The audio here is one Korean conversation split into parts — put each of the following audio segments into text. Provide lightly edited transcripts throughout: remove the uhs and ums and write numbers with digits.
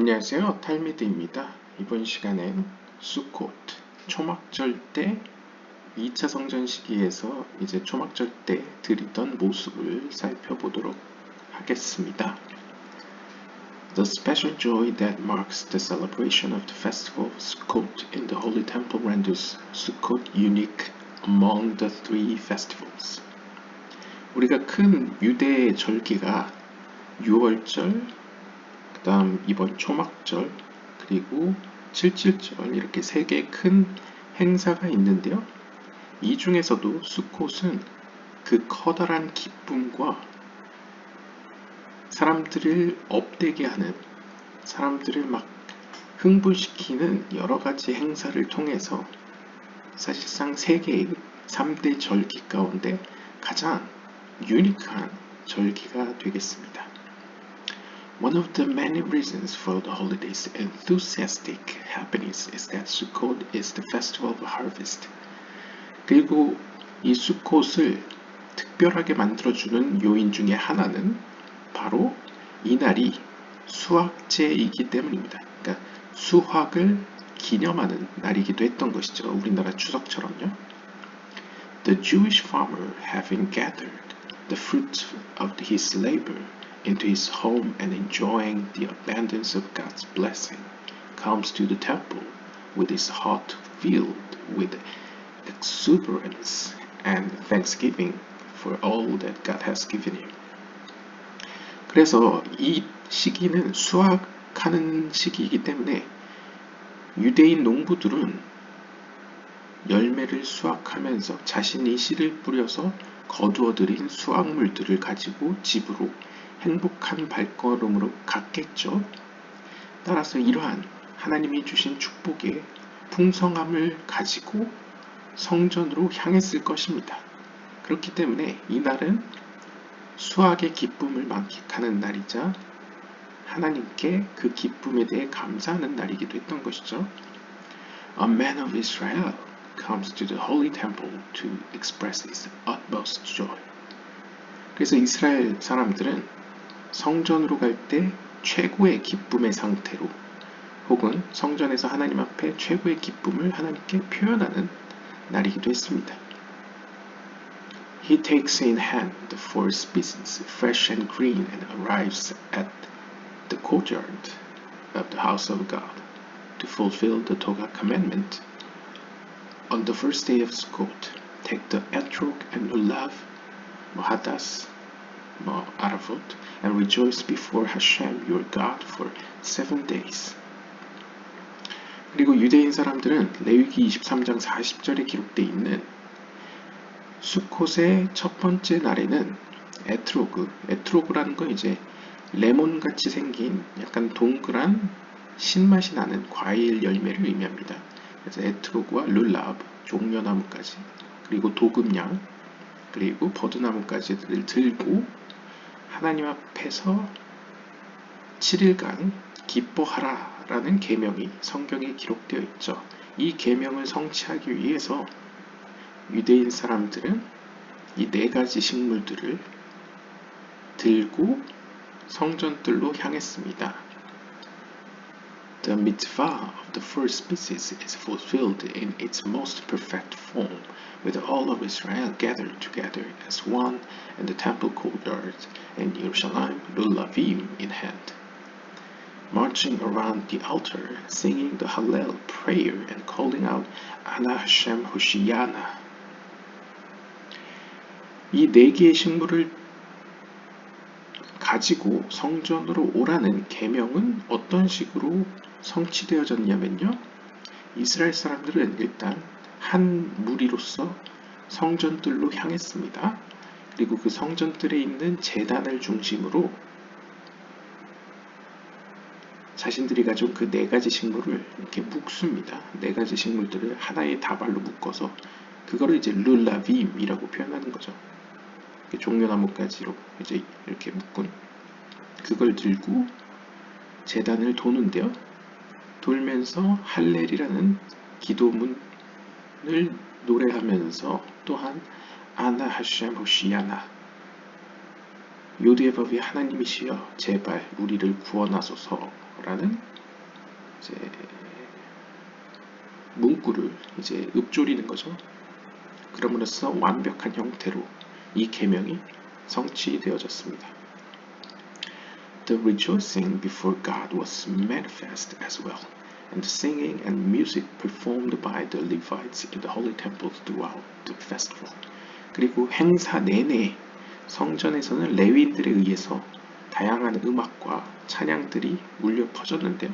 안녕하세요. 탈미드입니다. 이번 시간엔 수콧, 초막절 때 2차 성전 시기에서 이제 초막절 때 드리던 모습을 살펴보도록 하겠습니다. The special joy that marks the celebration of the festival of Sukkot in the Holy Temple renders Sukkot unique among the three festivals. 우리가 큰 유대의 절기가 6월절, 그 다음 이번 초막절, 그리고 칠칠절 이렇게 세 개의 큰 행사가 있는데요. 이 중에서도 수콧은 그 커다란 기쁨과 사람들을 업되게 하는, 사람들을 막 흥분시키는 여러 가지 행사를 통해서 사실상 세 개의 3대 절기 가운데 가장 유니크한 절기가 되겠습니다. One of the many reasons for the holiday's enthusiastic happenings is that Sukkot is the festival of harvest. 그리고 이 수콧을 특별하게 만들어주는 요인 중에 하나는 바로 이 날이 수확제이기 때문입니다. 그러니까 수확을 기념하는 날이기도 했던 것이죠. 우리나라 추석처럼요. The Jewish farmer, having gathered the fruits of his labor into his home and enjoying the abundance of God's blessing, comes to the temple with his heart filled with exuberance and thanksgiving for all that God has given him. 그래서 이 시기는 수확하는 시기이기 때문에 유대인 농부들은 열매를 수확하면서 자신이 씨를 뿌려서 거두어들인 수확물들을 가지고 집으로 행복한 발걸음으로 갔겠죠. 따라서 이러한 하나님이 주신 축복의 풍성함을 가지고 성전으로 향했을 것입니다. 그렇기 때문에 이 날은 수확의 기쁨을 만끽하는 날이자 하나님께 그 기쁨에 대해 감사하는 날이기도 했던 것이죠. A man of Israel comes to the holy temple to express his utmost joy. 그래서 이스라엘 사람들은 성전으로 갈 때 최고의 기쁨의 상태로 혹은 성전에서 하나님 앞에 최고의 기쁨을 하나님께 표현하는 날이기도 했습니다. He takes in hand the four species, fresh and green, and arrives at the courtyard of the house of God to fulfill the Torah commandment. On the first day of Sukkot, take the etrog and lulav, hadas, Arafot, and rejoice before Hashem your God for 7 days. 그리고 유대인 사람들은 레위기 23장 40절에 기록되어 있는 수콧의 첫 번째 날에는 에트로그라는 건 이제 레몬같이 생긴 약간 동그란 신맛이 나는 과일 열매를 의미합니다. 그래서 에트로그와 룰랍, 종려나무까지, 그리고 도금냥, 그리고 버드나무까지를 들고 하나님 앞에서 7일간 기뻐하라 라는 계명이 성경에 기록되어 있죠. 이 계명을 성취하기 위해서 유대인 사람들은 이 4가지 식물들을 들고 성전뜰로 향했습니다. The mitzvah of the first species is fulfilled in its most perfect form, with all of Israel gathered together as one in the temple courtyard in Jerusalem, lulavim in hand, marching around the altar, singing the Hallel prayer and calling out, Ana Hashem Hoshiana. 이 4개의 식물을 가지고 성전으로 오라는 계명은 어떤 식으로 성취되어졌냐면요. 이스라엘 사람들은 일단 한 무리로서 성전뜰로 향했습니다. 그리고 그 성전뜰에 있는 제단을 중심으로 자신들이 가져온 그 4가지 식물을 이렇게 묶습니다. 4가지 식물들을 하나의 다발로 묶어서 그거를 이제 룰라빔이라고 표현하는 거죠. 종려나무까지로 이제 이렇게 묶은 그걸 들고 제단을 도는데요. 돌면서 할렐이라는 기도문을 노래하면서 또한 아나 하셴 호시아나 요드에바브의 하나님이시여 제발 우리를 구원하소서라는 이제 문구를 이제 읊조리는 거죠. 그럼으로써 완벽한 형태로 이 계명이 성취되어졌습니다. The rejoicing before God was manifest as well, and the singing and music performed by the Levites in the holy temple throughout the festival. 그리고 행사 내내 성전에서는 레위인들에 의해서 다양한 음악과 찬양들이 울려 퍼졌는데요.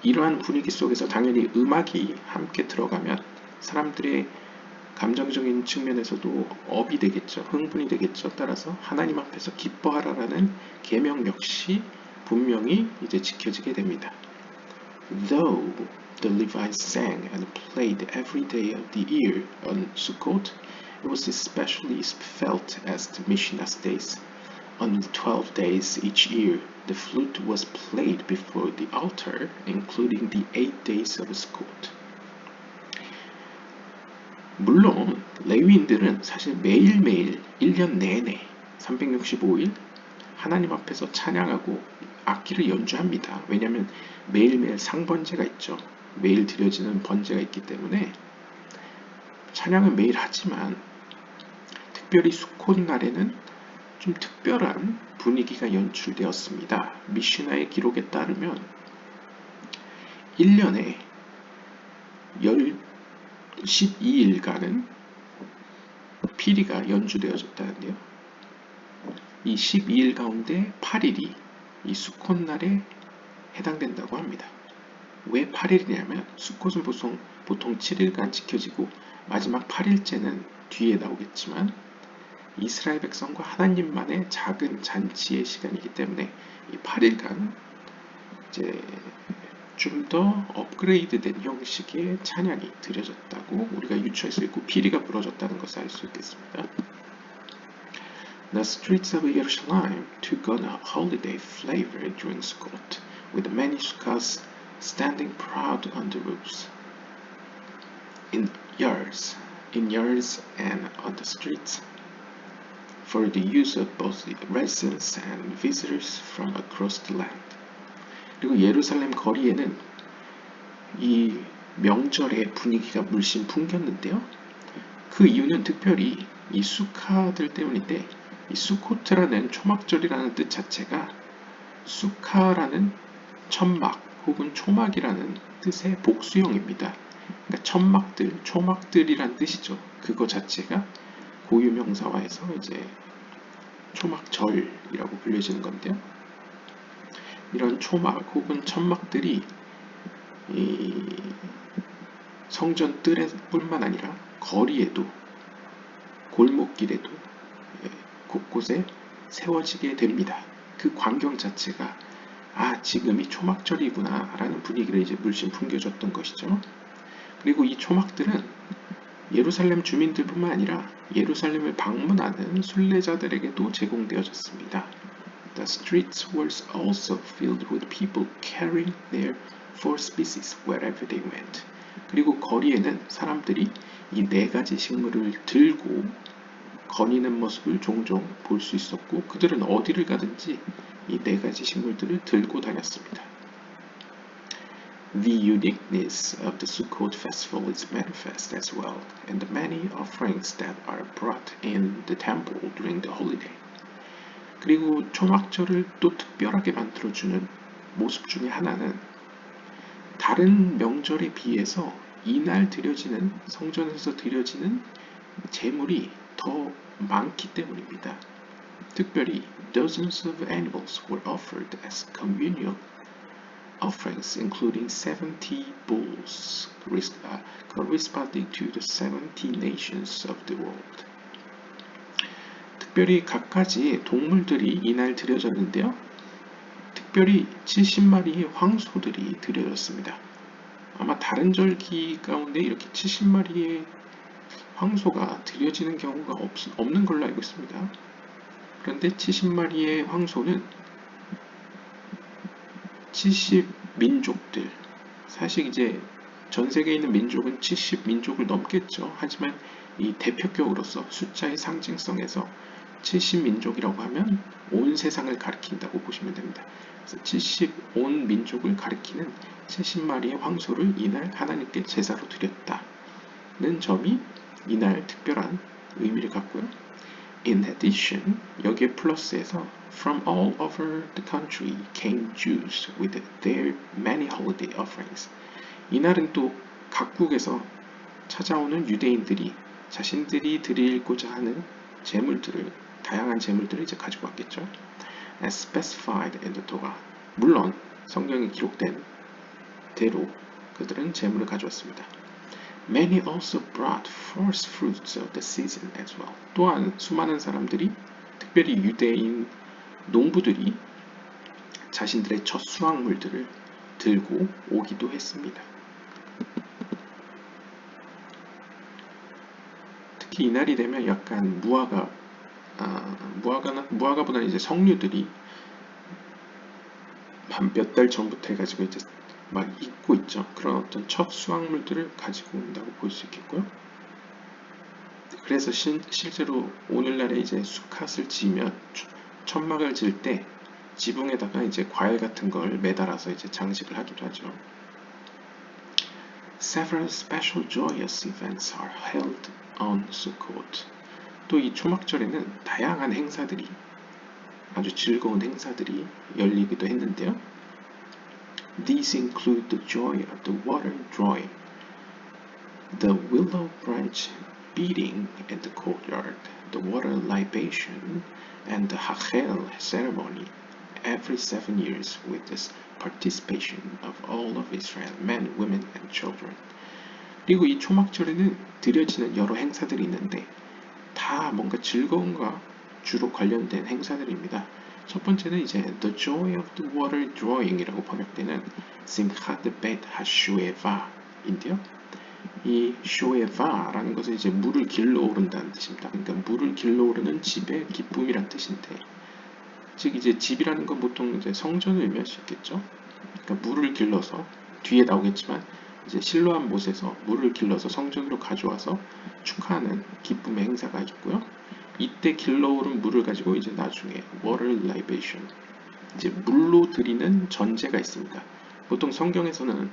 이러한 분위기 속에서 당연히 음악이 함께 들어가면 사람들의 감정적인 측면에서도 업이 되겠죠. 흥분이 되겠죠. 따라서 하나님 앞에서 기뻐하라라는 계명 역시 분명히 이제 지켜지게 됩니다. Though the Levites sang and played every day of the year on Sukkot, it was especially felt as the Mishnah's days. On the 12 days each year, the flute was played before the altar, including the 8 days of Sukkot. 물론 레위인들은 사실 매일매일 1년 내내 365일 하나님 앞에서 찬양하고 악기를 연주합니다. 왜냐하면 매일매일 상번제가 있죠. 매일 드려지는 번제가 있기 때문에 찬양은 매일 하지만 특별히 수콧 날에는 좀 특별한 분위기가 연출되었습니다. 미시나의 기록에 따르면 1년에 12일간은 피리가 연주되어졌다는데요. 이 12일 가운데 8일이 이 수콧 날에 해당된다고 합니다. 왜 8일이냐면 수콧은 보통 7일간 지켜지고 마지막 8일째는 뒤에 나오겠지만 이스라엘 백성과 하나님만의 작은 잔치의 시간이기 때문에 이 8일간 이제 좀 더 업그레이드된 형식의 찬양이 드려졌다고 우리가 유추할 수 있고 피리가 부러졌다는 것을 알 수 있겠습니다. The streets of Jerusalem took on a holiday flavor during Sukkot, with many sukkahs standing proud on the roofs. In yards and on the streets, for the use of both the residents and visitors from across the land. 그리고 예루살렘 거리에는 이 명절의 분위기가 물씬 풍겼는데요. 그 이유는 특별히 이 수카들 때문인데 이 수코트라는 초막절이라는 뜻 자체가 수카라는 천막 혹은 초막이라는 뜻의 복수형입니다. 그러니까 천막들, 초막들이란 뜻이죠. 그거 자체가 고유명사화해서 이제 초막절이라고 불려지는 건데요. 이런 초막 혹은 천막들이 이 성전 뜰뿐만 아니라 거리에도 골목길에도 곳곳에 세워지게 됩니다. 그 광경 자체가 지금이 초막절이구나 라는 분위기를 이제 물씬 풍겨줬던 것이죠. 그리고 이 초막들은 예루살렘 주민들뿐만 아니라 예루살렘을 방문하는 순례자들에게도 제공되어졌습니다. The streets were also filled with people carrying their four species wherever they went. 그리고 거리에는 사람들이 이 네 가지 식물을 들고 거니는 모습을 종종 볼 수 있었고 그들은 어디를 가든지 이 네 가지 식물들을 들고 다녔습니다. The uniqueness of the Sukkot festival is manifest as well in the many offerings that are brought in the temple during the holiday. 그리고 초막절을 또 특별하게 만들어주는 모습 중에 하나는 다른 명절에 비해서 이날 드려지는 성전에서 드려지는 제물이 더 많기 때문입니다. 특별히 dozens of animals were offered as communal offerings, including 70 bulls corresponding to the 70 nations of the world. 특별히 갖가지 동물들이 이날 드려졌는데요. 특별히 70마리의 황소들이 드려졌습니다. 아마 다른 절기 가운데 이렇게 70마리의 황소가 드려지는 경우가 없는 걸로 알고 있습니다. 그런데 70마리의 황소는 70민족들, 사실 이제 전 세계에 있는 민족은 70민족을 넘겠죠. 하지만 이 대표격으로서 숫자의 상징성에서 70민족이라고 하면 온 세상을 가리킨다고 보시면 됩니다. 그래서 온 민족을 가리키는 70마리의 황소를 이날 하나님께 제사로 드렸다는 점이 이날 특별한 의미를 갖고요. In addition, 여기에 플러스해서 From all over the country came Jews with their many holiday offerings. 이날은 또 각국에서 찾아오는 유대인들이 자신들이 드리고자 하는 제물들을, 다양한 제물들을 이제 가지고 왔겠죠. As specified in the Torah. 물론 성경에 기록된 대로 그들은 제물을 가져왔습니다. Many also brought first fruits of the season as well. 또한 수많은 사람들이, 특별히 유대인 농부들이 자신들의 첫 수확물들을 들고 오기도 했습니다. 특히 이날이 되면 약간 무화과보다는 이제 석류들이 한 몇 달 전부터 해가지고 이제 막 익고 있죠. 그런 어떤 첫 수확물들을 가지고 온다고 볼 수 있겠고요. 그래서 실제로 오늘날에 이제 수컷을 지으면, 천막을 지을 때 지붕에다가 이제 과일 같은 걸 매달아서 이제 장식을 하기도 하죠. Several special joyous events are held on Sukkot. 또 이 초막절에는 다양한 행사들이, 아주 즐거운 행사들이 열리기도 했는데요. These include the joy of the water drawing, the willow branch beating in the courtyard, the water libation, and the Hachel ceremony every 7 years with the participation of all of Israel, men, women, and children. 그리고 이 초막절에는 드려지는 여러 행사들이 있는데 다 뭔가 즐거움과 주로 관련된 행사들입니다. 첫 번째는 이제 The Joy of the Water Drawing이라고 번역되는 Simchat Bet HaShoeva 인데요. 이 쇼에바라는 것은 이제 물을 길러 오른다는 뜻입니다. 그러니까 물을 길러 오르는 집의 기쁨이란 뜻인데, 즉 이제 집이라는 건 보통 이제 성전을 의미할 수 있겠죠. 그러니까 물을 길러서, 뒤에 나오겠지만 이제 실로암 못에서 물을 길러서 성전으로 가져와서 축하하는 기쁨의 행사가 있고요. 이때 길러오른 물을 가지고 이제 나중에 water libation, 이제 물로 드리는 전제가 있습니다. 보통 성경에서는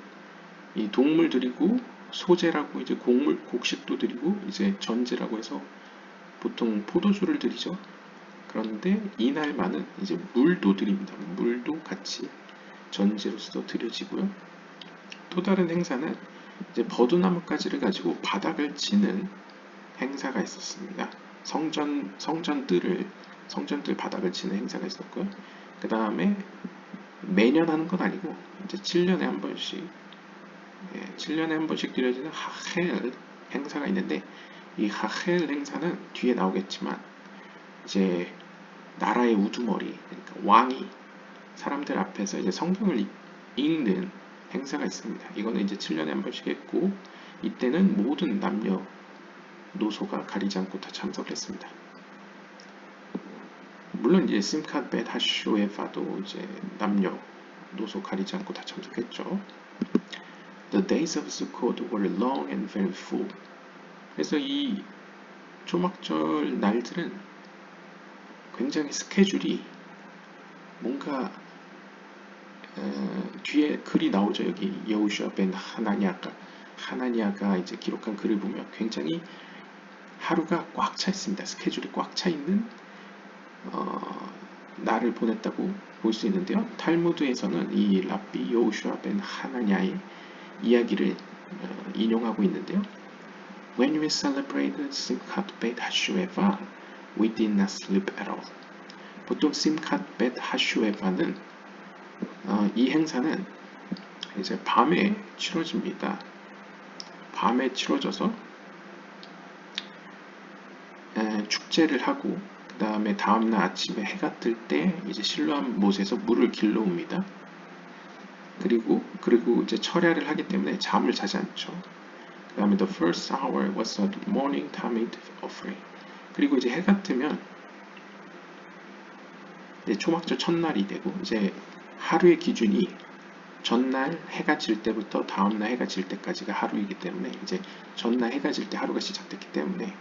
이 동물 드리고 소제라고 이제 곡식도 드리고 이제 전제라고 해서 보통 포도주를 드리죠. 그런데 이날만은 이제 물도 드립니다. 물도 같이 전제로서 드려지고요. 또 다른 행사는 이제 버드나무가지를 가지고 바닥을 치는 행사가 있었습니다. 성전들 바닥을 치는 행사가 있었고요. 그 다음에 매년 하는 건 아니고 이제 7년에 한 번씩 드려지는 하헬 행사가 있는데, 이 하헬 행사는 뒤에 나오겠지만 이제 나라의 우두머리, 그러니까 왕이 사람들 앞에서 이제 성경을 읽는 행사가 있습니다. 이거는 이제 7년에 한 번씩 했고, 이때는 모든 남녀 노소가 가리지 않고 다 참석했습니다. 물론 이제 심캇 벳 하쇼에바도 이제 남녀 노소 가리지 않고 다 참석했죠. The days of Sukkot were long and very full. 그래서 이 초막절 날들은 굉장히 스케줄이 뭔가 뒤에 글이 나오죠. 여기 여우슈아 벤 하나니아가 이제 기록한 글을 보면 굉장히 하루가 꽉 차 있습니다. 스케줄이 꽉 차 있는 날을 보냈다고 볼 수 있는데요. 탈무드에서는 이 랍비 여우슈아 벤 하나니아의 이야기를 인용하고 있는데요. When we celebrated Simchat Bet HaShoeva, we did not sleep at all. 보통 Simchat Bet HaShoeva는 이 행사는 이제 밤에 치러집니다. 밤에 치러져서 축제를 하고 그 다음에 다음날 아침에 해가 뜰 때 이제 실로암 못에서 물을 길러 옵니다. 그리고 이제 철야를 하기 때문에 잠을 자지 않죠. 그 다음에 the first hour was a morning tamid offering. 그리고 이제 해가 뜨면 이제 초막절 첫날이 되고, 이제 하루의 기준이 전날 해가 질 때부터 다음날 해가 질 때까지가 하루이기 때문에 이제 전날 해가 질 때 하루가 시작됐기 때문에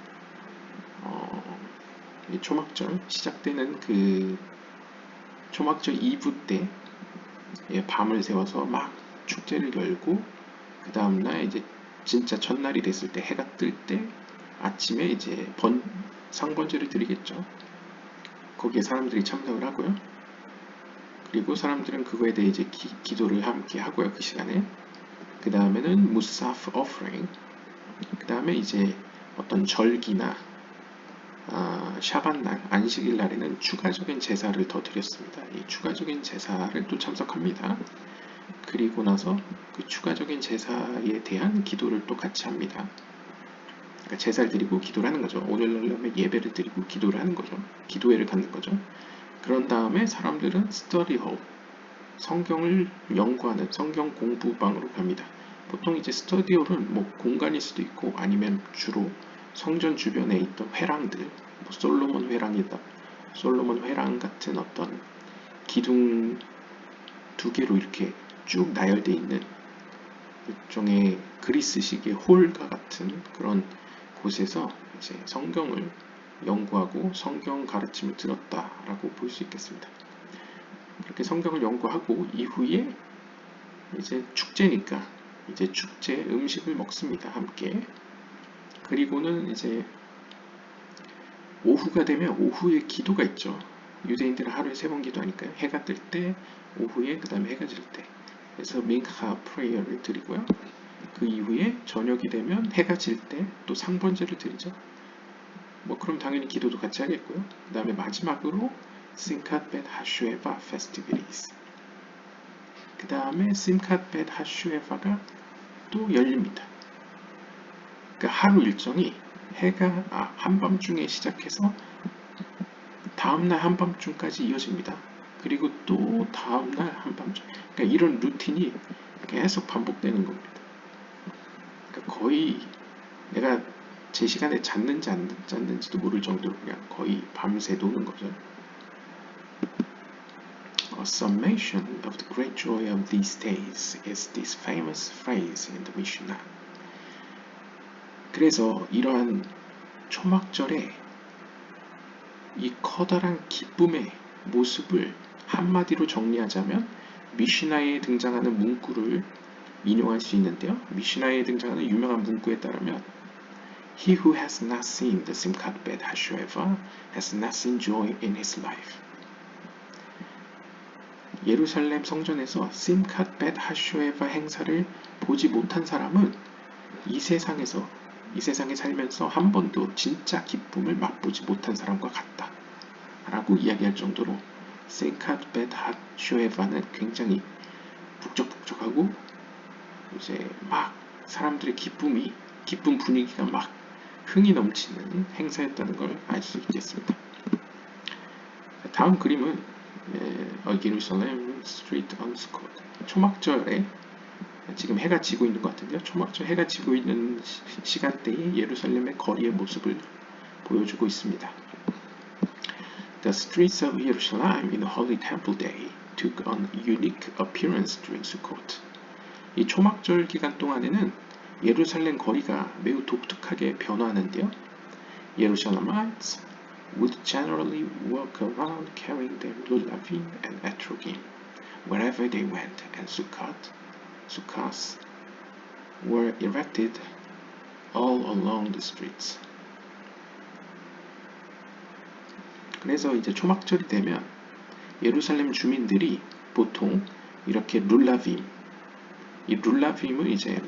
이 초막절 시작되는 그 초막절 이브 때 밤을 새워서 막 축제를 열고 그 다음날 이제 진짜 첫날이 됐을 때 해가 뜰 때 아침에 이제 상번제를 드리겠죠. 거기에 사람들이 참석을 하고요. 그리고 사람들은 그거에 대해 이제 기도를 함께 하고요. 그 시간에. 그 다음에는 무사프 오프링. 그 다음에 이제 어떤 절기나 샤반날, 안식일 날에는 추가적인 제사를 더 드렸습니다. 이 추가적인 제사를 또 참석합니다. 그리고 나서 그 추가적인 제사에 대한 기도를 또 같이 합니다. 그러니까 제사를 드리고 기도를 하는 거죠. 오늘날에 예배를 드리고 기도를 하는 거죠. 기도회를 갖는 거죠. 그런 다음에 사람들은 스터디홀, 성경을 연구하는 성경 공부방으로 갑니다. 보통 이제 스터디홀은 뭐 공간일 수도 있고 아니면 주로 성전 주변에 있던 회랑들, 뭐 솔로몬 회랑 같은 어떤 기둥 두 개로 이렇게 쭉 나열되어 있는 일종의 그리스식의 홀과 같은 그런 곳에서 이제 성경을 연구하고 성경 가르침을 들었다라고 볼 수 있겠습니다. 그렇게 성경을 연구하고 이후에 이제 축제니까 이제 축제 음식을 먹습니다. 함께. 그리고는 이제 오후가 되면 오후에 기도가 있죠. 유대인들은 하루에 3번 기도하니까요. 해가 뜰 때, 오후에, 그 다음에 해가 질 때. 그래서 밍카 프레이어를 드리고요. 그 이후에 저녁이 되면 해가 질 때 또 상번제를 드리죠. 뭐 그럼 당연히 기도도 같이 하겠고요. 그 다음에 마지막으로 심캇 벳 하슈에바 페스티비티스. 그 다음에 심캇 벳 하슈에바가 또 열립니다. 그 하루 일정이 해가 한밤중에 시작해서 다음날 한밤중까지 이어집니다. 그리고 또 다음날 한밤중. 그러니까 이런 루틴이 계속 반복되는 겁니다. 그러니까 거의 내가 제 시간에 잤는지 안 잤는지도 모를 정도로 그냥 거의 밤새 노는 거죠. A summation of the great joy of these days is this famous phrase in the Mishnah. 그래서 이러한 초막절에 이 커다란 기쁨의 모습을 한마디로 정리하자면 미시나에 등장하는 문구를 인용할 수 있는데요. 미시나에 등장하는 유명한 문구에 따르면 He who has not seen the Simchat Bet Hashoeva has not seen joy in his life. 예루살렘 성전에서 심캇 벳 하쇼에바 행사를 보지 못한 사람은 이 세상에 살면서 한 번도 진짜 기쁨을 맛보지 못한 사람과 같다 라고 이야기할 정도로 심캇 벳 하쇼에바는 굉장히 북적북적하고 이제 막 사람들의 기쁜 분위기가 막 흥이 넘치는 행사였다는 걸 알 수 있겠습니다. 다음 그림은 예루살렘 스트리트 on Sukkot. 초막절에 지금 해가 지고 있는 것 같은데요. 초막절 해가 지고 있는 시간대에 예루살렘의 거리의 모습을 보여주고 있습니다. The streets of Jerusalem in the Holy Temple Day took on unique appearance during Sukkot. 이 초막절 기간 동안에는 예루살렘 거리가 매우 독특하게 변화하는데요. Yerusalemites would generally walk around carrying their lulavim and etrogim wherever they went, and sukkahs were erected all along the streets. 그래서 이제 초막절이 되면 예루살렘 주민들이 보통 이렇게 룰라빔, 이 룰라빔은 이제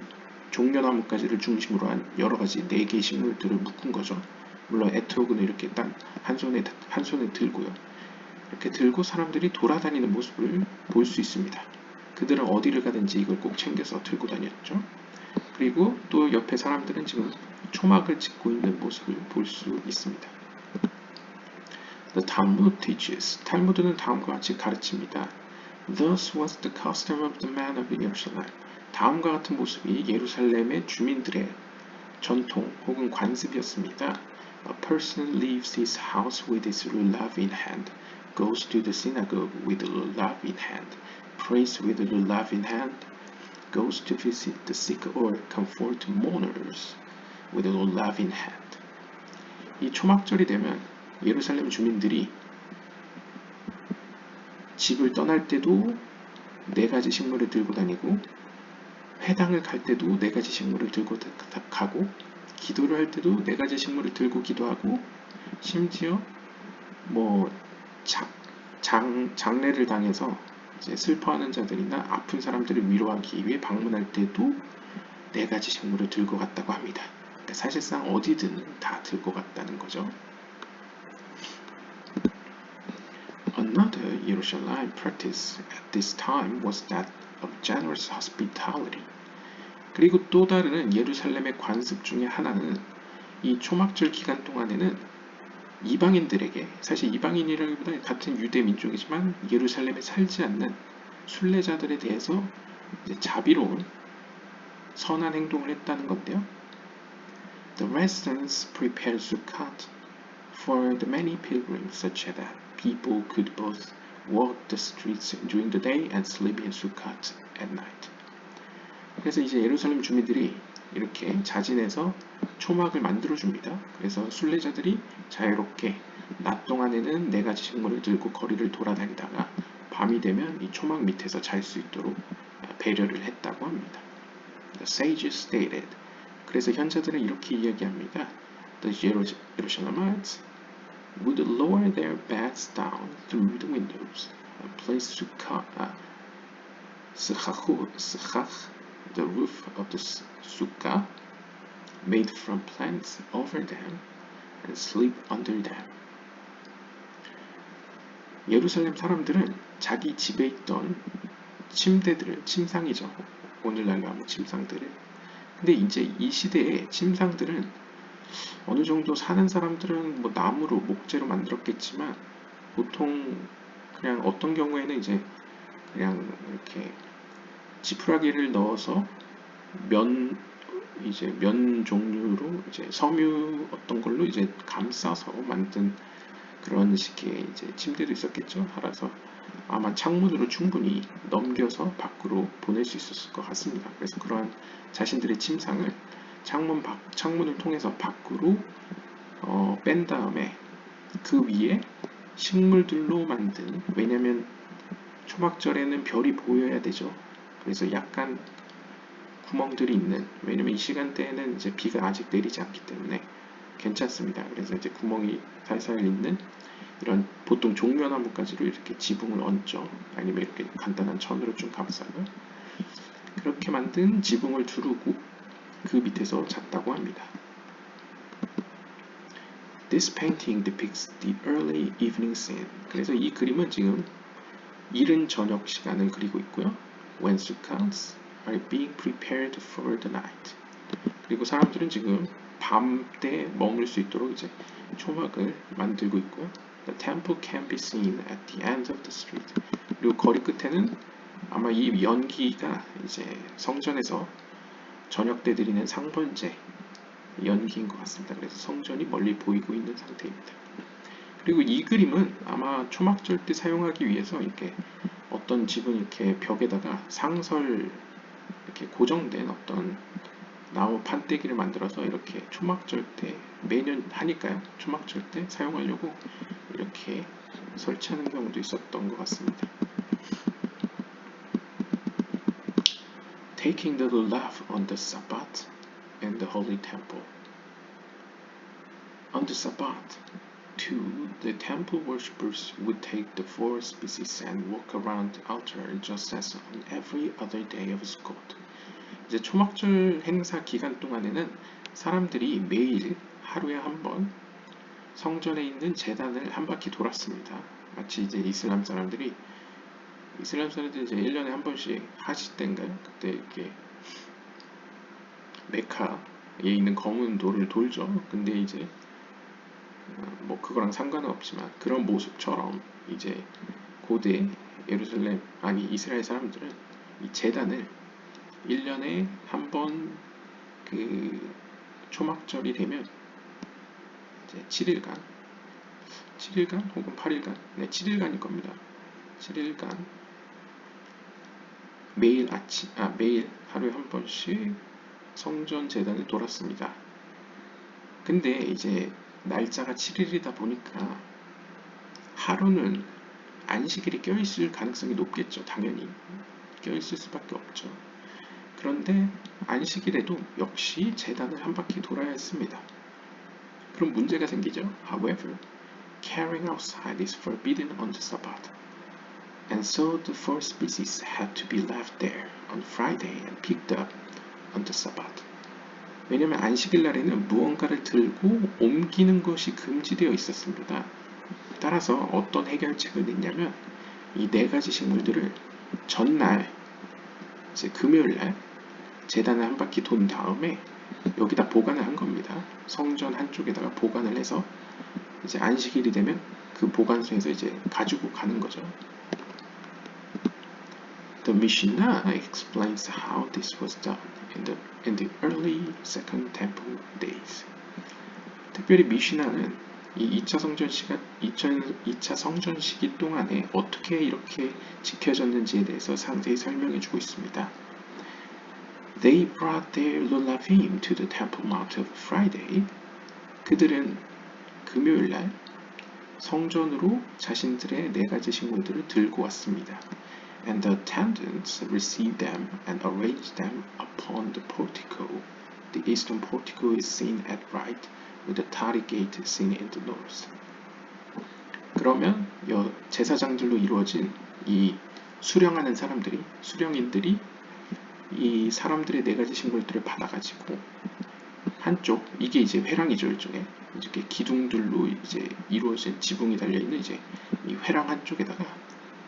종려나무가지를 중심으로 한 여러 가지 4개의 식물들을 묶은 거죠. 물론 에트로그는 이렇게 딱 한 손에 들고요. 이렇게 들고 사람들이 돌아다니는 모습을 볼 수 있습니다. 그들은 어디를 가든지 이걸 꼭 챙겨서 들고 다녔죠. 그리고 또 옆에 사람들은 지금 초막을 짓고 있는 모습을 볼 수 있습니다. The Talmud teaches, 탈무드는 다음과 같이 가르칩니다. Thus was the custom of the men of Jerusalem. 다음과 같은 모습이 예루살렘의 주민들의 전통 혹은 관습이었습니다. A person leaves his house with his lulav in hand, goes to the synagogue with the lulav in hand, prays with the lulav in hand, goes to visit the sick or comfort mourners with the lulav in hand. 이 초막절이 되면 예루살렘 주민들이 집을 떠날 때도 4가지 식물을 들고 다니고, 회당을 갈 때도 4가지 식물을 들고 가고, 기도를 할 때도 4가지 식물을 들고 기도하고, 심지어 뭐 장례를 당해서 이제 슬퍼하는 자들이나 아픈 사람들을 위로하기 위해 방문할 때도 4가지 식물을 들고 갔다고 합니다. 그러니까 사실상 어디든 다 들고 갔다는 거죠. Another Yerushalayim practice at this time was that of generous hospitality. 그리고 또 다른 예루살렘의 관습 중에 하나는 이 초막절 기간 동안에는 이방인들에게, 사실 이방인이라기보다 같은 유대 민족이지만 예루살렘에 살지 않는 순례자들에 대해서 이제 자비로운 선한 행동을 했다는 건데요. The residents prepared sukkot for the many pilgrims such that people could both walk the streets during the day and sleep in sukkot at night. 그래서 이제 예루살렘 주민들이 이렇게 자진해서 초막을 만들어 줍니다. 그래서 순례자들이 자유롭게 낮 동안에는 4가지 식물을 들고 거리를 돌아다니다가 밤이 되면 이 초막 밑에서 잘 수 있도록 배려를 했다고 합니다. The sages stated. 그래서 현자들은 이렇게 이야기합니다. The Jerusalemites would lower their beds down through the windows and place the roof of the sukkah made from plants over them and sleep under them. 예루살렘 사람들은 자기 집에 있던 침대들을, 침상이죠. 오늘날로 하면 침상들을. 근데 이제 이 시대의 침상들은 어느 정도 사는 사람들은 뭐 나무로, 목재로 만들었겠지만 보통 그냥 어떤 경우에는 이제 그냥 이렇게 지푸라기를 넣어서 면 종류로 이제 섬유 어떤 걸로 이제 감싸서 만든 그런 식의 이제 침대도 있었겠죠. 알아서 아마 창문으로 충분히 넘겨서 밖으로 보낼 수 있었을 것 같습니다. 그래서 그러한 자신들의 침상을 창문을 통해서 밖으로 뺀 다음에 그 위에 식물들로 만든, 왜냐면 초막절에는 별이 보여야 되죠. 그래서 약간 구멍들이 있는, 왜냐면 이 시간대에는 이제 비가 아직 내리지 않기 때문에 괜찮습니다. 그래서 이제 구멍이 살살 있는 이런 보통 종려나무까지로 이렇게 지붕을 얹죠. 아니면 이렇게 간단한 천으로 좀 감싸고 그렇게 만든 지붕을 두르고 그 밑에서 잤다고 합니다. This painting depicts the early evening scene. 그래서 이 그림은 지금 이른 저녁 시간을 그리고 있고요. When sukkahs are being prepared for the night. 그리고 사람들은 지금 밤 때 머물 수 있도록 이제 초막을 만들고 있고요. The temple can be seen at the end of the street. 그리고 거리 끝에는 아마 이 연기가 이제 성전에서 저녁 때 드리는 상번제 연기인 것 같습니다. 그래서 성전이 멀리 보이고 있는 상태입니다. 그리고 이 그림은 아마 초막절 때 사용하기 위해서 이렇게 어떤 집은 이렇게 벽에다가 상설 이렇게 고정된 어떤 나무 판때기를 만들어서 이렇게 초막절 때 매년 하니까요. 초막절 때 사용하려고 이렇게 설치하는 경우도 있었던 것 같습니다. Taking the lulav on the Sabbath in the Holy Temple. On the Sabbath, too, the temple worshippers would take the 4 species and walk around the altar just as on every other day of Sukkot. 이제 초막절 행사 기간 동안에는 사람들이 매일 하루에 한 번 성전에 있는 제단을 한 바퀴 돌았습니다. 마치 이제 이슬람 사람들이 이제 1년에 한 번씩 하실 때인가요? 그때 이렇게 메카에 있는 검은 돌을 돌죠. 근데 이제 뭐 그거랑 상관은 없지만 그런 모습처럼 이제 고대 이스라엘 사람들은 이 제단을 1년에 한 번 그 초막절이 되면 이제 7일간 혹은 8일간, 네 7일간일 겁니다. 7일간 매일 하루에 한 번씩 성전 제단을 돌았습니다. 근데 이제 날짜가 7일이다 보니까 하루는 안식일이 껴있을 가능성이 높겠죠. 당연히 껴있을 수밖에 없죠. 그런데 안식일에도 역시 제단을 한 바퀴 돌아야 했습니다. 그럼 문제가 생기죠. However, carrying outside is forbidden on the Sabbath, and so the four species had to be left there on Friday and picked up on the Sabbath. 왜냐하면 안식일 날에는 무언가를 들고 옮기는 것이 금지되어 있었습니다. 따라서 어떤 해결책을 냈냐면 이 네 가지 식물들을 전날 이제 금요일 날 제단을 한 바퀴 돈 다음에 여기다 보관을 한 겁니다. 성전 한쪽에다가 보관을 해서 이제 안식일이 되면 그 보관소에서 이제 가지고 가는 거죠. The Mishnah explains how this was done in the early Second Temple days. 특별히 미시나는 이 2차 성전 시기 동안에 어떻게 이렇게 지켜졌는지에 대해서 상세히 설명해주고 있습니다. They brought their lulavim to the Temple Mount of Friday. 그들은 금요일날 성전으로 자신들의 네 가지 식물들을 들고 왔습니다. And the attendants received them and arranged them upon the portico. The eastern portico is seen at right, with the tarry gate seen in the north. 그러면 제사장들로 이루어진 이 수령하는 사람들이, 수령인들이 이 사람들의 네 가지 식물들을 받아가지고 한쪽, 이게 이제 회랑이죠. 일종의 이렇게 기둥들로 이제 이루어진 지붕이 달려있는 이제 이 회랑 한쪽에다가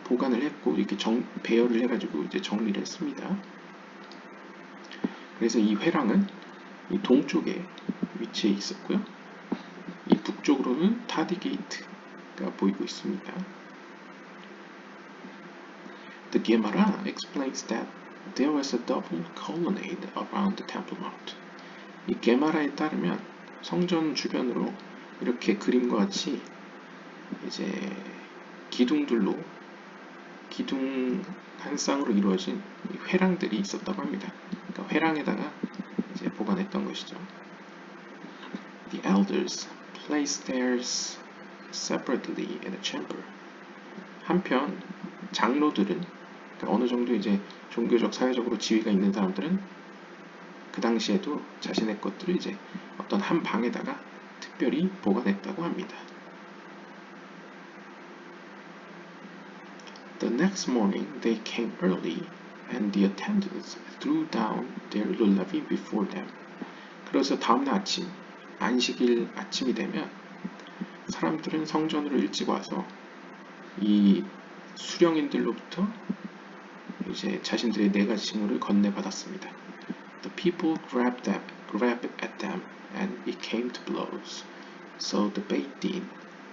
보관을 했고 이렇게 배열을 해가지고 이제 정리를 했습니다. 그래서 이 회랑은 이 동쪽에 위치해 있었고요. 이 북쪽으로는 타디 게이트가 보이고 있습니다. The Gemara explains that there was a double colonnade around the Temple Mount. 이 게마라에 따르면 성전 주변으로 이렇게 그림과 같이 이제 기둥 한 쌍으로 이루어진 회랑들이 있었다고 합니다. 그러니까 회랑에다가 이제 보관했던 것이죠. The elders placed theirs separately in a chamber. 한편 장로들은 그러니까 어느 정도 이제 종교적 사회적으로 지위가 있는 사람들은 그 당시에도 자신의 것들을 이제 어떤 한 방에다가 특별히 보관했다고 합니다. The next morning they came early and the attendants threw down their lulavim before them. 그래서 다음날 아침, 안식일 아침이 되면 사람들은 성전으로 일찍 와서 이 수령인들로부터 이제 자신들의 네 가지 식물을 건네받았습니다. The people grabbed at them and it came to blows. So the Beit Din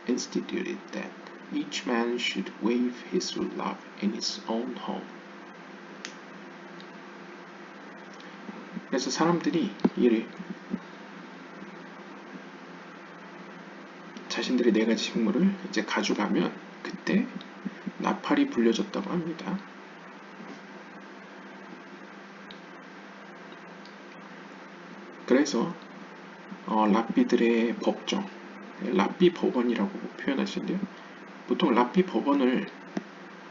instituted that each man should wave his lulav in his own home. 그래서 사람들이 이를 자신들의 네 가지 식물을 이제 가져가면 그때 나팔이 불려졌다고 합니다. 그래서 랍비들의 법정, 랍비 법원이라고 표현할 수 있는데요. 보통 랍비 법원을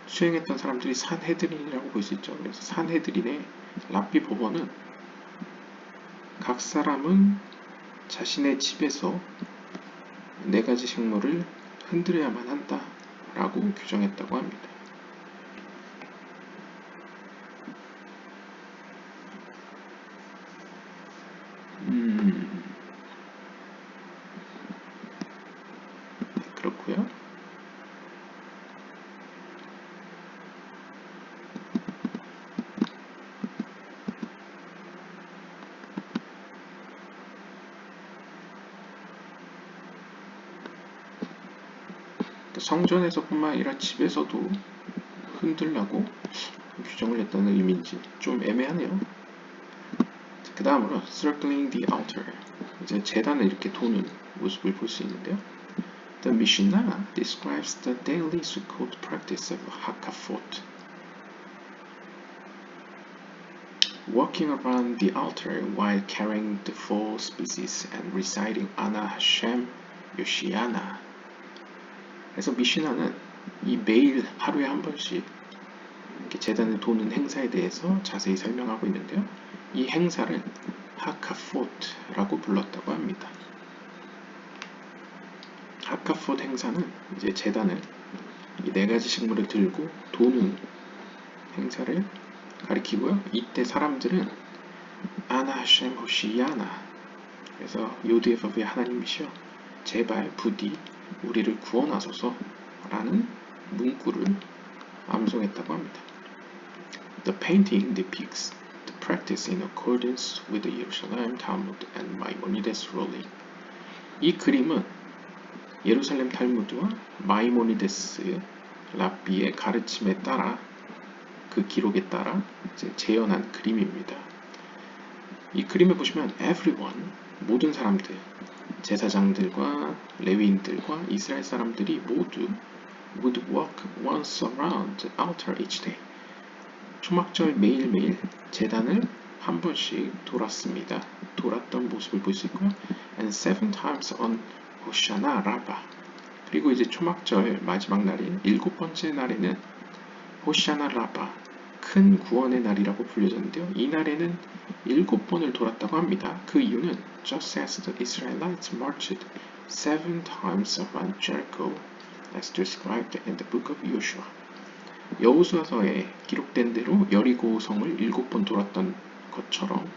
수행했던 사람들이 산헤드린이라고 볼 수 있죠. 그래서 산헤드린의 랍비 법원은 각 사람은 자신의 집에서 네 가지 식물을 흔들어야만 한다라고 규정했다고 합니다. 그렇고요. 성전에서뿐만 아니라 집에서도 흔들라고 규정을 했다는 의미인지 좀 애매하네요. 그 다음으로 circling the altar, 이제 제단을 이렇게 도는 모습을 볼 수 있는데요. The Mishnah describes the daily Sukkot practice of Hakafot. Walking around the altar while carrying the four species and reciting Ana Hashem Yoshiana. 그래서 미시나는 이 매일 하루에 한 번씩 이렇게 제단을 도는 행사에 대해서 자세히 설명하고 있는데요. 이 행사를 하카포트라고 불렀다고 합니다. 하카포트 행사는 이제 제단을 이 네 가지 식물을 들고 도는 행사를 가리키고요. 이때 사람들은 아나 하셴 호시야나, 그래서 요드에바브의 하나님이시여 제발 부디 우리를 구원하소서 라는 문구를 암송했다고 합니다. The painting depicts the practice in accordance with the Jerusalem Talmud and Maimonides ruling. 이 그림은 예루살렘 탈무드와 마이모니데스 랍비의 가르침에 따라, 그 기록에 따라 이제 재현한 그림입니다. 이 그림에 보시면 everyone, 모든 사람들, 제사장들과 레위인들과 이스라엘 사람들이 모두 would walk once around the altar each day. 초막절 매일매일 제단을 한 번씩 돌았습니다. 돌았던 모습을 볼 수 있고요. And 7 times on 호샤나 라바. 그리고 이제 초막절 마지막 날인 7번째 날에는 호샤나 라바, 큰 구원의 날이라고 불려졌는데요. 이 날에는 7번을 돌았다고 합니다. 그 이유는 just as the Israelites marched 7 times around Jericho as described in the book of Joshua. 여호수아서에 기록된 대로 여리고 성을 7번 돌았던 것처럼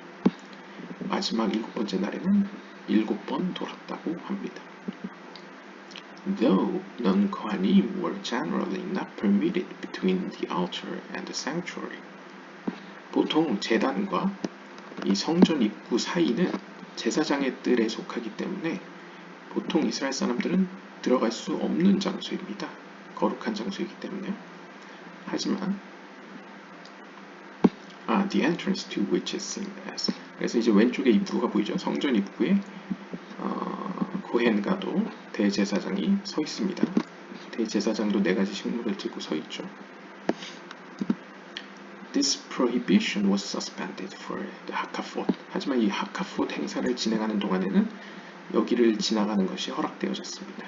마지막 7번째 날에는 7번 돌았다고 합니다. Though non-Kohanim were generally not permitted between the altar and the sanctuary. 보통 제단과 이 성전 입구 사이는 제사장의 뜰에 속하기 때문에 보통 이스라엘 사람들은 들어갈 수 없는 장소입니다. 거룩한 장소이기 때문에요. 하지만 the entrance to which is seen as, 그래서 이제 왼쪽에 입구가 보이죠. 성전 입구에 고헨가도 대제사장이 서 있습니다. 대제사장도 네 가지 식물을 들고 서 있죠. This prohibition was suspended for the Hakafot. 하지만 이 하카포트 행사를 진행하는 동안에는 여기를 지나가는 것이 허락되어졌습니다.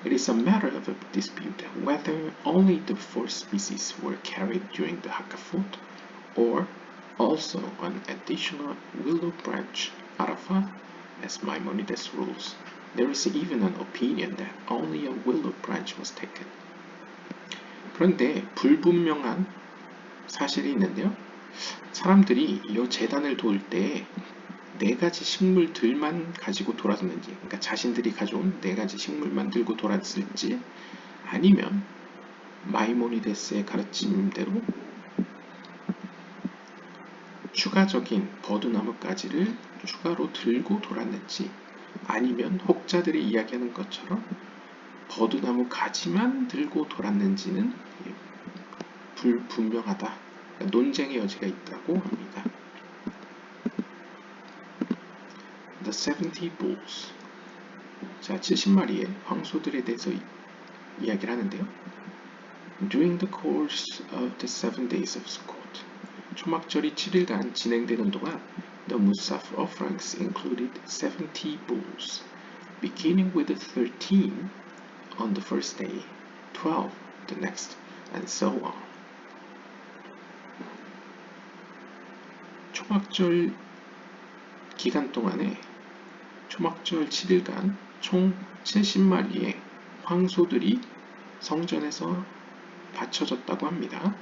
It is a matter of dispute whether only the 4 species were carried during the Hakafot or also an additional willow branch, Arafah, as Maimonides rules. There is even an opinion that only a willow branch was taken. 그런데 불분명한 사실이 있는데요. 사람들이 이 제단을 돌 때 네 가지 식물들만 가지고 돌았는지, 그러니까 자신들이 가져온 네 가지 식물만 들고 돌았을지, 아니면 마이모니데스의 가르침대로 추가적인 버드나무 가지를 추가로 들고 돌았는지, 아니면 혹자들이 이야기하는 것처럼 버드나무 가지만 들고 돌았는지는 불분명하다. 그러니까 논쟁의 여지가 있다고 합니다. The 70 bulls. 자, 70마리의 황소들에 대해서 이야기를 하는데요. During the course of the 7 days of Sukkot, 초막절이 7일간 진행되는 동안 the Musaf offerings included 70 bulls, beginning with 13 on the first day, 12 the next, and so on. 초막절 기간 동안에 초막절 7일간 총 70마리의 황소들이 성전에서 바쳐졌다고 합니다.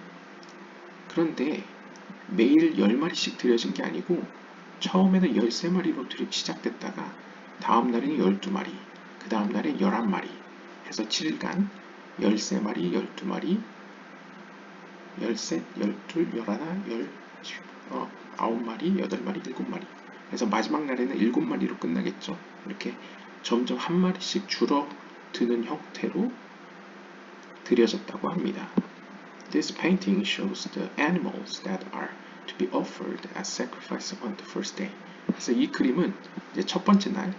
그런데 매일 10마리씩 드려진 게 아니고 처음에는 13마리로 시작됐다가 다음 날에는 12마리, 그 다음 날에 11마리 해서 7일간 13마리, 12마리, 13, 12, 11, 9마리, 8마리, 7마리. 그래서 마지막 날에는 7마리로 끝나겠죠. 이렇게 점점 한 마리씩 줄어드는 형태로 드려졌다고 합니다. This painting shows the animals that are to be offered as sacrifice on the first day. 그래서 이 그림은 이제 첫 번째 날,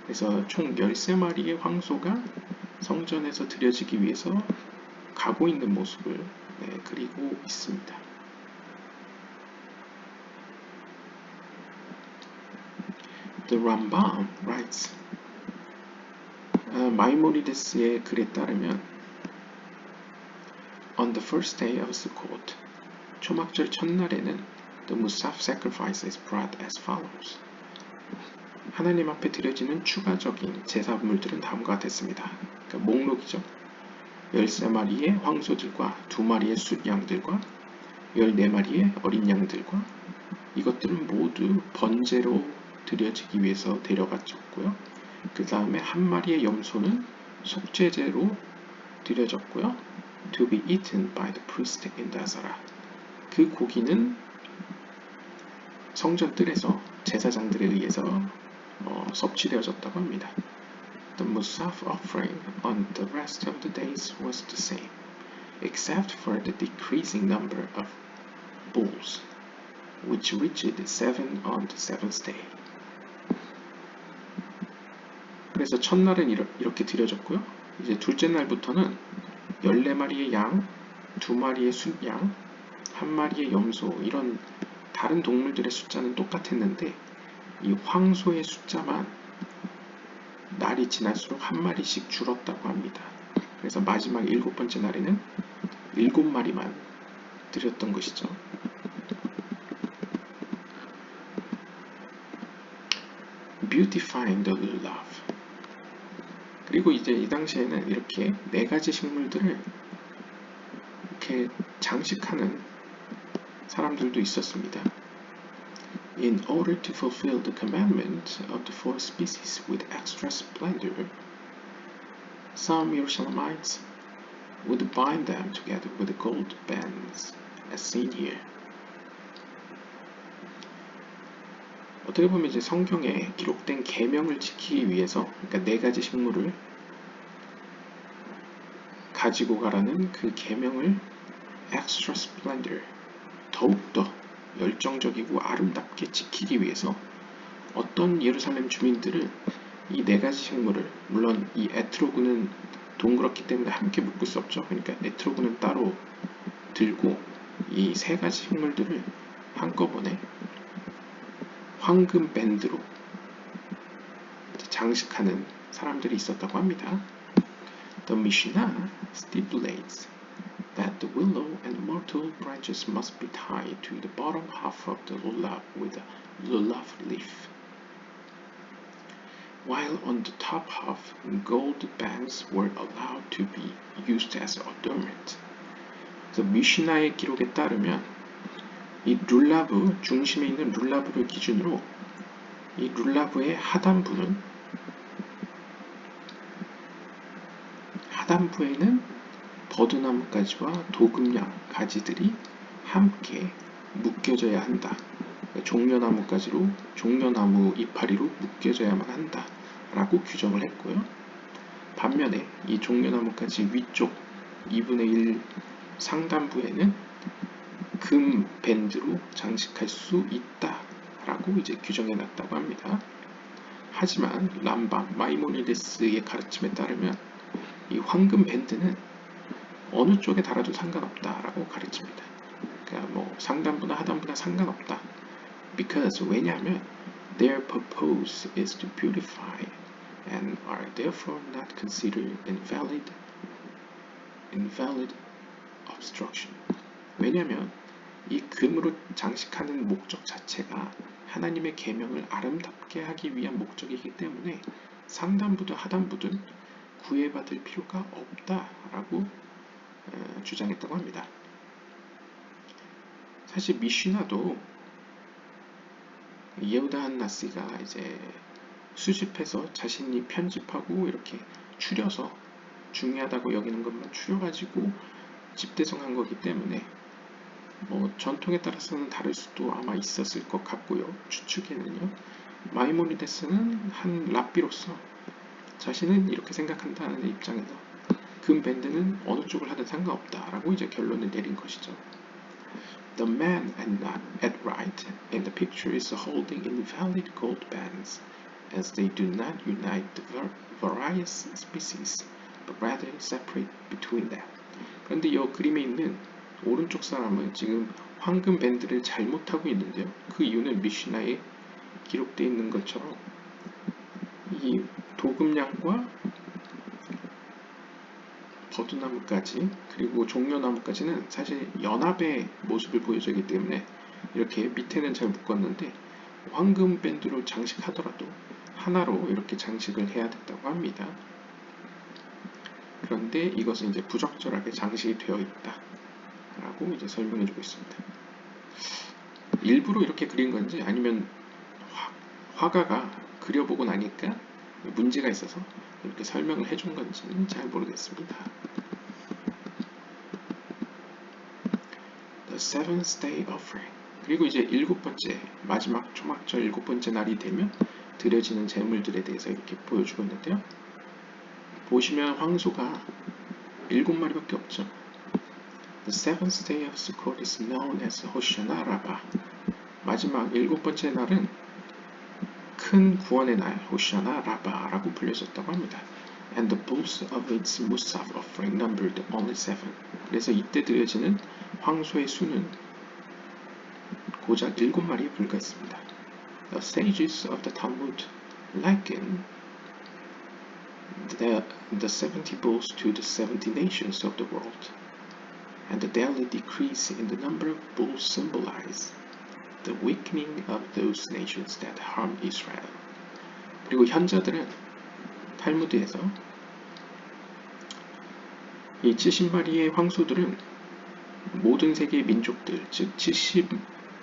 그래서 총 13마리의 황소가 성전에서 드려지기 위해서 가고 있는 모습을 그리고 있습니다. The Rambam writes, 마이모니데스의 글에 따르면 On the first day of Sukkot, 초막절 첫날에는 the Musaf sacrifice is brought as follows. 하나님 앞에 드려지는 추가적인 제사물들은 다음과 같았습니다. 그러니까 목록이죠. 13마리의 황소들과 2마리의 숫양들과 14마리의 어린 양들과 이것들은 모두 번제로 드려지기 위해서 데려갔었고요. 그 다음에 1마리의 염소는 속죄제로 드려졌고요. To be eaten by the priest in the Azara. 그 고기는 성전 뜰에서 제사장들에 의해서 섭취되어졌다고 합니다. The Musaf offering on the rest of the days was the same, except for the decreasing number of bulls, which reached 7 on the seventh day. 그래서 첫날은 이렇게 드려졌고요. 이제 둘째 날부터는 14마리의 양, 2마리의 숫양, 1마리의 염소 이런 다른 동물들의 숫자는 똑같았는데 이 황소의 숫자만 날이 지날수록 1마리씩 줄었다고 합니다. 그래서 마지막 7번째 날에는 7마리만 드렸던 것이죠. Beautifying the lulav. 그리고 이제 이 당시에는 이렇게 4가지 식물들을 이렇게 장식하는 사람들도 있었습니다. In order to fulfill the commandment of the 4 species with extra splendor, some Yerushalmites would bind them together with gold bands, as seen here. 어떻게 보면 이제 성경에 기록된 계명을 지키기 위해서, 그러니까 4가지 식물을 가지고 가라는 그 계명을 extra splendor, 더욱더 열정적이고 아름답게 지키기 위해서 어떤 예루살렘 주민들을 이 4가지 식물을, 물론 이 에트로그는 동그랗기 때문에 함께 묶을 수 없죠. 그러니까 에트로그는 따로 들고 이 3가지 식물들을 한꺼번에 황금 밴드로 장식하는 사람들이 있었다고 합니다. The Mishnah stipulates that the willow and myrtle branches must be tied to the bottom half of the lulav with a lulav leaf, while on the top half, gold bands were allowed to be used as adornment. 그래서 미시나의 기록에 따르면 이 룰라브, 중심에 있는 룰라브를 기준으로 이 룰라브의 하단부에는 버드나무가지와 도금양 가지들이 함께 묶여져야 한다. 종려나무가지로, 종려나무 이파리로 묶여져야만 한다 라고 규정을 했고요. 반면에 이 종려나무가지 위쪽 2분의 1 상단부에는 금 밴드로 장식할 수 있다 라고 이제 규정해 놨다고 합니다. 하지만 람밤, 마이모니데스의 가르침에 따르면 이 황금 밴드는 어느 쪽에 달아도 상관없다라고 가르칩니다. 그러니까 뭐 상단부나 하단부나 상관없다. Because 왜냐하면 their purpose is to beautify and are therefore not considered invalid obstruction. 왜냐하면 이 금으로 장식하는 목적 자체가 하나님의 계명을 아름답게 하기 위한 목적이기 때문에 상단부든 하단부든 구애받을 필요가 없다라고 주장했다고 합니다. 사실 미시나도 예후다 한나시가 이제 수집해서 자신이 편집하고 이렇게 추려서 중요하다고 여기는 것만 추려가지고 집대성한 거기 때문에 뭐 전통에 따라서는 다를 수도 아마 있었을 것 같고요. 추측에는요. 마이모니데스는 한 랍비로서 자신은 이렇게 생각한다는 입장에서 금 밴드는 어느 쪽을 하든 상관없다라고 이제 결론을 내린 것이죠. The man at right in the picture is holding invalid gold bands, as they do not unite the various species, but rather separate between them. 그런데 이 그림에 있는 오른쪽 사람은 지금 황금 밴드를 잘못하고 있는데요. 그 이유는 미시나에 기록되어 있는 것처럼 이 도금량과 버드나무까지 그리고 종려나무까지는 사실 연합의 모습을 보여주기 때문에 이렇게 밑에는 잘 묶었는데 황금 밴드로 장식하더라도 하나로 이렇게 장식을 해야 된다고 합니다. 그런데 이것은 이제 부적절하게 장식이 되어 있다 라고 이제 설명해주고 있습니다. 일부러 이렇게 그린 건지 아니면 화가가 그려보고 나니까 문제가 있어서 이렇게 설명을 해준 건지는 잘 모르겠습니다. The seventh day offering. 그리고 이제 일곱 번째 마지막 초막절 일곱 번째 날이 되면 드려지는 제물들에 대해서 이렇게 보여주고 있는데요. 보시면 황소가 7마리밖에 없죠. The seventh day of Sukkot is known as Hoshana Rabbah. 마지막 일곱 번째 날은 큰 구원의 날, 호샤나 라바라고 불려졌다고 합니다. And the bulls of its musaf offering numbered only 7. 그래서 이때 드려지는 황소의 수는 고작 7마리에 불과했습니다. The sages of the Talmud liken the 70 bulls to the 70 nations of the world, and the daily decrease in the number of bulls symbolize the weakening of those nations that harm Israel. 그리고 현자들은 탈무드에서 이 70마리의 황소들은 모든 세계의 민족들, 즉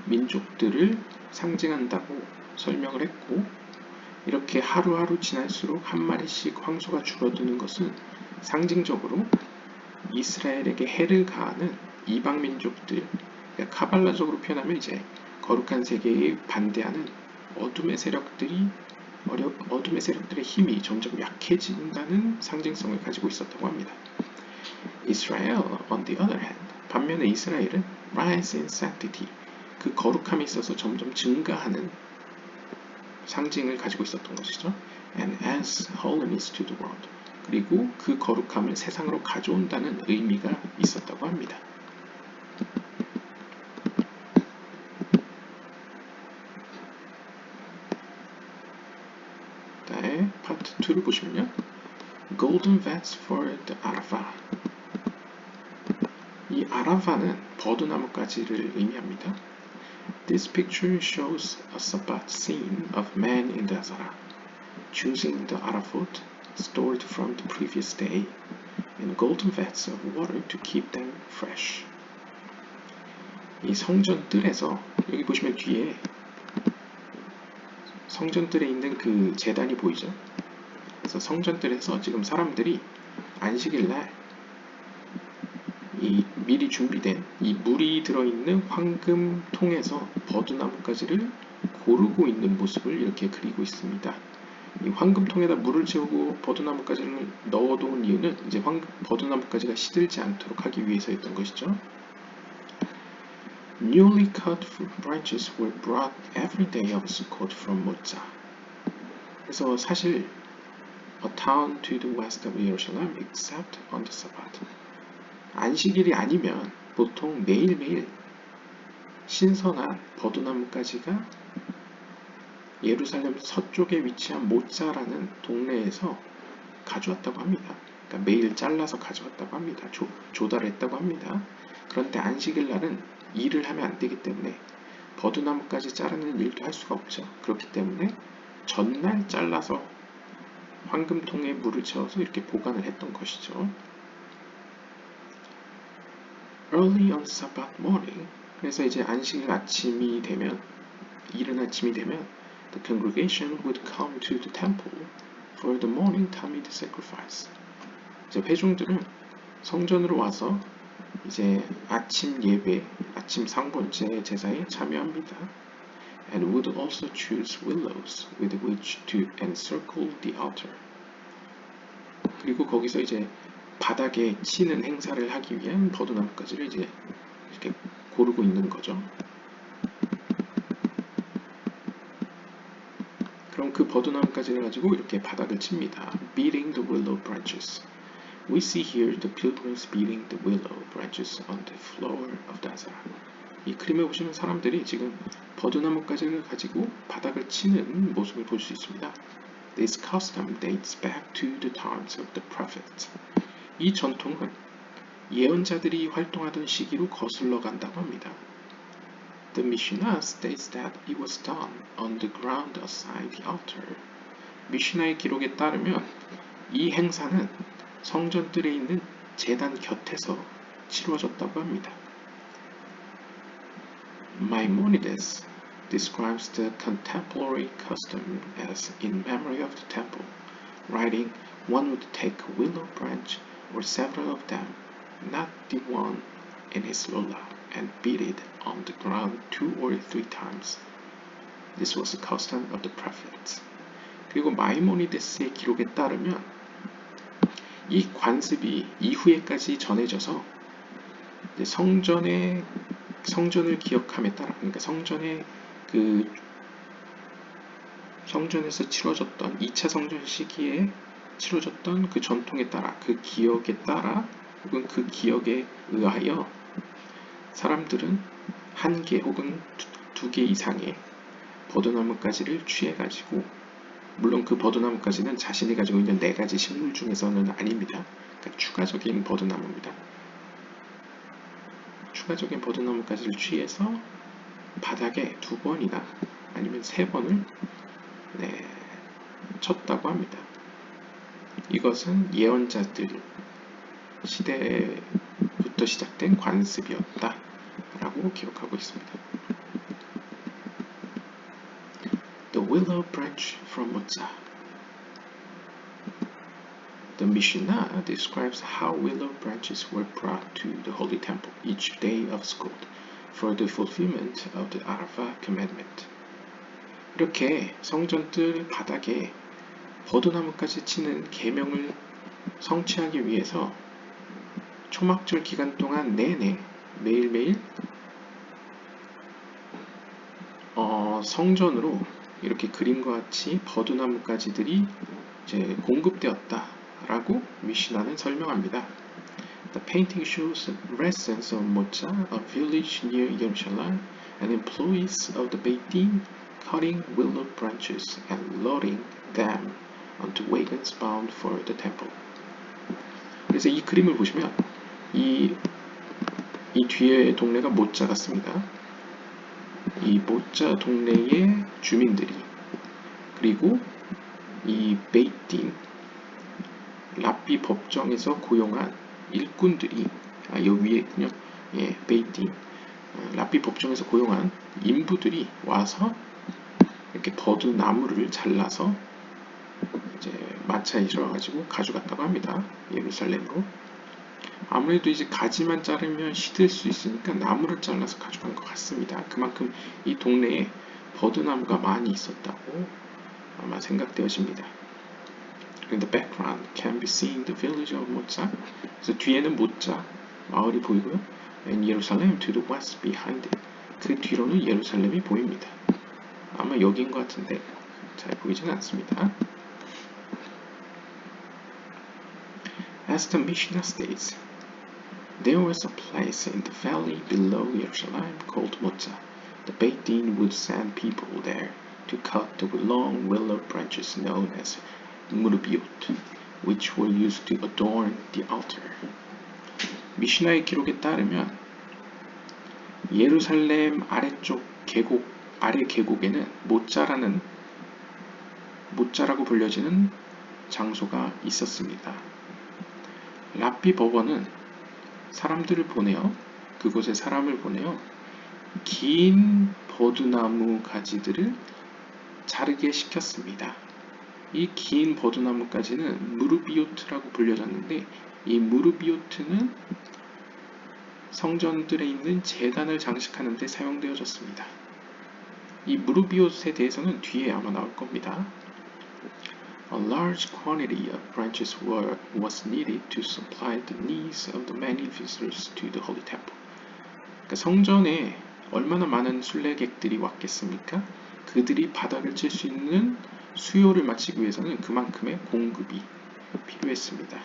70민족들을 상징한다고 설명을 했고, 이렇게 하루하루 지날수록 한 마리씩 황소가 줄어드는 것은 상징적으로 이스라엘에게 해를 가하는 이방 민족들, 그러니까 카발라적으로 표현하면 이제 거룩한 세계에 반대하는 어둠의 세력들의 힘이 점점 약해진다는 상징성을 가지고 있었다고 합니다. Israel, on the other hand, 반면에 이스라엘은 rise in sanctity, 그 거룩함에 있어서 점점 증가하는 상징을 가지고 있었던 것이죠. And adds holiness to the world, 그리고 그 거룩함을 세상으로 가져온다는 의미가 있었다고 합니다. 파트 2를 보시면요. Golden vats for the Arafah. 이 아라파는 버드나무가지를 의미합니다. This picture shows a Sabbath scene of men in the Azara, choosing the arafot stored from the previous day in golden vats of water to keep them fresh. 이 성전 뜰에서 여기 보시면 뒤에 성전 뜰에 있는 그 제단이 보이죠? 그래서 성전뜰에서 지금 사람들이 안식일 날 이 미리 준비된 이 물이 들어있는 황금 통에서 버드나무가지를 고르고 있는 모습을 이렇게 그리고 있습니다. 이 황금 통에다 물을 채우고 버드나무가지를 넣어놓은 이유는 이제 버드나무가지가 시들지 않도록 하기 위해서였던 것이죠. Newly cut branches were brought every day of Sukkot from Moza. 그래서 사실 a town to the west of Jerusalem except on the Sabbath. 안식일이 아니면 보통 매일매일 신선한 버드나무가지가 예루살렘 서쪽에 위치한 모짜라는 동네에서 가져왔다고 합니다. 그러니까 매일 잘라서 가져왔다고 합니다. 조달했다고 합니다. 그런데 안식일 날은 일을 하면 안 되기 때문에 버드나무까지 자르는 일도 할 수가 없죠. 그렇기 때문에 전날 잘라서 황금통에 물을 채워서 이렇게 보관을 했던 것이죠. Early on Sabbath morning, 그래서 이제 안식일 아침이 되면, 이른 아침이 되면 the congregation would come to the temple for the morning Tamid sacrifice. 이제 회중들은 성전으로 와서 이제 아침 예배, 아침 상번제 제사에 참여합니다. And would also choose willows with which to encircle the altar. 그리고 거기서 이제 바닥에 치는 행사를 하기 위한 버드나무가지를 이제 이렇게 고르고 있는 거죠. 그럼 그 버드나무가지를 가지고 이렇게 바닥을 칩니다. Beating the willow branches. We see here the pilgrims beating the willow branches on the floor of the Azara. 이 그림을 보시면 사람들이 지금 버드나무가지를 가지고 바닥을 치는 모습을 볼 수 있습니다. This custom dates back to the times of the prophets. 이 전통은 예언자들이 활동하던 시기로 거슬러 간다고 합니다. The Mishnah states that it was done on the ground aside the altar. 미시나의 기록에 따르면 이 행사는 성전들에 있는 제단 곁에서 치루어졌다고 합니다. Maimonides describes the contemporary custom as in memory of the temple, writing, one would take a willow branch or several of them, not the one in his lola, and beat it on the ground 2 or 3 times. This was the custom of the prophets. 그리고 마이모니데스의 기록에 따르면 이 관습이 이후에까지 전해져서 성전을 기억함에 따라, 그러니까 성전에서 치러졌던 2차 성전 시기에 치러졌던 그 전통에 따라, 그 기억에 따라, 혹은 그 기억에 의하여 사람들은 1개 혹은 2개 이상의 버드나무가지를 취해가지고, 물론 그 버드나무가지는 자신이 가지고 있는 4가지 식물 중에서는 아닙니다. 그러니까 추가적인 버드나무입니다. 추가적인 버드나무가지를 취해서 바닥에 2번이나 아니면 3번을 쳤다고 합니다. 이것은 예언자들 시대부터 시작된 관습이었다 라고 기록하고 있습니다. The willow branch from Moza. The Mishnah describes how willow branches were brought to the Holy Temple each day of Sukkot for the fulfillment of the Arafah commandment. 이렇게 성전들 바닥에 버드나무까지 치는 계명을 성취하기 위해서 초막절 기간 동안 내내 매일매일 성전으로 이렇게 그림과 같이 버드나무가지들이 이제 공급되었다라고 미시나는 설명합니다. The painting shows residents of Moza, a village near Yerushalayim, and employees of the Beit Din cutting willow branches and loading them onto wagons bound for the temple. 그래서 이 그림을 보시면 이 뒤에 동네가 모자 같습니다. 이 모자 동네의 주민들이, 그리고 이 베이틴 랍비 법정에서 고용한 일꾼들이, 여기 위에 있군요. 예, 베이틴 랍비 법정에서 고용한 인부들이 와서 이렇게 버드나무를 잘라서 이제 마차에 실어가지고 가져갔다고 합니다. 예루살렘으로. 아무래도 이제 가지만 자르면 시들 수 있으니까 나무를 잘라서 가져간 것 같습니다. 그만큼 이 동네에 버드나무가 많이 있었다고 아마 생각되어집니다. In the background can be seen the village of Moza. 그래서 뒤에는 모자 마을이 보이고요. And Jerusalem to the west behind it. 그 뒤로는 예루살렘이 보입니다. 아마 여기인 것 같은데 잘 보이지는 않습니다. As the Mishnah states, there was a place in the valley below Jerusalem called Moza. The Beit Din would send people there to cut the long willow branches known as murubiot, which were used to adorn the altar. 미시나의 기록에 따르면 예루살렘 아래쪽 아래 계곡에는 모자라고 불려지는 장소가 있었습니다. 랍비 법원은 그곳에 사람을 보내어 긴 버드나무 가지들을 자르게 시켰습니다. 이 긴 버드나무 가지는 무르비오트라고 불려졌는데, 이 무르비오트는 성전들에 있는 제단을 장식하는 데 사용되어졌습니다. 이 무르비오트에 대해서는 뒤에 아마 나올 겁니다. A large quantity of branches was needed to supply the needs of the many visitors to the Holy Temple. 그러니까 성전에 얼마나 많은 순례객들이 왔겠습니까? 그들이 바닥을 칠 수 있는 수요를 맞추기 위해서는 그만큼의 공급이 필요했습니다.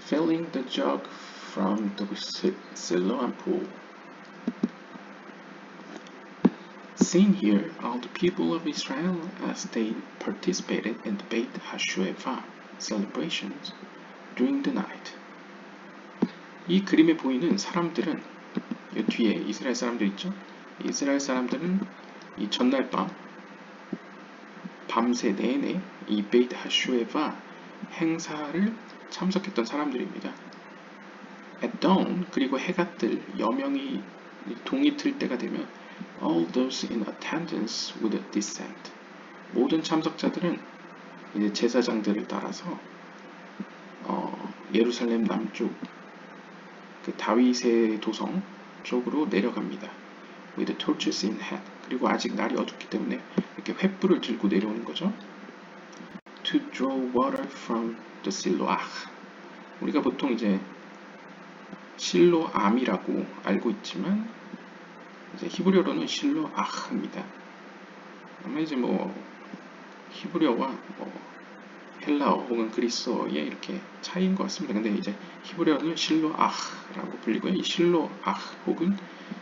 Filling the jug from the Siloam pool. seen here are the people of Israel as they participated in the Beit HaShoeva celebrations during the night. 이 그림에 보이는 사람들은 이 뒤에 이스라엘 사람들 있죠? 이스라엘 사람들은 이 전날 밤새 내내 이 베이트 하쇼에바 행사를 참석했던 사람들입니다. At dawn, 그리고 해가 뜰 여명이 동이 틀 때가 되면 all those in attendance would descend. 모든 참석자들은 이제 제사장들을 따라서 예루살렘 남쪽 그 다윗의 도성 쪽으로 내려갑니다. With torches in hand. 그리고 아직 날이 어둡기 때문에 이렇게 횃불을 들고 내려오는 거죠. To draw water from the Siloach. 우리가 보통 이제 실로암이라고 알고 있지만 이제 히브리어로는 실로아흐입니다. 아마 이제 히브리어와 헬라어 혹은 그리스어의 이렇게 차이인 것 같습니다. 근데 이제 히브리어는 실로아흐라고 불리고요. 이 실로아흐 혹은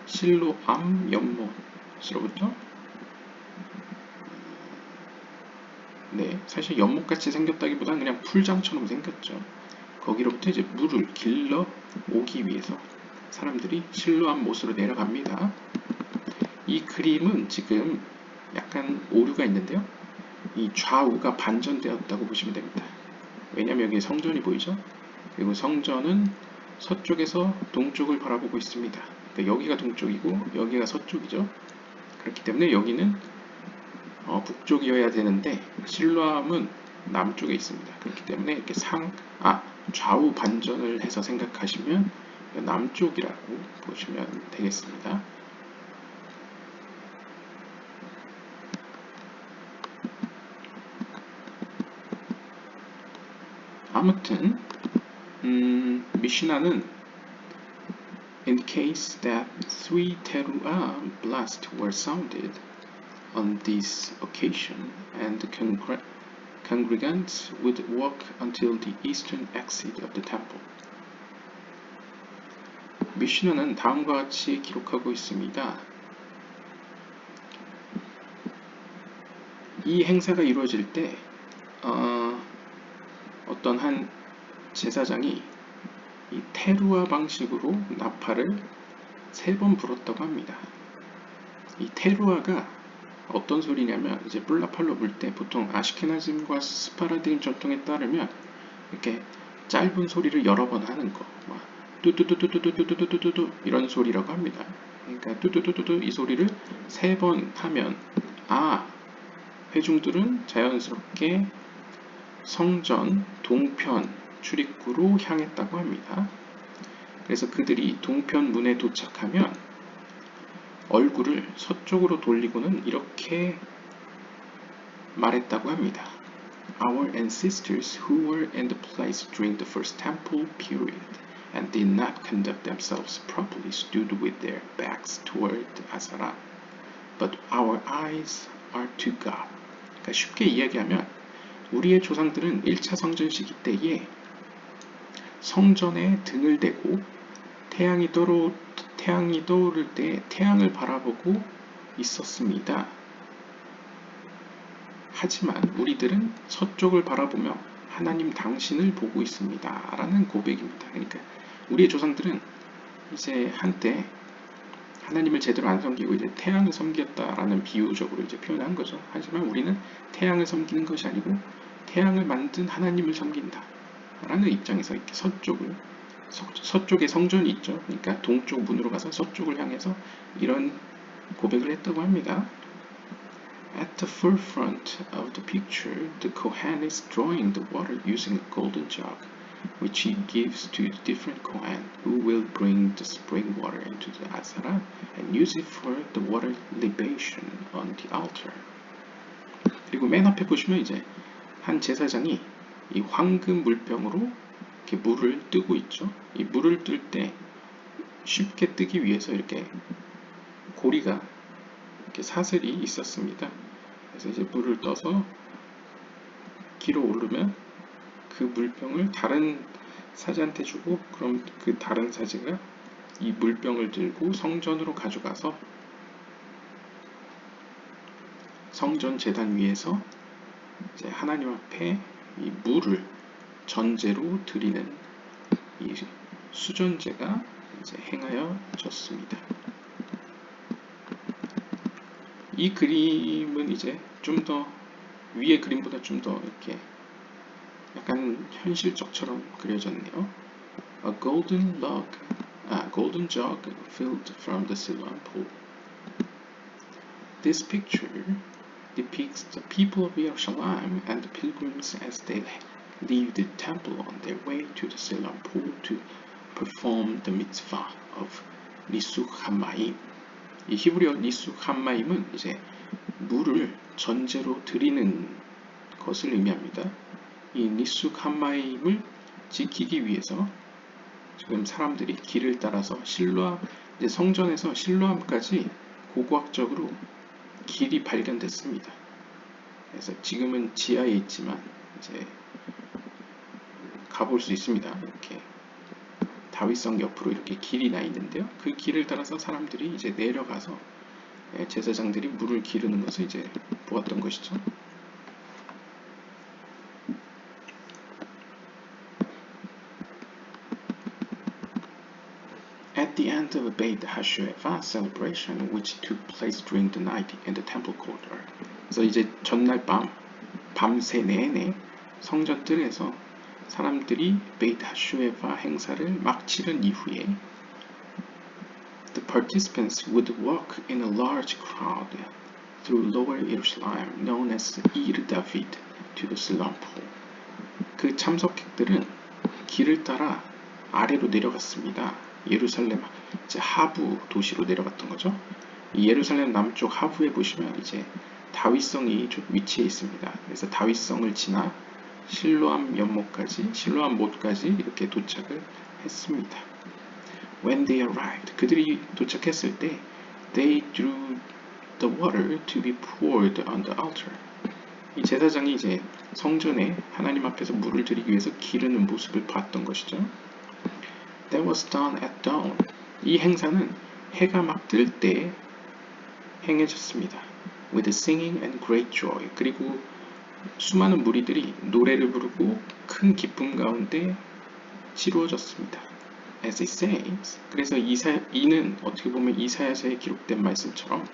실로암 연못으로부터 사실 연못같이 생겼다기보다는 그냥 풀장처럼 생겼죠. 거기로부터 이제 물을 길러 오기 위해서 사람들이 실로암 못으로 내려갑니다. 이 그림은 지금 약간 오류가 있는데요. 이 좌우가 반전되었다고 보시면 됩니다. 왜냐하면 여기 성전이 보이죠? 그리고 성전은 서쪽에서 동쪽을 바라보고 있습니다. 그러니까 여기가 동쪽이고 여기가 서쪽이죠. 그렇기 때문에 여기는 북쪽이어야 되는데 실로암은 남쪽에 있습니다. 그렇기 때문에 이렇게 좌우 반전을 해서 생각하시면 남쪽이라고 보시면 되겠습니다. 아무튼 미시나는 indicates that 3 teruah blasts were sounded on this occasion, and the congregants would walk until the eastern exit of the temple. 미시나는 다음과 같이 기록하고 있습니다. 이 행사가 이루어질 때 어떤 한 제사장이 이 테루아 방식으로 나팔을 3번 불었다고 합니다. 이 테루아가 어떤 소리냐면 이제 뿔나팔로 불 때 보통 아시케나즘과 스파라딘 전통에 따르면 이렇게 짧은 소리를 여러 번 하는 거, 뚜뚜뚜뚜뚜뚜뚜뚜뚜뚜 이런 소리라고 합니다. 그러니까 뚜뚜뚜뚜뚜 이 소리를 3번 하면 회중들은 자연스럽게 성전 동편 출입구로 향했다고 합니다. 그래서 그들이 동편 문에 도착하면 얼굴을 서쪽으로 돌리고는 이렇게 말했다고 합니다. Our ancestors who were in the place during the first temple period and did not conduct themselves properly stood with their backs toward Asara, but our eyes are to God. 그러니까 쉽게 이야기하면 우리의 조상들은 1차 성전 시기 때에 성전에 등을 대고 태양이 떠오를 때 태양을 바라보고 있었습니다. 하지만 우리들은 서쪽을 바라보며 하나님 당신을 보고 있습니다. 라는 고백입니다. 그러니까 우리의 조상들은 이제 한때 하나님을 제대로 안 섬기고 이제 태양을 섬겼다라는 비유적으로 이제 표현한 거죠. 하지만 우리는 태양을 섬기는 것이 아니고 태양을 만든 하나님을 섬긴다. 라는 입장에서 이렇게 서쪽에 성전이 있죠. 그러니까 동쪽 문으로 가서 서쪽을 향해서 이런 고백을 했다고 합니다. At the forefront of the picture, the Kohen is drawing the water using a golden jug, which he gives to the different Kohen, who will bring the spring water into the Asara and use it for the water libation on the altar. 그리고 맨 앞에 보시면 이제 한 제사장이 이 황금 물병으로 이렇게 물을 뜨고 있죠. 이 물을 뜰 때 쉽게 뜨기 위해서 이렇게 고리가 이렇게 사슬이 있었습니다. 그래서 이제 물을 떠서 기로 오르면 그 물병을 다른 사제한테 주고 그럼 그 다른 사제가 이 물병을 들고 성전으로 가져가서 성전 제단 위에서 이제 하나님 앞에 이 물을 전제로 드리는 이 수전제가 이제 행하여졌습니다. 이 그림은 이제 좀 더 위의 그림보다 좀 더 이렇게 약간 현실적처럼 그려졌네요. A golden jug filled from the Siloam pool. This picture depicts the people of Yerushalayim and the pilgrims as they leave the temple on their way to the Siloam pool to perform the mitzvah of 니숙 한마임. 이 히브리어 니숙 한마임은 이제 물을 전제로 드리는 것을 의미합니다. 이 니숙 한마임을 지키기 위해서 지금 사람들이 길을 따라서 이제 성전에서 실로암까지 고고학적으로 길이 발견됐습니다. 그래서 지금은 지하에 있지만 이제 가볼 수 있습니다. 이렇게 다윗성 옆으로 이렇게 길이 나 있는데요. 그 길을 따라서 사람들이 이제 내려가서 제사장들이 물을 기르는 것을 이제 보았던 것이죠. At the end of a Beit HaShoeva celebration, which took place during the night in the temple courtyard. 그래서 이제 전날 밤새 내내 성전 뜰에서 사람들이 베이트 하쇼에바 행사를 막 치른 이후에 the participants would walk in a large crowd through Lower Jerusalem, known as Ir David, to the Siloam pool. 그 참석객들은 길을 따라 아래로 내려갔습니다. 예루살렘 이제 하부 도시로 내려갔던 거죠. 이 예루살렘 남쪽 하부에 보시면 이제 다윗성이 좀 위치해 있습니다. 그래서 다윗성을 지나 실로암 연못까지, 실로암 못까지 이렇게 도착을 했습니다. When they arrived, 그들이 도착했을 때, they drew the water to be poured on the altar. 이 제사장이 이제 성전에 하나님 앞에서 물을 드리기 위해서 기르는 모습을 봤던 것이죠. That was done at dawn. 이 행사는 해가 막 뜰 때 행해졌습니다. With singing and great joy. 그리고 수많은 무리들이 노래를 부르고 큰 기쁨 가운데 치루어졌습니다. As it says, 그래서 이는 어떻게 보면 이사야서에 기록된 말씀처럼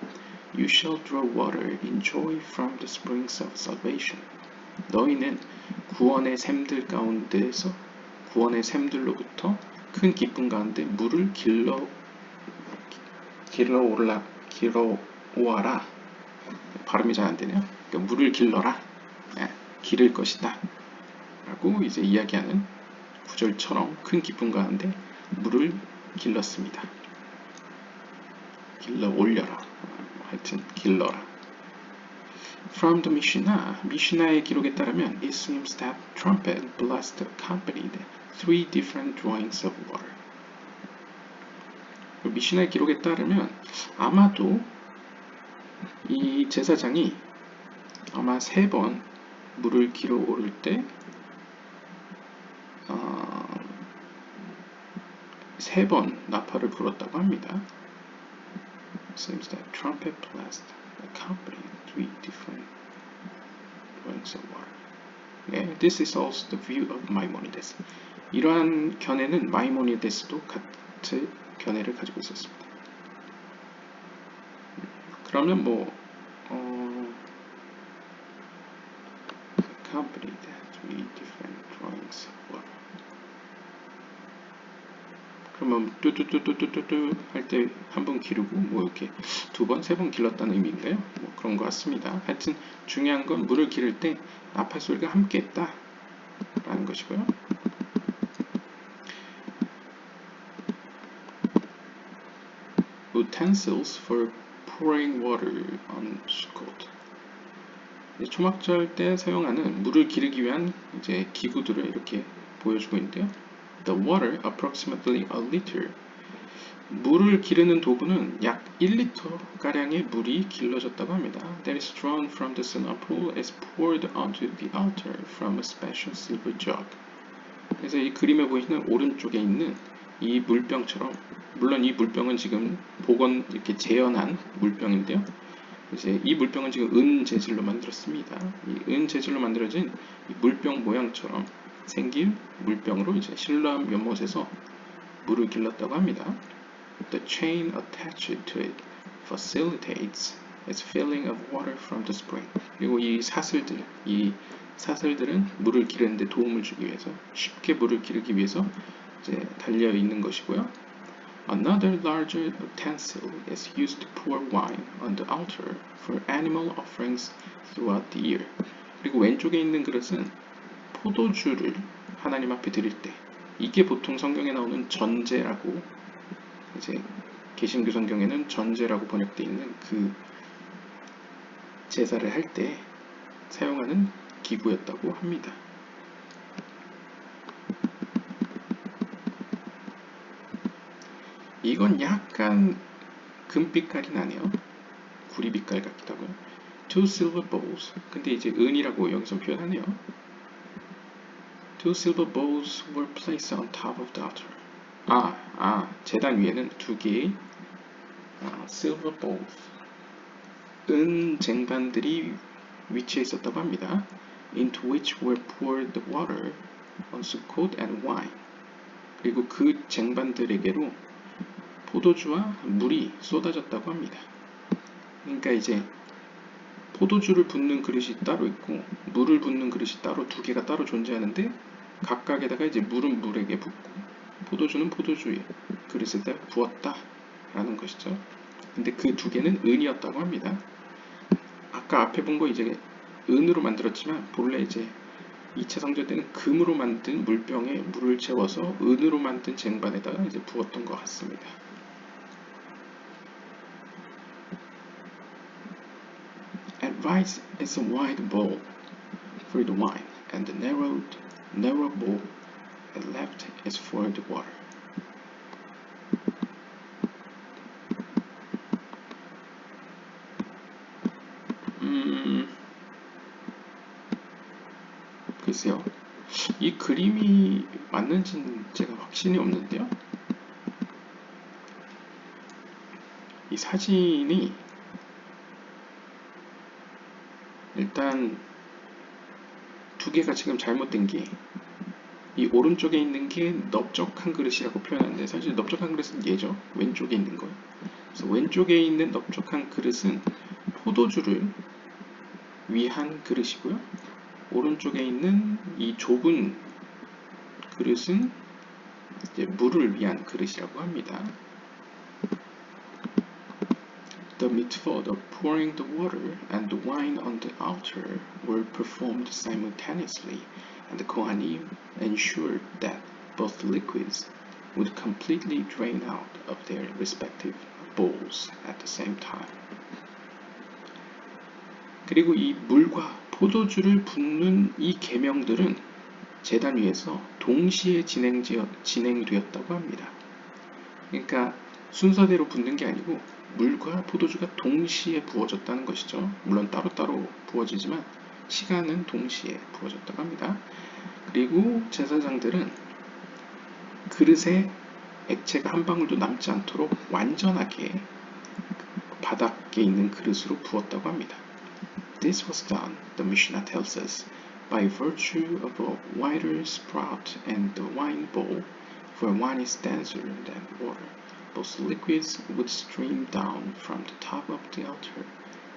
You shall draw water in joy from the springs of salvation. 너희는 구원의 샘들 가운데에서 구원의 샘들로부터 큰 기쁨 가운데 물을 길러오아라. 발음이 잘 안 되네요. 그러니까 물을 길러라. 기를 것이다. 라고 이제 이야기하는 구절처럼 큰 기쁨 가운데 물을 길렀습니다. 길러 올려라. 하여튼 길러라. From the Mishnah, 미시나의 기록에 따르면 it seems that trumpet blast accompanied three different drawings of water. 미시나의 기록에 따르면 아마도 이 제사장이 아마 3번 물을 길어 오를 때 3번 나팔을 불었다고 합니다. Seems that trumpet blast accompanied three different drawings of water. 네, this is also the view of Maimonides. 이러한 견해는 마이모니데스도 같은 견해를 가지고 있었습니다. 그러면 accompanied three different drawings of water. 그러면 뚜뚜뚜뚜뚜뚜 할 때 한 번 기르고 이렇게 2번, 3번 길렀다는 의미인가요? 그런 것 같습니다. 하여튼 중요한 건 물을 기를 때 나팔 소리가 함께 했다 라는 것이고요. Utensils for pouring water on Sukkot. 초막절 때 사용하는 물을 기르기 위한 이제 기구들을 이렇게 보여주고 있는데요. The water, approximately a liter. 물을 기르는 도구는 약 1리터 가량의 물이 길러졌다고 합니다. That is drawn from the Siloam pool is poured onto the altar from a special silver jug. 그래서 이 그림에 보이시는 오른쪽에 있는 이 물병처럼, 물론 이 물병은 지금 이렇게 재현한 물병인데요. 이제 이 물병은 지금 은 재질로 만들었습니다. 이 은 재질로 만들어진 이 물병 모양처럼 생긴 물병으로 이제 신람 연못에서 물을 길렀다고 합니다. The chain attached to it facilitates its filling of water from the spring. 그리고 이 사슬들은 물을 기르는데 도움을 주기 위해서, 쉽게 물을 기르기 위해서 이제 달려 있는 것이고요. Another larger utensil is used to pour wine on the altar for animal offerings throughout the year. 그리고 왼쪽에 있는 그릇은 포도주를 하나님 앞에 드릴 때, 이게 보통 성경에 나오는 전제라고, 이제 개신교 성경에는 전제라고 번역되어 있는 그 제사를 할 때 사용하는 기구였다고 합니다. 이건 약간 금빛깔이 나네요. 구리빛깔 같기도 하고요. Two silver bowls. 근데 이제 은이라고 여기서 표현하네요. Two silver bowls were placed on top of the altar. 재단 위에는 두 개의 silver bowls, 은 쟁반들이 위치해 있었다고 합니다. Into which were poured the water on Sukkot and wine. 그리고 그 쟁반들에게로 포도주와 물이 쏟아졌다고 합니다. 그러니까 이제 포도주를 붓는 그릇이 따로 있고 물을 붓는 그릇이 따로, 두 개가 따로 존재하는데 각각에다가 이제 물은 물에게 붓고 포도주는 포도주의 그릇에다 부었다 라는 것이죠. 근데 그 두 개는 은이었다고 합니다. 아까 앞에 본 거 이제 은으로 만들었지만 본래 이제 2차 성전 때는 금으로 만든 물병에 물을 채워서 은으로 만든 쟁반에다가 이제 부었던 것 같습니다. At right is a wide bowl for the wine, and the narrow bowl at left is for the water. 글쎄요. 이 그림이 맞는지는 제가 확신이 없는데요. 이 사진이 일단 두 개가 지금 잘못된 게, 이 오른쪽에 있는 게 넓적한 그릇이라고 표현하는데 사실 넓적한 그릇은 얘죠. 왼쪽에 있는 거예요. 그래서 왼쪽에 있는 넓적한 그릇은 포도주를 위한 그릇이고요. 오른쪽에 있는 이 좁은 그릇은 이제 물을 위한 그릇이라고 합니다. The mitzvot of pouring the water and the wine on the altar were performed simultaneously, and the Kohanim ensured that both liquids would completely drain out of their respective bowls at the same time. 그리고 이 물과 포도주를 붓는 이 계명들은 제단 위에서 동시에 진행되었다고 합니다. 그러니까 순서대로 붓는 게 아니고 물과 포도주가 동시에 부어졌다는 것이죠. 물론 따로따로 부어지지만 시간은 동시에 부어졌다고 합니다. 그리고 제사장들은 그릇에 액체가 한 방울도 남지 않도록 완전하게 바닥에 있는 그릇으로 부었다고 합니다. This was done, the Mishnah tells us, by virtue of a wider sprout and the wine bowl, for wine is denser than water. Both liquids would stream down from the top of the altar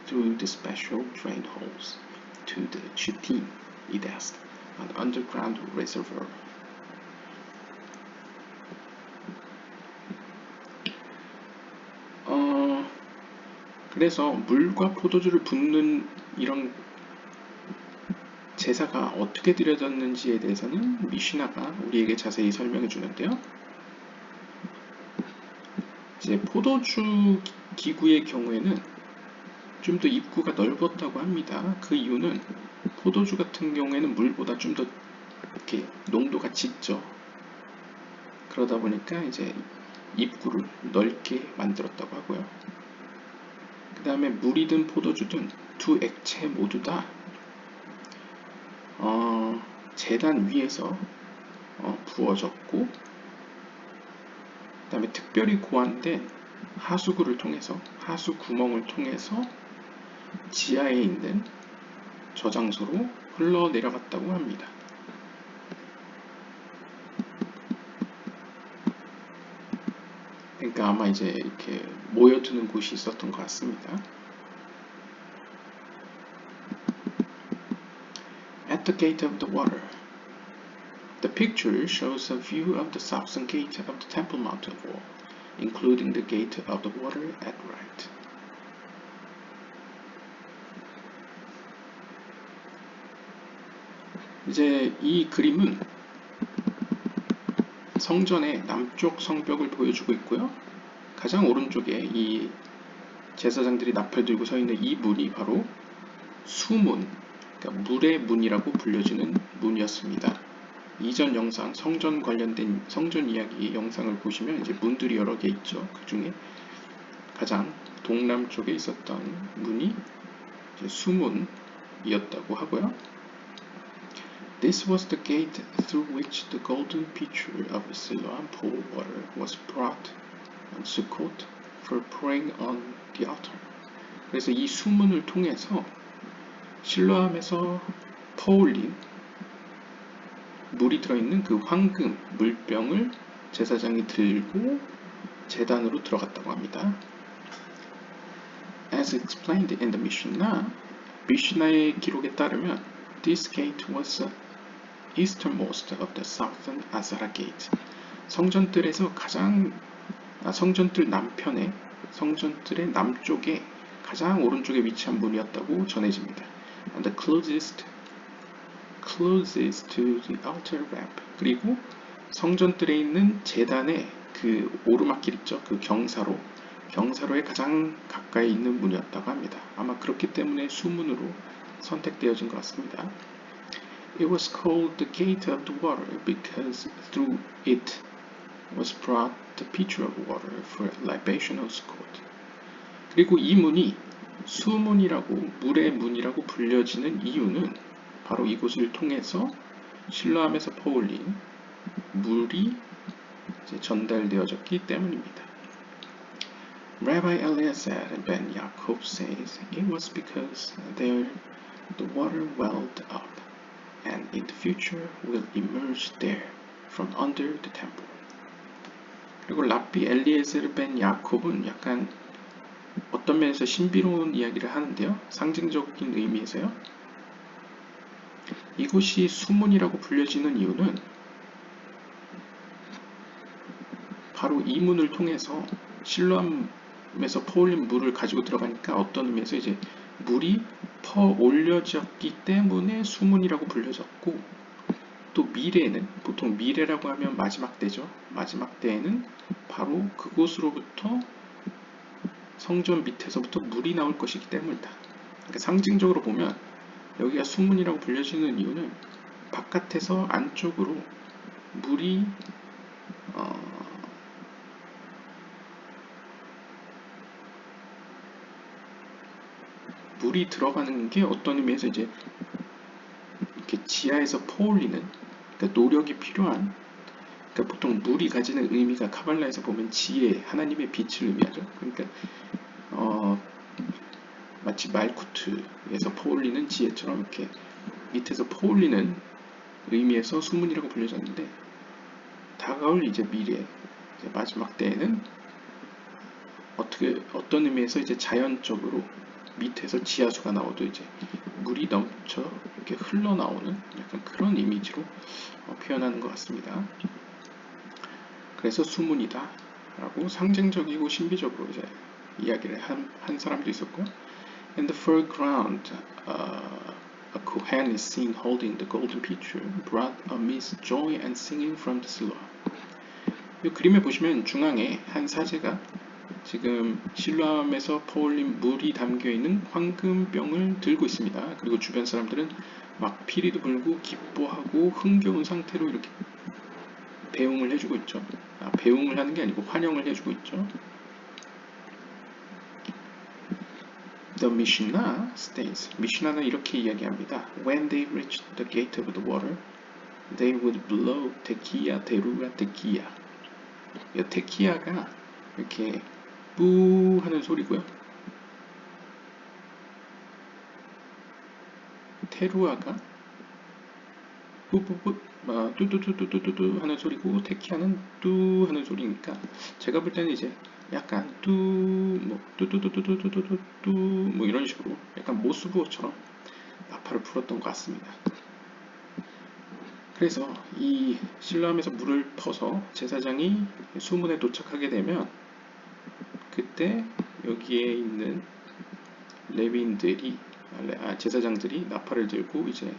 through the special drain holes to the Shittim Idest, an underground reservoir. 그래서 물과 포도주를 붓는 이런 제사가 어떻게 드려졌는지에 대해서는 미시나가 우리에게 자세히 설명해 주는데요. 이제 포도주 기구의 경우에는 좀 더 입구가 넓었다고 합니다. 그 이유는 포도주 같은 경우에는 물보다 좀 더 이렇게 농도가 짙죠. 그러다 보니까 이제 입구를 넓게 만들었다고 하고요. 그 다음에 물이든 포도주든 두 액체 모두 다 제단 위에서 부어졌고, 그 다음에 특별히 고안된 하수구를 통해서, 하수 구멍을 통해서 지하에 있는 저장소로 흘러내려갔다고 합니다. 그러니까 아마 이제 이렇게 모여드는 곳이 있었던 것 같습니다. At the gate of the water. The picture shows a view of the southern gate of the Temple Mountain wall, including the gate of the water at right. 이제 이 그림은 성전의 남쪽 성벽을 보여주고 있고요. 가장 오른쪽에 이 제사장들이 나팔 들고 서 있는 이 문이 바로 수문, 그러니까 물의 문이라고 불려지는 문이었습니다. 이전 영상, 성전 관련된 성전 이야기 영상을 보시면 이제 문들이 여러 개 있죠. 그 중에 가장 동남쪽에 있었던 문이 이제 수문이었다고 하고요. This was the gate through which the golden pitcher of Siloam pool water was brought on Sukkot for praying on the altar. 그래서 이 수문을 통해서 실로암에서 퍼올린 물이 들어있는 그 황금 물병을 제사장이 들고 제단으로 들어갔다고 합니다. As explained in the Mishnah, 미슈나의 기록에 따르면 this gate was the easternmost of the southern Azara gate. 성전뜰에서 성전뜰 남편에 성전뜰의 남쪽에 가장 오른쪽에 위치한 문이었다고 전해집니다. And the closest to the altar ramp. 그리고 성전뜰에 있는 제단의 그 오르막길 있죠. 그 경사로에 가장 가까이 있는 문이었다고 합니다. 아마 그렇기 때문에 수문으로 선택되어진 것 같습니다. It was called the gate of the water because through it was brought the pitcher of water for libation of Sukkot. 그리고 이 문이 수문이라고 물의 문이라고 불려지는 이유는 바로 이곳을 통해서 실로암에서 퍼올린 물이 이제 전달되어졌기 때문입니다. Rabbi Eliezer ben Yaakov says it was because there the water welled up and in the future will emerge there from under the temple. 그리고 랍비 엘리에zer 벤 야콥은 약간 어떤 면에서 신비로운 이야기를 하는데요. 상징적인 의미에서요. 이곳이 수문이라고 불려지는 이유는 바로 이 문을 통해서 실로암에서 퍼올린 물을 가지고 들어가니까 어떤 의미에서 이제 물이 퍼올려졌기 때문에 수문이라고 불려졌고, 또 미래에는, 보통 미래라고 하면 마지막 때죠. 마지막 때에는 바로 그곳으로부터 성전 밑에서부터 물이 나올 것이기 때문이다. 그러니까 상징적으로 보면 여기가 수문이라고 불려지는 이유는 바깥에서 안쪽으로 물이 들어가는 게 어떤 의미에서 이제 이렇게 지하에서 퍼올리는, 그러니까 노력이 필요한, 그러니까 보통 물이 가지는 의미가 카발라에서 보면 지혜, 하나님의 빛을 의미하죠. 그러니까 마치 말쿠트에서 퍼올리는 지혜처럼 이렇게 밑에서 퍼올리는 의미에서 수문이라고 불려졌는데, 다가올 이제 미래, 이제 마지막 때에는 어떤 의미에서 이제 자연적으로 밑에서 지하수가 나오도 이제 물이 넘쳐 이렇게 흘러나오는 약간 그런 이미지로 표현하는 것 같습니다. 그래서 수문이다 라고 상징적이고 신비적으로 이제 이야기를 한 사람도 있었고요. In the foreground, a Kohen is seen holding the golden pitcher brought amidst joy and singing from the Siloam. 이 그림에 보시면 중앙에 한 사제가 지금 실로암에서 퍼올린 물이 담겨있는 황금병을 들고 있습니다. 그리고 주변 사람들은 막 피리도 불고 기뻐하고 흥겨운 상태로 이렇게 배웅을 해주고 있죠. 배웅을 하는 게 아니고 환영을 해주고 있죠. The Mishnah states, 미슈나는 이렇게 이야기합니다. When they reached the gate of the water, they would blow tekiya, teruga, tekiya. 이 테키야가 이렇게 뿌 하는 소리고요. 테루아가 뿌뿌뿌 뚜뚜뚜뚜뚜뚜 하는 소리고 테키아는 뚜 하는 소리니까 제가 볼 때는 이제 약간 뚜뭐 뚜뚜뚜뚜뚜뚜뚜 뭐 이런 식으로 약간 모스부호처럼 나팔을 불었던 것 같습니다. 그래서 이 실로암에서 물을 퍼서 제사장이 수문에 도착하게 되면 그때 여기에 있는 레위인들이 제사장들이 나팔을 들고 이제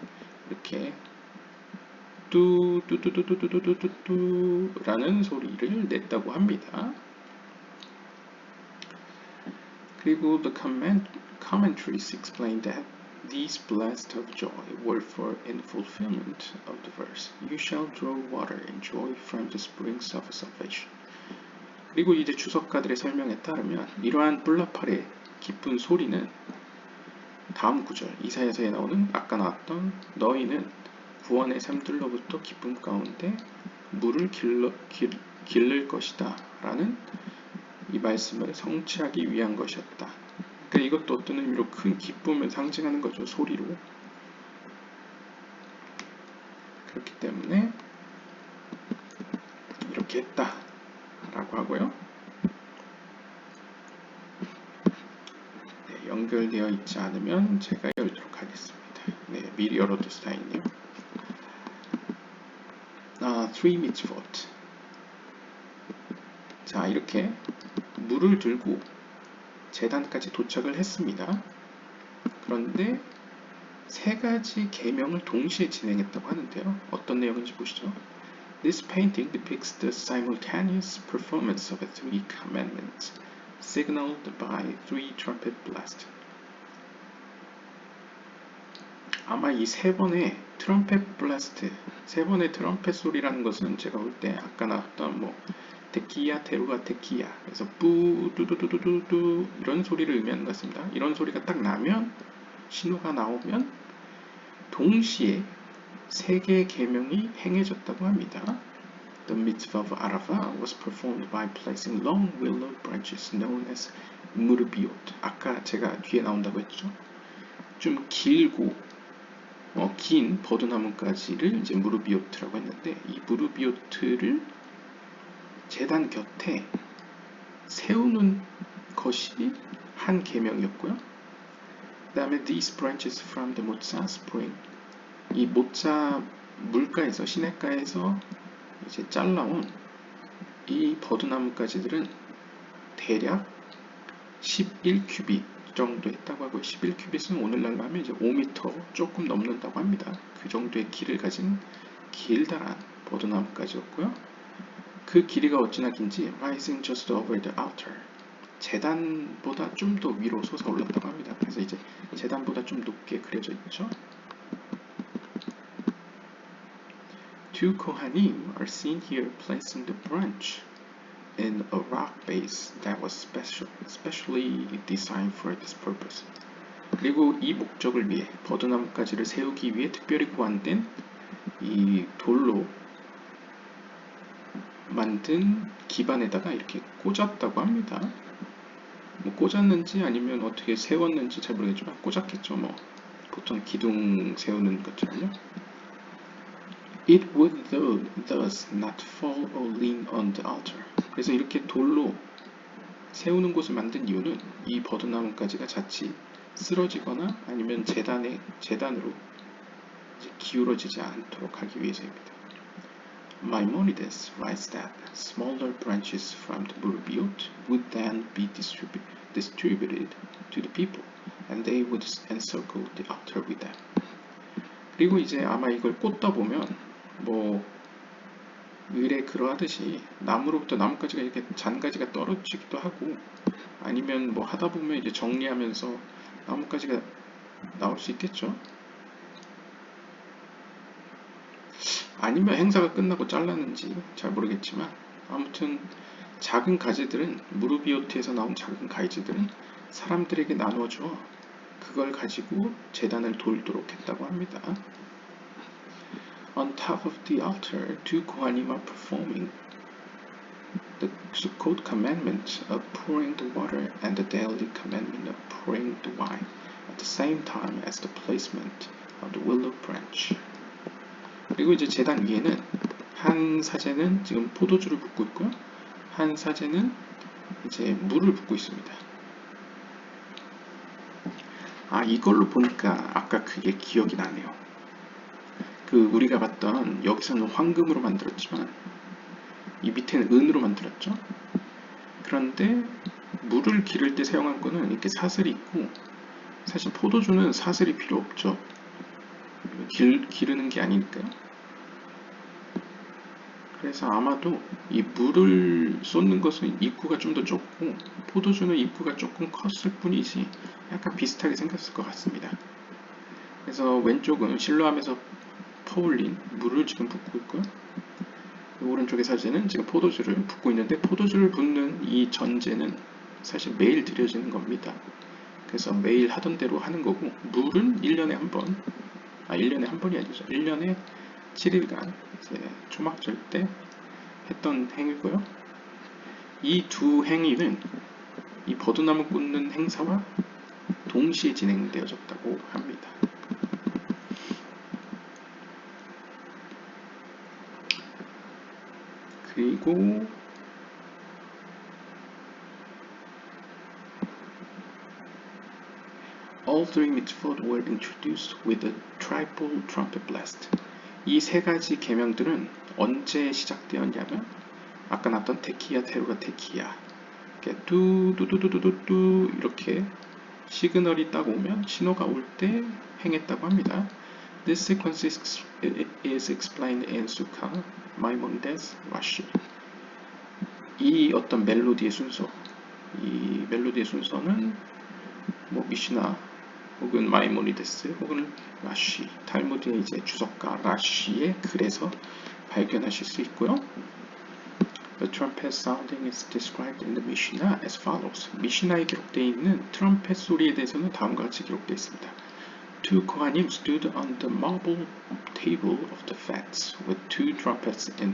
이렇게 뚜뚜뚜뚜뚜뚜뚜뚜라는 소리를 냈다고 합니다. 그리고 the commentaries explain that these blasts of joy were for in fulfillment of the verse, You shall draw water in joy from the springs of salvation. 그리고 이제 주석가들의 설명에 따르면 이러한 뿔나팔의 기쁜 소리는 다음 구절 이사야서에 나오는 아까 나왔던 너희는 구원의 샘들로부터 기쁨 가운데 물을 길를 것이다 라는 이 말씀을 성취하기 위한 것이었다. 그러니까 이것도 어떤 의미로 큰 기쁨을 상징하는 거죠. 소리로. 그렇기 때문에 이렇게 했다 라고 하고요. 네, 연결되어 있지 않으면 제가 열도록 하겠습니다. 네, 미리 열어두시다니요. Three mitzvot. 자, 이렇게 물을 들고 제단까지 도착을 했습니다. 그런데 세 가지 계명을 동시에 진행했다고 하는데요. 어떤 내용인지 보시죠. This painting depicts the simultaneous performance of the three commandments, signaled by three trumpet blasts. 아마 이 세 번의 트럼펫 블라스트, 세 번의 트럼펫 소리라는 것은 제가 볼 때 아까 나왔던 뭐 테키야, 테루아, 테키야, 그래서 뿌, 뚜두두두두두 이런 소리를 의미하는 것 같습니다. 이런 소리가 딱 나면 신호가 나오면 동시에 세 개의 계명이 행해졌다고 합니다. The mitzvah of Arafah was performed by placing long willow branches known as murubiot. 아까 제가 뒤에 나온다고 했죠. 좀 길고 긴 버드나무가지를 이제 무르비오트라고 했는데 이 무르비오트를 제단 곁에 세우는 것이 한 계명이었고요. 그 다음에 these branches from the Moza spring, 이 모자 물가에서 시냇가에서 이제 잘라온 이 버드나무가지들은 대략 11큐빗 정도 했다고 하고 11큐빗은 오늘날로 하면 이제 5m 조금 넘는다고 합니다. 그 정도의 길을 가진 길다란 버드나무가지였고요. 그 길이가 어찌나 긴지 rising just over the altar, 제단보다 좀 더 위로 솟아올랐다고 합니다. 그래서 이제 제단보다 좀 높게 그려져 있죠. Two Kohanim are seen here placing the branch in a rock base that was specially designed for this purpose. 그리고 이 목적을 위해 버드나무가지를 세우기 위해 특별히 고안된 이 돌로 만든 기반에다가 이렇게 꽂았다고 합니다. 뭐 꽂았는지 아니면 어떻게 세웠는지 잘 모르겠지만 꽂았겠죠. 뭐 보통 기둥 세우는 것처럼요. It would thus not fall or lean on the altar. 그래서 이렇게 돌로 세우는 곳을 만든 이유는 이 버드나무가지가 자칫 쓰러지거나 아니면 제단으로 이제 기울어지지 않도록 하기 위해서입니다. Maimonides writes that smaller branches from the murubiot would then be distributed to the people, and they would encircle the altar with them. 그리고 이제 아마 이걸 꽂다 보면 뭐 을에 그러하듯이 나무로부터 나뭇가지가 이렇게 잔가지가 떨어지기도 하고 아니면 뭐 하다 보면 이제 정리하면서 나뭇가지가 나올 수 있겠죠. 아니면 행사가 끝나고 잘랐는지 잘 모르겠지만 아무튼 작은 가지들은 무르비오트에서 나온 작은 가지들은 사람들에게 나눠줘 그걸 가지고 제단을 돌도록 했다고 합니다. On top of the altar, two Kohanim are performing the Sukkot commandment of pouring the water and the daily commandment of pouring the wine at the same time as the placement of the willow branch. 그리고 이제 제단 위에는 한 사제는 지금 포도주를 붓고 있고요. 한 사제는 이제 물을 붓고 있습니다. 아, 이걸로 보니까 아까 그게 기억이 나네요. 그 우리가 봤던 여기서는 황금으로 만들었지만 이 밑에는 은으로 만들었죠. 그런데 물을 기를 때 사용한 거는 이렇게 사슬이 있고, 사실 포도주는 사슬이 필요 없죠. 기르는 게 아니니까요. 그래서 아마도 이 물을 쏟는 것은 입구가 좀 더 좁고 포도주는 입구가 조금 컸을 뿐이지 약간 비슷하게 생겼을 것 같습니다. 그래서 왼쪽은 실로암에서 퍼올린 물을 지금 붓고 있고요. 오른쪽의 사진은 지금 포도주를 붓고 있는데, 포도주를 붓는 이 전제는 사실 매일 들여지는 겁니다. 그래서 매일 하던 대로 하는 거고, 물은 1년에 한 번, 1년에 한 번이 아니죠. 1년에 7일간 이제 초막절 때 했던 행위고요. 이 두 행위는 이 버드나무 꽂는 행사와 동시에 진행되어졌다고 합니다. 그리고 all three mitzvot were introduced with a triple trumpet blast. 이 세 가지 계명들은 언제 시작되었냐면 아까 나왔던 테키야, 테루가 테키야, 뚜두두두두두 이렇게 시그널이 딱 오면, 신호가 올 때 행했다고 합니다. This sequence is explained in Sukkah, Maimonides, Rashi. 이 어떤 멜로디의 순서, 이 멜로디의 순서는 뭐 미시나 혹은 마이모니데스 혹은 라시, 탈무드의 이제 주석가 라시의 글에서 발견하실 수 있고요. The trumpet sounding is described in the Mishnah as follows. 미시나에 기록되어 있는 트럼펫 소리에 대해서는 다음과 같이 기록되어 있습니다. Two Kohanim stood on the marble table of the fetes with two trumpets in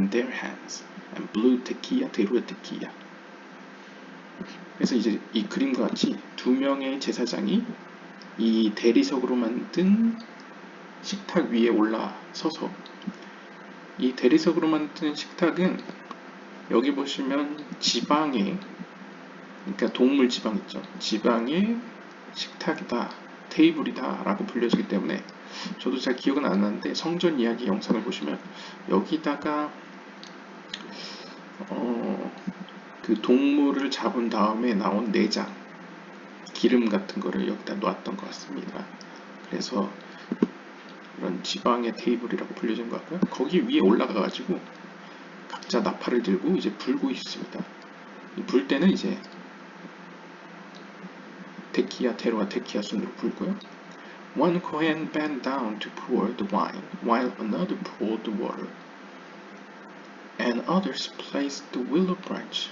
their hands and blew tekiya, teruah tekiya. 그래서 이제 이 그림과 같이 두 명의 제사장이 이 대리석으로 만든 식탁 위에 올라서서, 이 대리석으로 만든 식탁은 여기 보시면 지방의, 그러니까 동물 지방 있죠. 지방의 식탁이다, 테이블이다 라고 불려지기 때문에, 저도 잘 기억은 안 나는데 성전 이야기 영상을 보시면 여기다가 그 동물을 잡은 다음에 나온 내장, 기름 같은 거를 여기다 놓았던 것 같습니다. 그래서 이런 지방의 테이블이라고 불려진 것 같고요. 거기 위에 올라가가지고 각자 나팔을 들고 이제 불고 있습니다. 불 때는 이제 테키야, 테루아 테키야 순으로 불고요. One Kohen bent down to pour the wine, while another poured the water, and others placed the willow branch,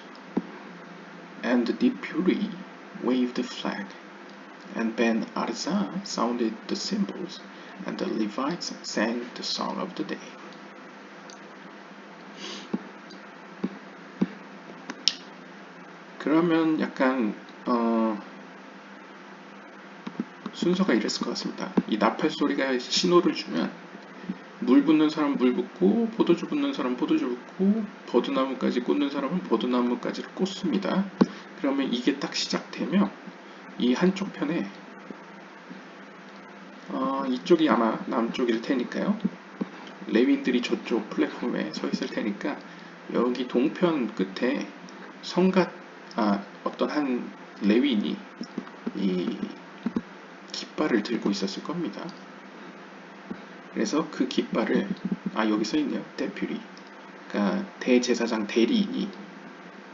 and the deputy waved the flag, and Ben Arza sounded the cymbals, and the Levites sang the song of the day. 그러면 약간 순서가 이랬을 것 같습니다. 이 나팔 소리가 신호를 주면 물 붓는 사람 물 붓고, 포도주 붓는 사람 포도주 붓고, 버드나무까지 꽂는 사람은 버드나무까지를 꽂습니다. 그러면 이게 딱 시작되면 이 한쪽 편에 이쪽이 아마 남쪽일 테니까요. 레윈들이 저쪽 플랫폼에 서 있을 테니까 여기 동편 끝에 어떤 한 레윈이 이 깃발을 들고 있었을 겁니다. 그래서 그 깃발을, 여기 써 있네요. deputy. 그러니까 대제사장 대리인이,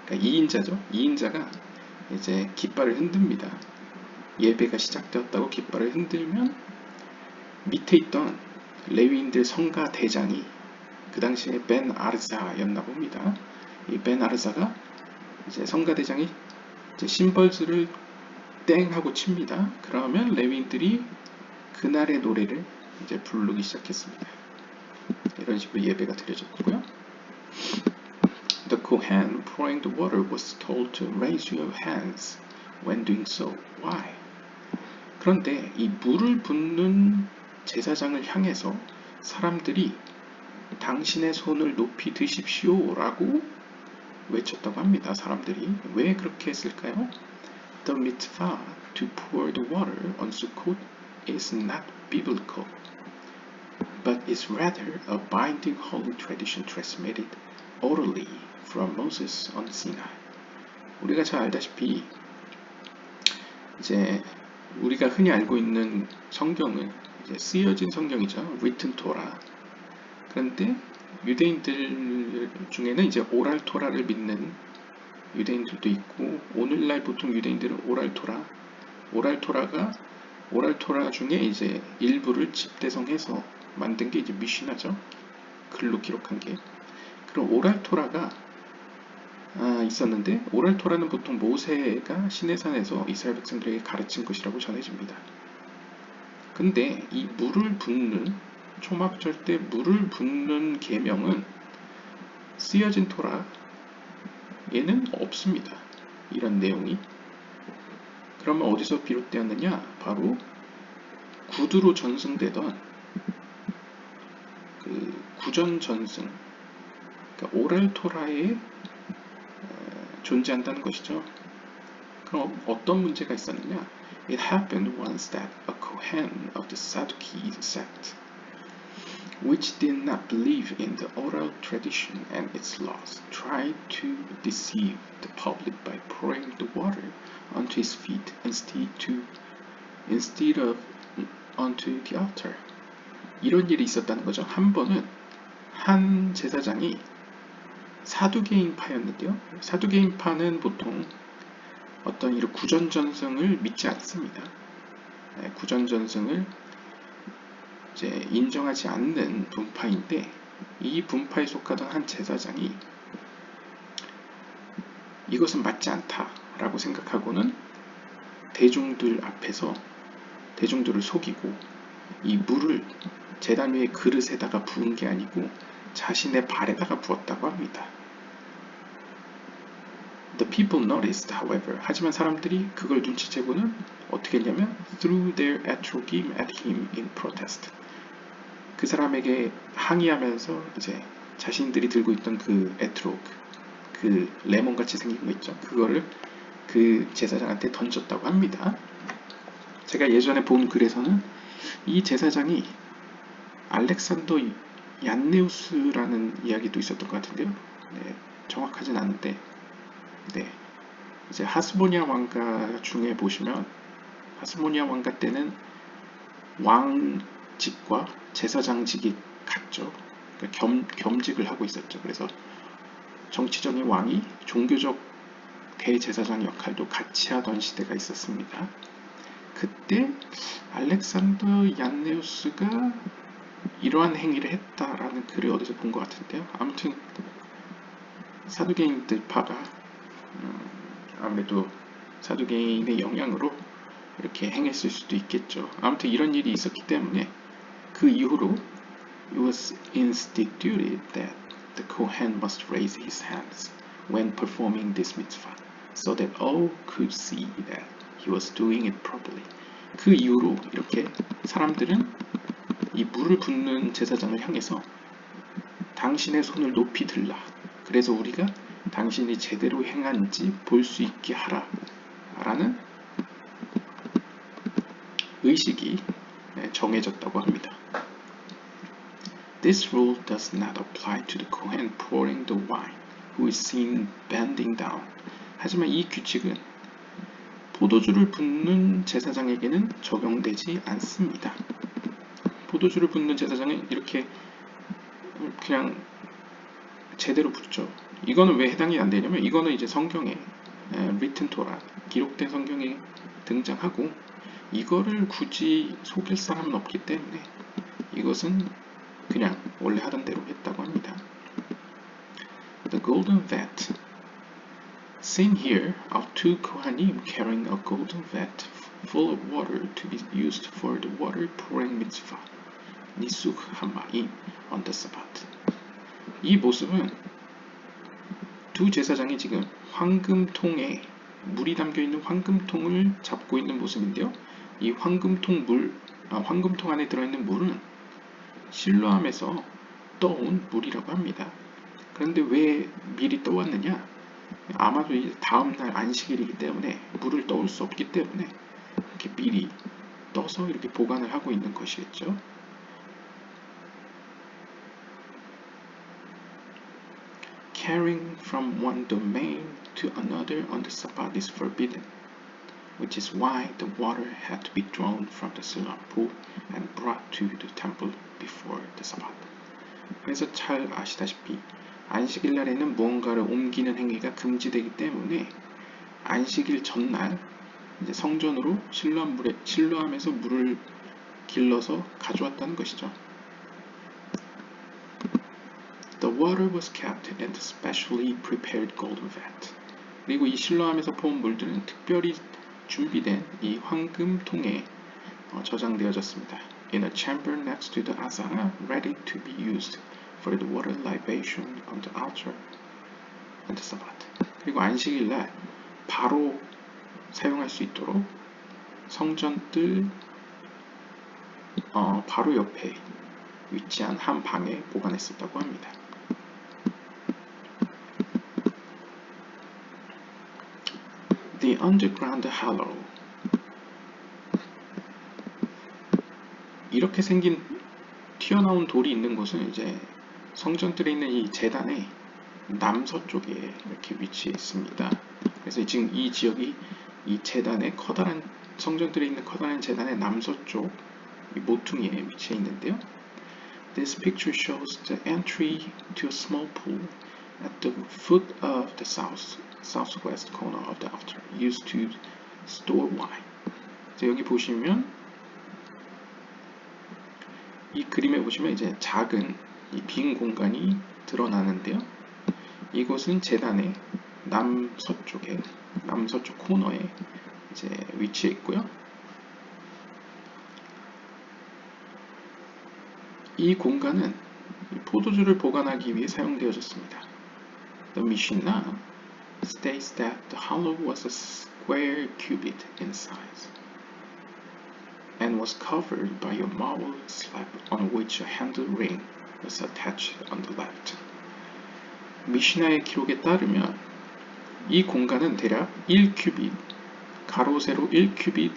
그러니까 2인자죠. 2인자가 이제 깃발을 흔듭니다. 예배가 시작되었다고 깃발을 흔들면 밑에 있던 레위인들 성가 대장이 그 당시에 벤 아르사였나 봅니다. 이 벤 아르사가 이제 성가 대장이 이제 심벌스를 땡 하고 칩니다. 그러면 레위인들이 그날의 노래를 이제 부르기 시작했습니다. 이런 식으로 예배가 드려졌고요. The Kohen pouring the water was told to raise your hands when doing so. Why? 그런데 이 물을 붓는 제사장을 향해서 사람들이 당신의 손을 높이 드십시오 라고 외쳤다고 합니다. 사람들이 왜 그렇게 했을까요? The mitzvah to pour the water on Sukkot is not biblical, but is rather a binding holy tradition transmitted orally from Moses on Sinai. 우리가 잘 알다시피 이제 우리가 흔히 알고 있는 성경은 이제 쓰여진 성경이죠. written Torah. 그런데 유대인들 중에는 이제 오랄 토라를 믿는 유대인들도 있고, 오늘날 보통 유대인들은 오랄 토라 중에 이제 일부를 집대성해서 만든 게 이제 미시나죠. 글로 기록한 게. 그럼 오랄 토라가 있었는데, 오랄 토라는 보통 모세가 시내산에서 이스라엘 백성들에게 가르친 것이라고 전해집니다. 근데 이 물을 붓는 초막절 때 물을 붓는 계명은 쓰여진 토라에는 없습니다. 이런 내용이. 그러면 어디서 비롯되었느냐? 바로 구두로 전승되던 그 구전 전승, 그러니까 오랄 토라에 존재한다는 것이죠. 그럼 어떤 문제가 있었느냐? It happened once that a Kohen of the Sadducee sect, which did not believe in the oral tradition and its laws, tried to deceive the public by pouring the water onto his feet instead of onto the altar. 이런 일이 있었다는 거죠. 한 번은 한 제사장이 사두개인파였는데요. 사두개인파는 보통 어떤 이런 구전전승을 믿지 않습니다. 구전전승을 이제 인정하지 않는 분파인데, 이 분파에 속하던 한 제사장이 이것은 맞지 않다라고 생각하고는 대중들 앞에서 대중들을 속이고 이 물을 제단 위의 그릇에다가 부은 게 아니고 자신의 발에다가 부었다고 합니다. The people noticed, however, 하지만 사람들이 그걸 눈치채고는 어떻게 했냐면 threw their etrogim at him in protest. 그 사람에게 항의하면서 이제 자신들이 들고 있던 그 에트로그, 그 레몬같이 생긴 거 있죠. 그거를 그 제사장한테 던졌다고 합니다. 제가 예전에 본 글에서는 이 제사장이 알렉산더 얀네우스라는 이야기도 있었던 것 같은데요. 네, 정확하진 않은데, 네, 이제 하스모니아 왕가 중에 보시면 하스모니아 왕가 때는 왕직과 제사장직이 같죠. 그러니까 겸직을 하고 있었죠. 그래서 정치적인 왕이 종교적 대제사장 역할도 같이 하던 시대가 있었습니다. 그때 알렉산더 얀네우스가 이러한 행위를 했다라는 글을 어디서 본 것 같은데요. 아무튼 사두개인들 파가 아무래도 사두개인의 영향으로 이렇게 행했을 수도 있겠죠. 아무튼 이런 일이 있었기 때문에 그 이후로 it was instituted that the Kohen must raise his hands when performing this mitzvah, so that all could see that he was doing it properly. 그 이후로 이렇게 사람들은 이 물을 붓는 제사장을 향해서 당신의 손을 높이 들라. 그래서 우리가 당신이 제대로 행한지 볼 수 있게 하라. 라는 의식이 정해졌다고 합니다. This rule does not apply to the Kohen pouring the wine, who is seen bending down. 하지만 이 규칙은 포도주를 붓는 제사장에게는 적용되지 않습니다. 포도주를 붓는 제사장은 이렇게 그냥 제대로 붓죠. 이거는 왜 해당이 안 되냐면 이거는 이제 성경에 written Torah, 기록된 성경에 등장하고 이거를 굳이 속일 사람은 없기 때문에 이것은 그냥 원래 하던 대로 했다고 합니다. The golden vat. Seen here are two Kohanim carrying a golden vat full of water to be used for the water pouring mitzvah, Nisuch Hamayim, on the Sabbath. 이 모습은 두 제사장이 지금 황금통에 물이 담겨 있는 황금통을 잡고 있는 모습인데요. 이 황금통 안에 들어있는 물은 실로암에서 떠온 물이라고 합니다. 그런데 왜 미리 떠왔느냐? 아마도 이제 다음날 안식일이기 때문에 물을 떠올 수 없기 때문에 이렇게 미리 떠서 이렇게 보관을 하고 있는 것이겠죠. Carrying from one domain to another on the Sabbath is forbidden, which is why the water had to be drawn from the Siloam pool and brought to the temple before the Sabbath. 그래서 잘 아시다시피 안식일 날에는 무언가를 옮기는 행위가 금지되기 때문에 안식일 전날 이제 성전으로 실로암에서 물을 길러서 가져왔다는 것이죠. The water was kept in the specially prepared golden vat. 그리고 이 실로암에서 포온 물들은 특별히 준비된 이 황금통에 저장되어졌습니다. In a chamber next to the azara, ready to be used for the water libation on the altar on the Sabbath. 그리고 안식일 날 바로 사용할 수 있도록 성전뜰 바로 옆에 위치한 한 방에 보관했었다고 합니다. The underground hallow. 이렇게 생긴 튀어나온 돌이 있는 곳은 이제 성전뜰에 있는 이 제단의 남서쪽에 이렇게 위치해 있습니다. 그래서 지금 이 지역이 이 제단의 성전뜰에 있는 커다란 제단의 남서쪽 이 모퉁이에 위치해 있는데요. This picture shows the entry to a small pool at the foot of the southwest corner of the altar, used to store wine. 여기 보시면 이 그림에 보시면 이제 작은 이 빈 공간이 드러나는데요. 이곳은 제단의 남서쪽 코너에 이제 위치해 있고요. 이 공간은 포도주를 보관하기 위해 사용되어졌습니다. The Mishnah states that the hollow was a square cubit in size and was covered by a marble slab on which a handle ring was attached on the left. 미시나의 기록에 따르면 이 공간은 대략 1큐빗, 가로 세로 1큐빗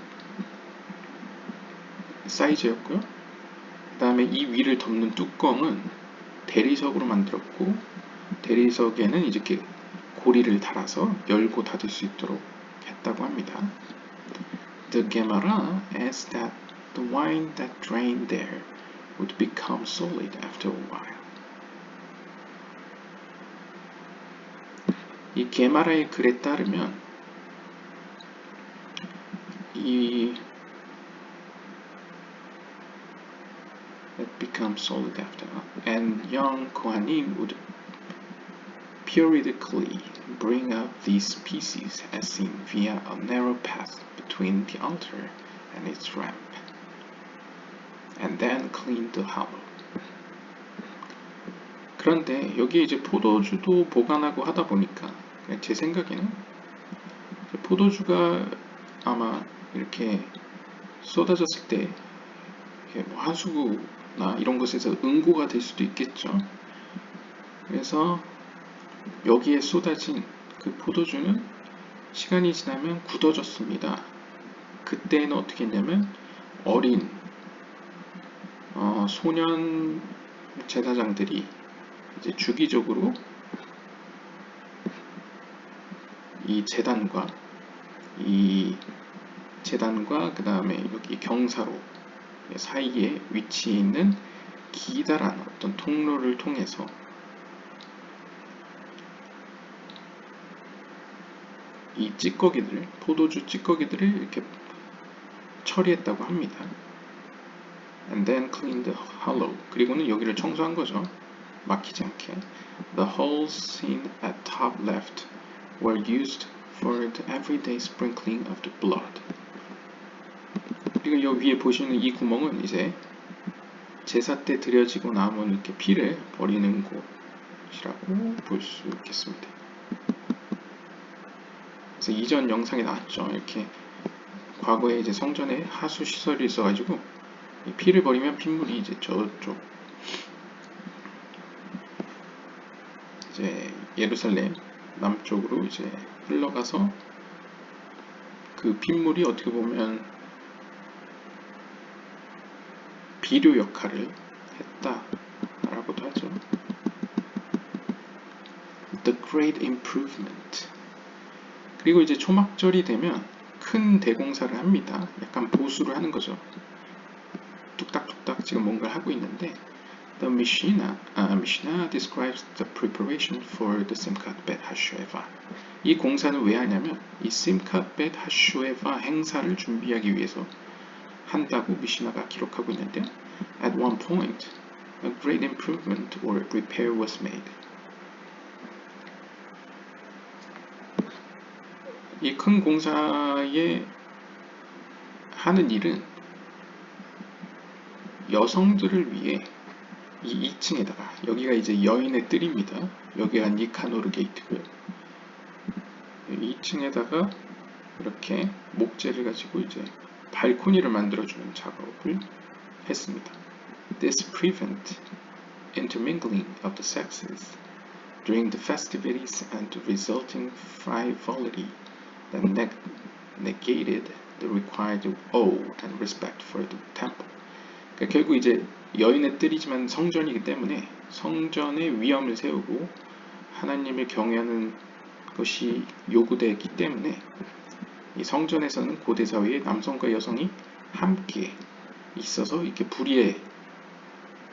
사이즈였고요. 그 다음에 이 위를 덮는 뚜껑은 대리석으로 만들었고, 대리석에는 이렇게 고리를 달아서 열고 닫을 수 있도록 했다고 합니다. The Gemara adds that the wine that drained there would become solid after a while. 이 게마라의 글에 따르면 that becomes solid after, and young Kohanim would periodically bring up these pieces as seen via a narrow path between the altar and its ramp, and then clean the hollow. 그런데 여기 이제 포도주도 보관하고 하다 보니까 제 생각에는 포도주가 아마 이렇게 쏟아졌을 때 뭐 하수구나 이런 곳에서 응고가 될 수도 있겠죠. 그래서 여기에 쏟아진 그 포도주는 시간이 지나면 굳어졌습니다. 그때는 어떻게 했냐면 어린 소년 제사장들이 이제 주기적으로 이 제단과 그 다음에 여기 경사로 사이에 위치해 있는 기다란 어떤 통로를 통해서 이 찌꺼기들, 포도주 찌꺼기들을 이렇게 처리했다고 합니다. And then clean the hollow. 그리고는 여기를 청소한 거죠. 막히지 않게. The holes seen at top left were used for the everyday sprinkling of the blood. 그리고 여기 위에 보시는 이 구멍은 이제 제사 때 드려지고 남은 이렇게 피를 버리는 곳이라고 볼 수 있겠습니다. 그래서 이전 영상에 나왔죠. 이렇게 과거에 이제 성전에 하수 시설이 있어가지고 이 피를 버리면 핏물이 이제 저쪽 이제 예루살렘 남쪽으로 이제 흘러가서 그 핏물이 어떻게 보면 비료 역할을 했다라고도 하죠. The Great Improvement. 그리고 이제 초막절이 되면 큰 대공사를 합니다. 약간 보수를 하는 거죠. 뚝딱뚝딱 지금 뭔가를 하고 있는데 The Mishnah describes the preparation for the Simchat Bet HaShoeva. 이 공사는 왜 하냐면 이 Simchat Bet HaShoeva 행사를 준비하기 위해서 한다고 미시나가 기록하고 있는데 At one point, a great improvement or repair was made. 이 큰 공사에 하는 일은 여성들을 위해 이 2층에다가 여기가 이제 여인의 뜰입니다. 여기가 니카노르 게이트고요. 2층에다가 이렇게 목재를 가지고 이제 발코니를 만들어주는 작업을 했습니다. This prevent intermingling of the sexes during the festivities and the resulting frivolity that negated the required awe and respect for the temple. 그러니까 결국 이제 여인의 뜰이지만 성전이기 때문에 성전의 위엄을 세우고 하나님을 경외하는 것이 요구되기 때문에 이 성전에서는 고대 사회에 남성과 여성이 함께 있어서 이렇게 불의의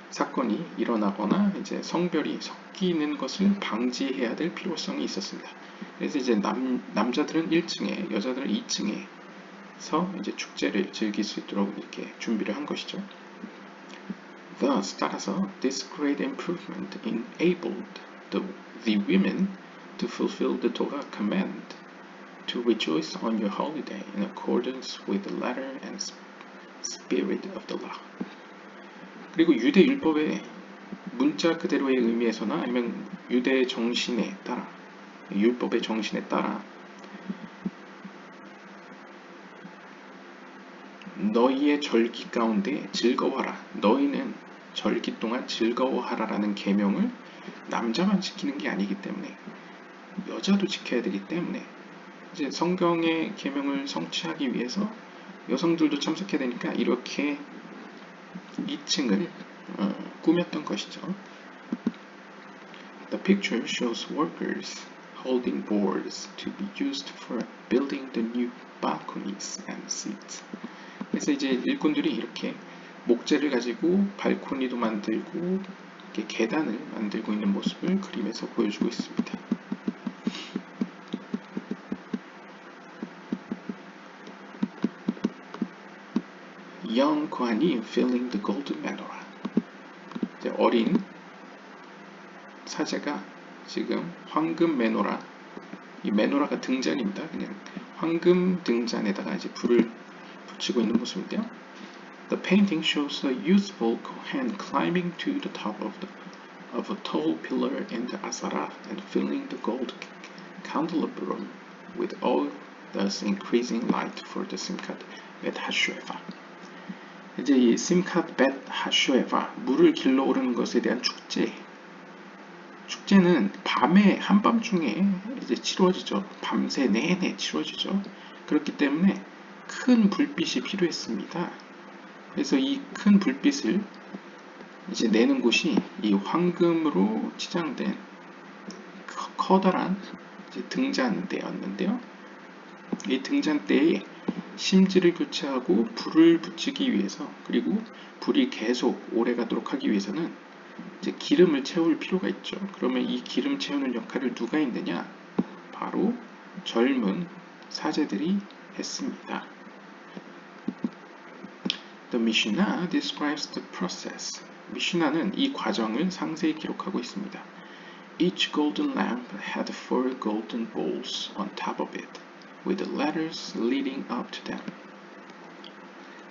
사건이 일어나거나 이제 성별이 섞이는 것을 방지해야 될 필요성이 있었습니다. 그래서 이제 남자들은 1층에, 여자들은 2층에서 이제 축제를 즐길 수 있도록 이렇게 준비를 한 것이죠. Thus, 따라서 this great improvement enabled the women to fulfill the Torah command to rejoice on your holiday in accordance with the letter and spirit of the law. 그리고 유대 율법의 문자 그대로의 의미에서나 아니면 유대 정신에 따라 율법의 정신에 따라 너희의 절기 가운데 즐거워하라. 너희는 절기 동안 즐거워하라라는 계명을 남자만 지키는 게 아니기 때문에 여자도 지켜야 되기 때문에 이제 성경의 계명을 성취하기 위해서 여성들도 참석해야 되니까 이렇게 2층을 꾸몄던 것이죠. The picture shows workers holding boards to be used for building the new balconies and seats. 그래서 이제 일꾼들이 이렇게 목재를 가지고 발코니도 만들고 이렇게 계단을 만들고 있는 모습을 그림에서 보여주고 있습니다. Young Kohanim filling the golden menorah. 이제 어린 사제가 지금 황금 메노라, 이 메노라가 등잔입니다. 그냥 황금 등잔에다가 이제 불을 붙이고 있는 모습인데요. The painting shows a youthful Kohen climbing to the top of a tall pillar in the Azara and filling the gold candelabrum with oil, thus increasing light for the Simchat Bet HaShoeva. 이제 이 Simchat Bet HaShoeva, 물을 길러 오르는 것에 대한 축제는 밤에 한밤중에 이제 치러지죠. 밤새 내내 치러지죠. 그렇기 때문에 큰 불빛이 필요했습니다. 그래서 이 큰 불빛을 이제 내는 곳이 이 황금으로 치장된 커다란 이제 등잔대였는데요. 이 등잔대에 심지를 교체하고 불을 붙이기 위해서, 그리고 불이 계속 오래 가도록 하기 위해서는 이제 기름을 채울 필요가 있죠. 그러면 이 기름 채우는 역할을 누가 했느냐? 바로 젊은 사제들이 했습니다. The Mishnah describes the process. 미시나는 이 과정을 상세히 기록하고 있습니다. Each golden lamp had 4 golden bowls on top of it, with the letters leading up to them.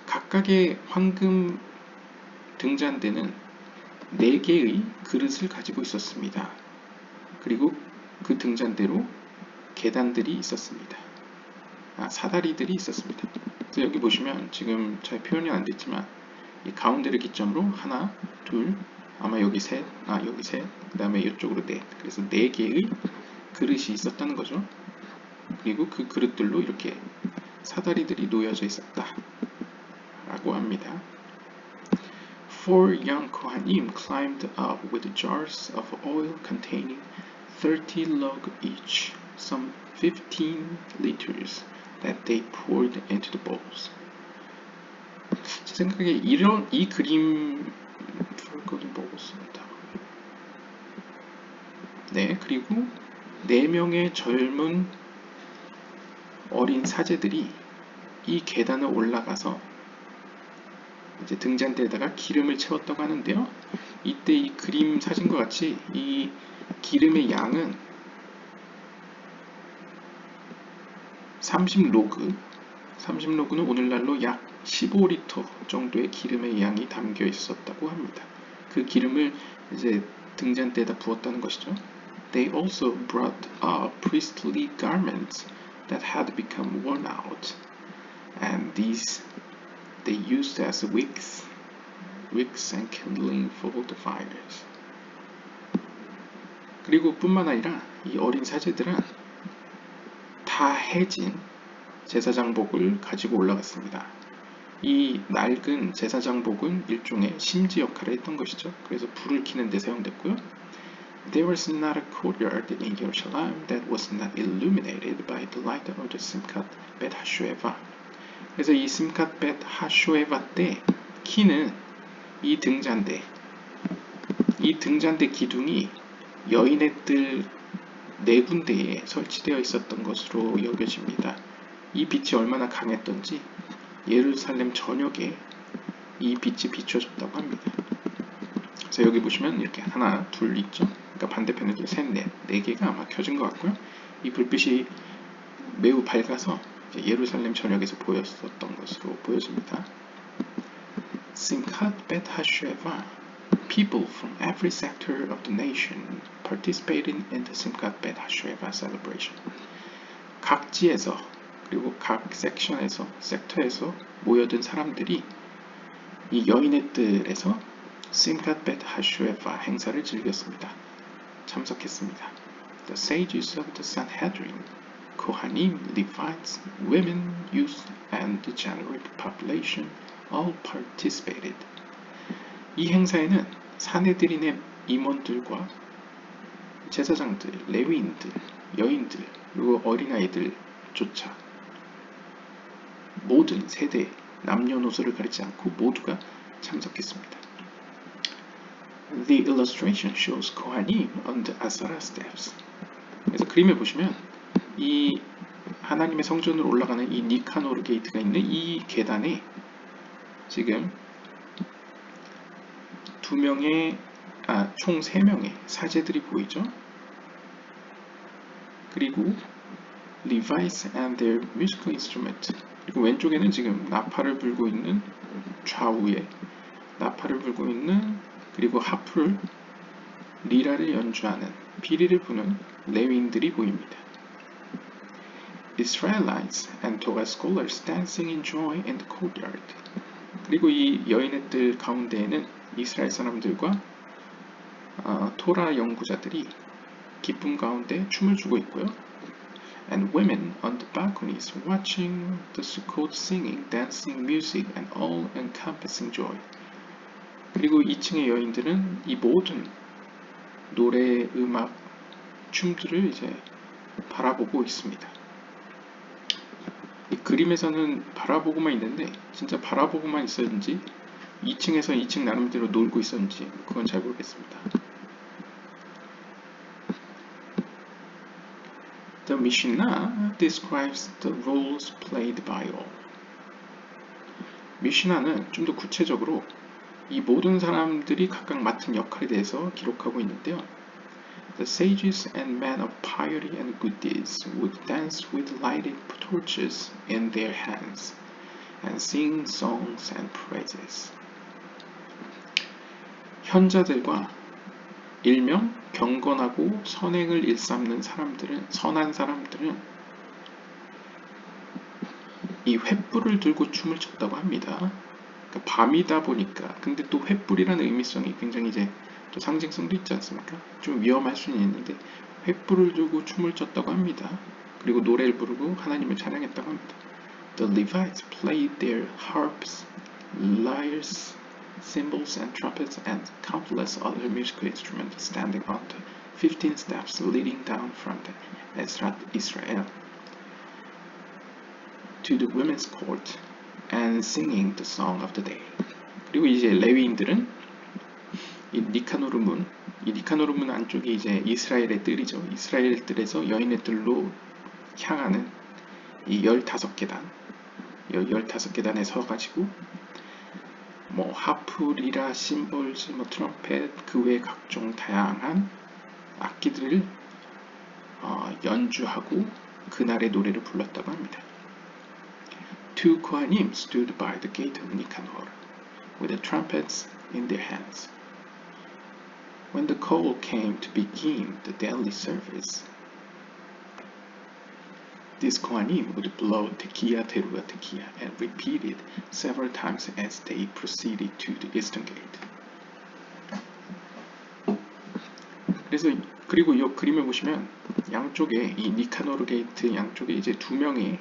각각의 황금 등잔대는 4개의 그릇을 가지고 있었습니다. 그리고 그 등잔대로 계단들이 있었습니다. 사다리들이 있었습니다. 그래서 여기 보시면 지금 잘 표현이 안 됐지만 이 가운데를 기점으로 하나, 둘, 아마 여기 셋, 여기 셋, 그 다음에 이쪽으로 넷. 그래서 4개의 그릇이 있었다는 거죠. 그리고 그 그릇들로 이렇게 사다리들이 놓여져 있었다 라고 합니다. Four young Kohanim climbed up with jars of oil containing 30 log each, some 15 liters, that they poured into the bowls. 제 생각에 이 그림 네, 그리고 4명의 젊은 어린 사제들이 이 계단을 올라가서 이제 등잔대에다가 기름을 채웠다고 하는데요. 이때 이 그림 사진과 같이 이 기름의 양은 30로그는 오늘날로 약 15리터 정도의 기름의 양이 담겨 있었다고 합니다. 그 기름을 이제 등잔대에다 부었다는 것이죠. They also brought priestly garments that had become worn out, and these they used as wicks and kindling for the fires. 그리고 뿐만 아니라 이 어린 사제들은 다 해진 제사장복을 가지고 올라갔습니다. 이 낡은 제사장복은 일종의 심지 역할을 했던 것이죠. 그래서 불을 켜는 데 사용됐고요. There was not a courtyard in Jerusalem that was not illuminated by the light of the Simchat Bet HaShoeva. 그래서 이 Simchat Bet HaShoeva 때 키는 이 등잔대 기둥이 여인의 뜰 4군데에 설치되어 있었던 것으로 여겨집니다. 이 빛이 얼마나 강했던지 예루살렘 전역에 이 빛이 비춰졌다고 합니다. 그래서 여기 보시면 이렇게 하나, 둘 있죠? 그러니까 반대편에도 셋, 넷, 4개가 아마 켜진 것 같고요. 이 불빛이 매우 밝아서 예루살렘 전역에서 보였었던 것으로 보여집니다. Simchat Bet HaShoeva. People from every sector of the nation participated in the Simchat Bet HaShoeva celebration. 각지에서 그리고 각 섹터에서 모여든 사람들이 이 여인의 뜰에서 Simchat Bet HaShoeva 행사를 즐겼습니다. 참석했습니다. The sages of the Sanhedrin, Kohanim, Levites, women, youth, and the general population all participated. 이 행사에는 사내들인의 임원들과 제사장들, 레위인들, 여인들, 그리고 어린아이들조차 모든 세대, 남녀노소를 가리지 않고 모두가 참석했습니다. The illustration shows Kohanim on the Azara steps. 그래서 그림에 보시면 이 하나님의 성전으로 올라가는 이 니카노르 게이트가 있는 이 계단에 지금 총 3명의 사제들이 보이죠. 그리고 Levites and their musical instrument. 그리고 왼쪽에는 지금 나팔을 불고 있는 좌우에 나팔을 불고 있는 그리고 하프를 리라를 연주하는 피리를 부는 레위인들이 보입니다. Israelites and Torah scholars dancing in joy in the courtyard. 그리고 이 여인의 뜰 가운데에는 이스라엘 사람들과 토라 연구자들이 기쁨 가운데 춤을 추고 있고요. And women on the balconies watching the Sukkot singing, dancing, music, and all-encompassing joy. 그리고 2층의 여인들은 이 모든 노래, 음악, 춤들을 이제 바라보고 있습니다. 이 그림에서는 바라보고만 있는데 진짜 바라보고만 있었는지 2층에서 2층 나름대로 놀고 있었는지 그건 잘 모르겠습니다. The Mishnah describes the roles played by all. 미시나는 좀 더 구체적으로 이 모든 사람들이 각각 맡은 역할에 대해서 기록하고 있는데요. The sages and men of piety and good deeds would dance with lighted torches in their hands and sing songs and praises. 현자들과 일명 경건하고 선행을 일삼는 사람들은 선한 사람들은 이 횃불을 들고 춤을 췄다고 합니다. 그러니까 밤이다 보니까. 근데 또 횃불이라는 의미성이 굉장히 이제 또 상징성도 있지 않습니까? 좀 위험할 수는 있는데 횃불을 들고 춤을 췄다고 합니다. 그리고 노래를 부르고 하나님을 찬양했다고 합니다. The Levites played their harps, lyres, cymbals and trumpets and countless other musical instruments standing on the 15 steps leading down from the Ezrat Israel to the women's court and singing the song of the day. 그리고 이제 레위인들은 이 니카노르 문 안쪽이 이제 이스라엘의 뜰이죠. 이스라엘 뜰에서 여인의 뜰로 향하는 이 15계단, 15계단에 서가지고 뭐 하프, 리라, 심볼즈, 뭐 트럼펫, 그 외 각종 다양한 악기들을 연주하고 그날의 노래를 불렀다고 합니다. Two Kohanim stood by the gate of Nicanor with the trumpets in their hands. When the call came to begin the daily service, these Kohanim would blow tekiah, teruah, tekiah and repeat it several times as they proceeded to the eastern gate. 그래서 그리고 이 그림을 보시면 양쪽에 이 니카노르 게이트 양쪽에 이제 두 명의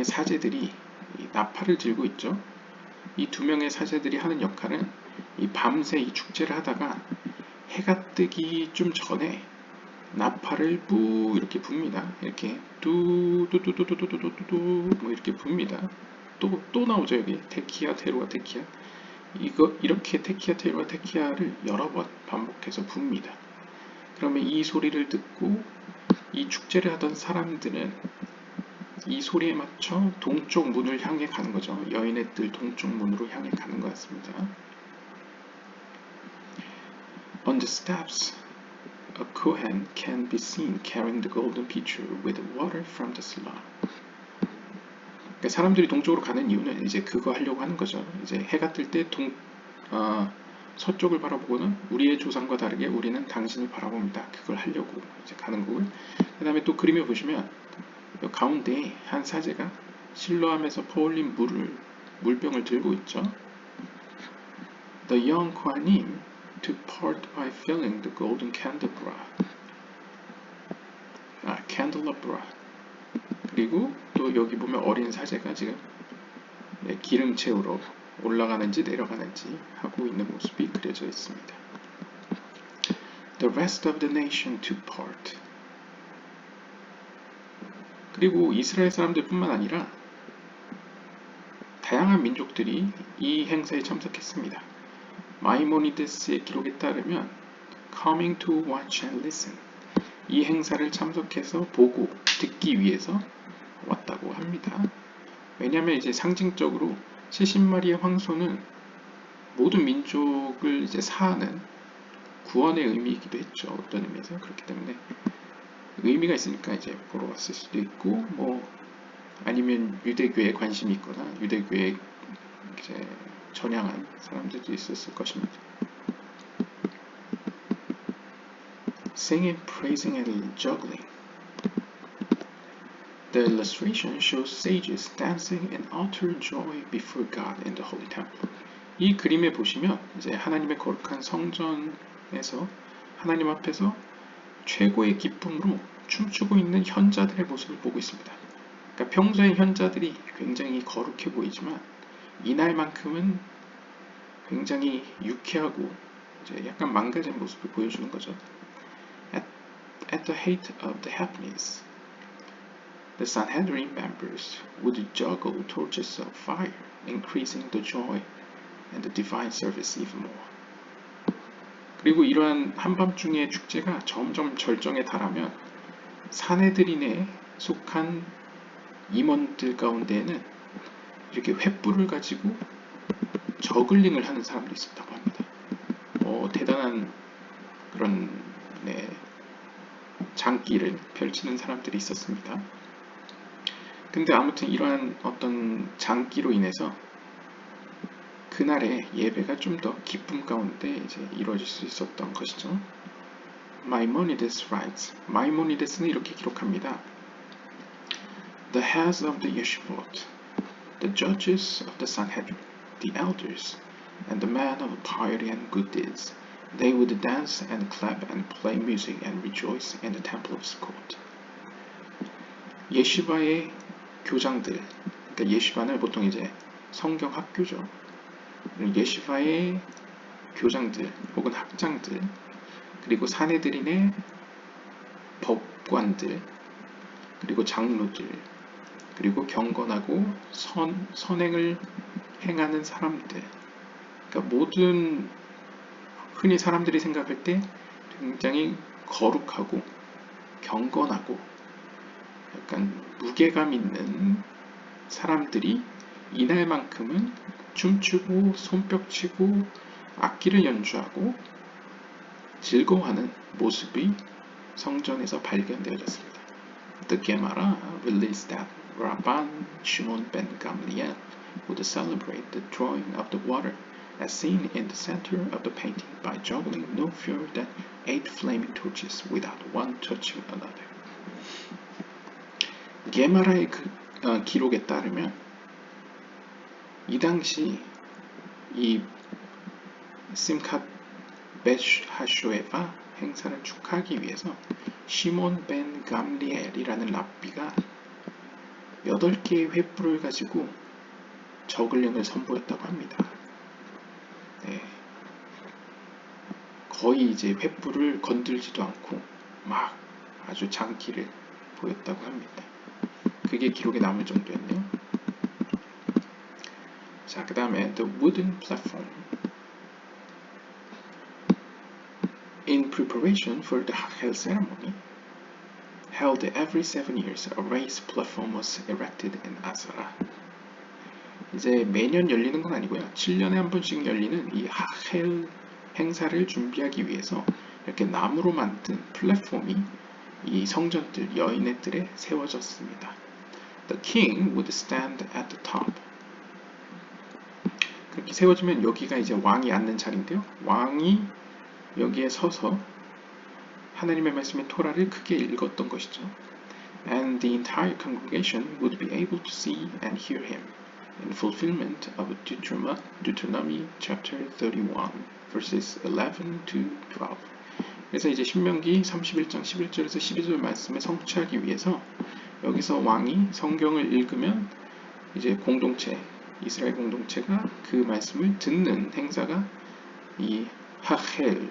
사제들이 이 나팔을 들고 있죠. 이 두 명의 사제들이 하는 역할은 이 밤새 이 축제를 하다가 해가 뜨기 좀 전에 나팔을 뿌 이렇게 붑니다. 이렇게 뚜뚜뚜뚜뚜뚜뚜뚜 뭐 이렇게 붑니다. 또 나오죠. 여기 테키아, 테루아, 테키아. 이렇게 테키아, 테루아, 테키아를 여러 번 반복해서 붑니다. 그러면 이 소리를 듣고 이 축제를 하던 사람들은 이 소리에 맞춰 동쪽 문을 향해 가는 거죠. 여인의 뜰 동쪽 문으로 향해 가는 것 같습니다. On the steps, a Kohen can be seen carrying the golden pitcher with water from the slough. 그러니까 사람들이 동쪽으로 가는 이유는 이제 그거 하려고 하는 거죠. 이제 해가 뜰 때 서쪽을 바라보고는 우리의 조상과 다르게 우리는 당신을 바라봅니다. 그걸 하려고 이제 가는 거고요. 그 다음에 또 그림에 보시면 가운데에 한 사제가 실로암에서 퍼올린 물병을 들고 있죠. The young Kohanim took part by filling the golden candelabra. 그리고 또 여기 보면 어린 사제가 지금 기름 채우러 올라가는지 내려가는지 하고 있는 모습이 그려져 있습니다. The rest of the nation took part. 그리고 이스라엘 사람들뿐만 아니라 다양한 민족들이 이 행사에 참석했습니다. 마이모니데스의 기록에 따르면 coming to watch and listen, 이 행사를 참석해서 보고 듣기 위해서 왔다고 합니다. 왜냐하면 이제 상징적으로 70마리의 황소는 모든 민족을 이제 사하는 구원의 의미이기도 했죠. 어떤 의미에서. 그렇기 때문에 의미가 있으니까 이제 보러 왔을 수도 있고, 뭐 아니면 유대교에 관심이 있거나 유대교에 이제 전향한 사람들도 있었을 것입니다. Singing, praising, and juggling. The illustration shows sages dancing in utter joy before God in the holy temple. 이 그림에 보시면 이제 하나님의 거룩한 성전에서 하나님 앞에서 최고의 기쁨으로 춤추고 있는 현자들의 모습을 보고 있습니다. 그러니까 평소에 현자들이 굉장히 거룩해 보이지만 이날만큼은 굉장히 유쾌하고 이제 약간 망가진 모습을 보여주는 거죠. At the height of the happenings, the Sanhedrin members would juggle torches of fire, increasing the joy and the divine service even more. 그리고 이러한 한밤중의 축제가 점점 절정에 달하면 사내들인에 속한 임원들 가운데에는 이렇게 횃불을 가지고 저글링을 하는 사람도 있었다고 합니다. 대단한 그런 장기를 펼치는 사람들이 있었습니다. 근데 아무튼 이러한 어떤 장기로 인해서 그날의 예배가 좀 더 기쁨 가운데 이제 이루어질 수 있었던 것이죠. Maimonides writes, Maimonides는 이렇게 기록합니다. The heads of the yeshivot, the judges of the Sanhedrin, the elders, and the men of piety and good deeds, they would dance and clap and play music and rejoice in the temple of Sukkot. 예시바의 교장들, 그러니까 예시바는 보통 이제 성경 학교죠. 예시바의 교장들 혹은 학장들, 그리고 사내들인의 법관들, 그리고 장로들, 그리고 경건하고 선행을 행하는 사람들, 그러니까 모든 흔히 사람들이 생각할 때 굉장히 거룩하고 경건하고 약간 무게감 있는 사람들이 이날만큼은 춤추고 손뼉치고 악기를 연주하고 즐거워하는 모습이 성전에서 발견되어졌습니다. The Gemara relates that Rabban Shimon ben Gamliel would celebrate the drawing of the water as seen in the center of the painting by juggling no fewer than 8 flaming torches without one touching another. 게마라의 기록에 따르면 이 당시 이 심캇 벳 하쇼에바 행사를 축하하기 위해서 시몬 벤 감리엘이라는 랍비가 8개의 횃불을 가지고 저글링을 선보였다고 합니다. 네. 거의 이제 횃불을 건들지도 않고 막 아주 장기를 보였다고 합니다. 그게 기록에 남을 정도였네요. 자, 그 다음에 the wooden platform. In preparation for the Hachel ceremony, held every 7 years, a raised platform was erected in Azara. 이제 매년 열리는 건 아니고요. 7년에 한 번씩 열리는 이 하헬 행사를 준비하기 위해서 이렇게 나무로 만든 플랫폼이 이 성전들, 여인의 뜰에 세워졌습니다. The king would stand at the top. 그렇게 세워지면 여기가 이제 왕이 앉는 자리인데요. 왕이 여기에 서서 하나님의 말씀의 토라를 크게 읽었던 것이죠. And the entire congregation would be able to see and hear him in fulfillment of Deuteronomy chapter 31 verses 11 to 12. 그래서 이제 신명기 31장 11절에서 12절 말씀을 성취하기 위해서 여기서 왕이 성경을 읽으면 이제 공동체, 이스라엘 공동체가 그 말씀을 듣는 행사가 이 하헬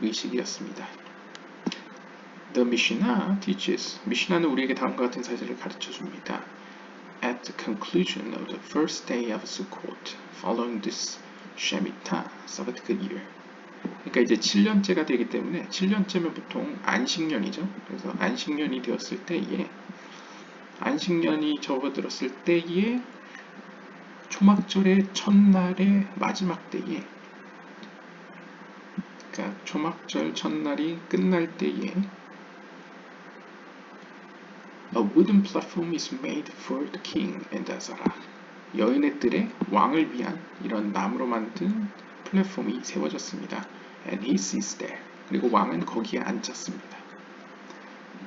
의식이었습니다. The Mishnah teaches, 미시나는 우리에게 다음과 같은 사실을 가르쳐 줍니다. At the conclusion of the first day of Sukkot, following this Shemitah, Sabbatical year. 그러니까 이제 7년째가 되기 때문에 7년째면 보통 안식년이죠. 그래서 안식년이 되었을 때에 안식년이 접어들었을 때에 초막절의 첫날의 마지막 때에 그러니까 초막절 첫날이 끝날 때에 A wooden platform is made for the king and Azara. 여인의 뜰에 왕을 위한 이런 나무로 만든 플랫폼이 세워졌습니다. And he sits there. 그리고 왕은 거기에 앉았습니다.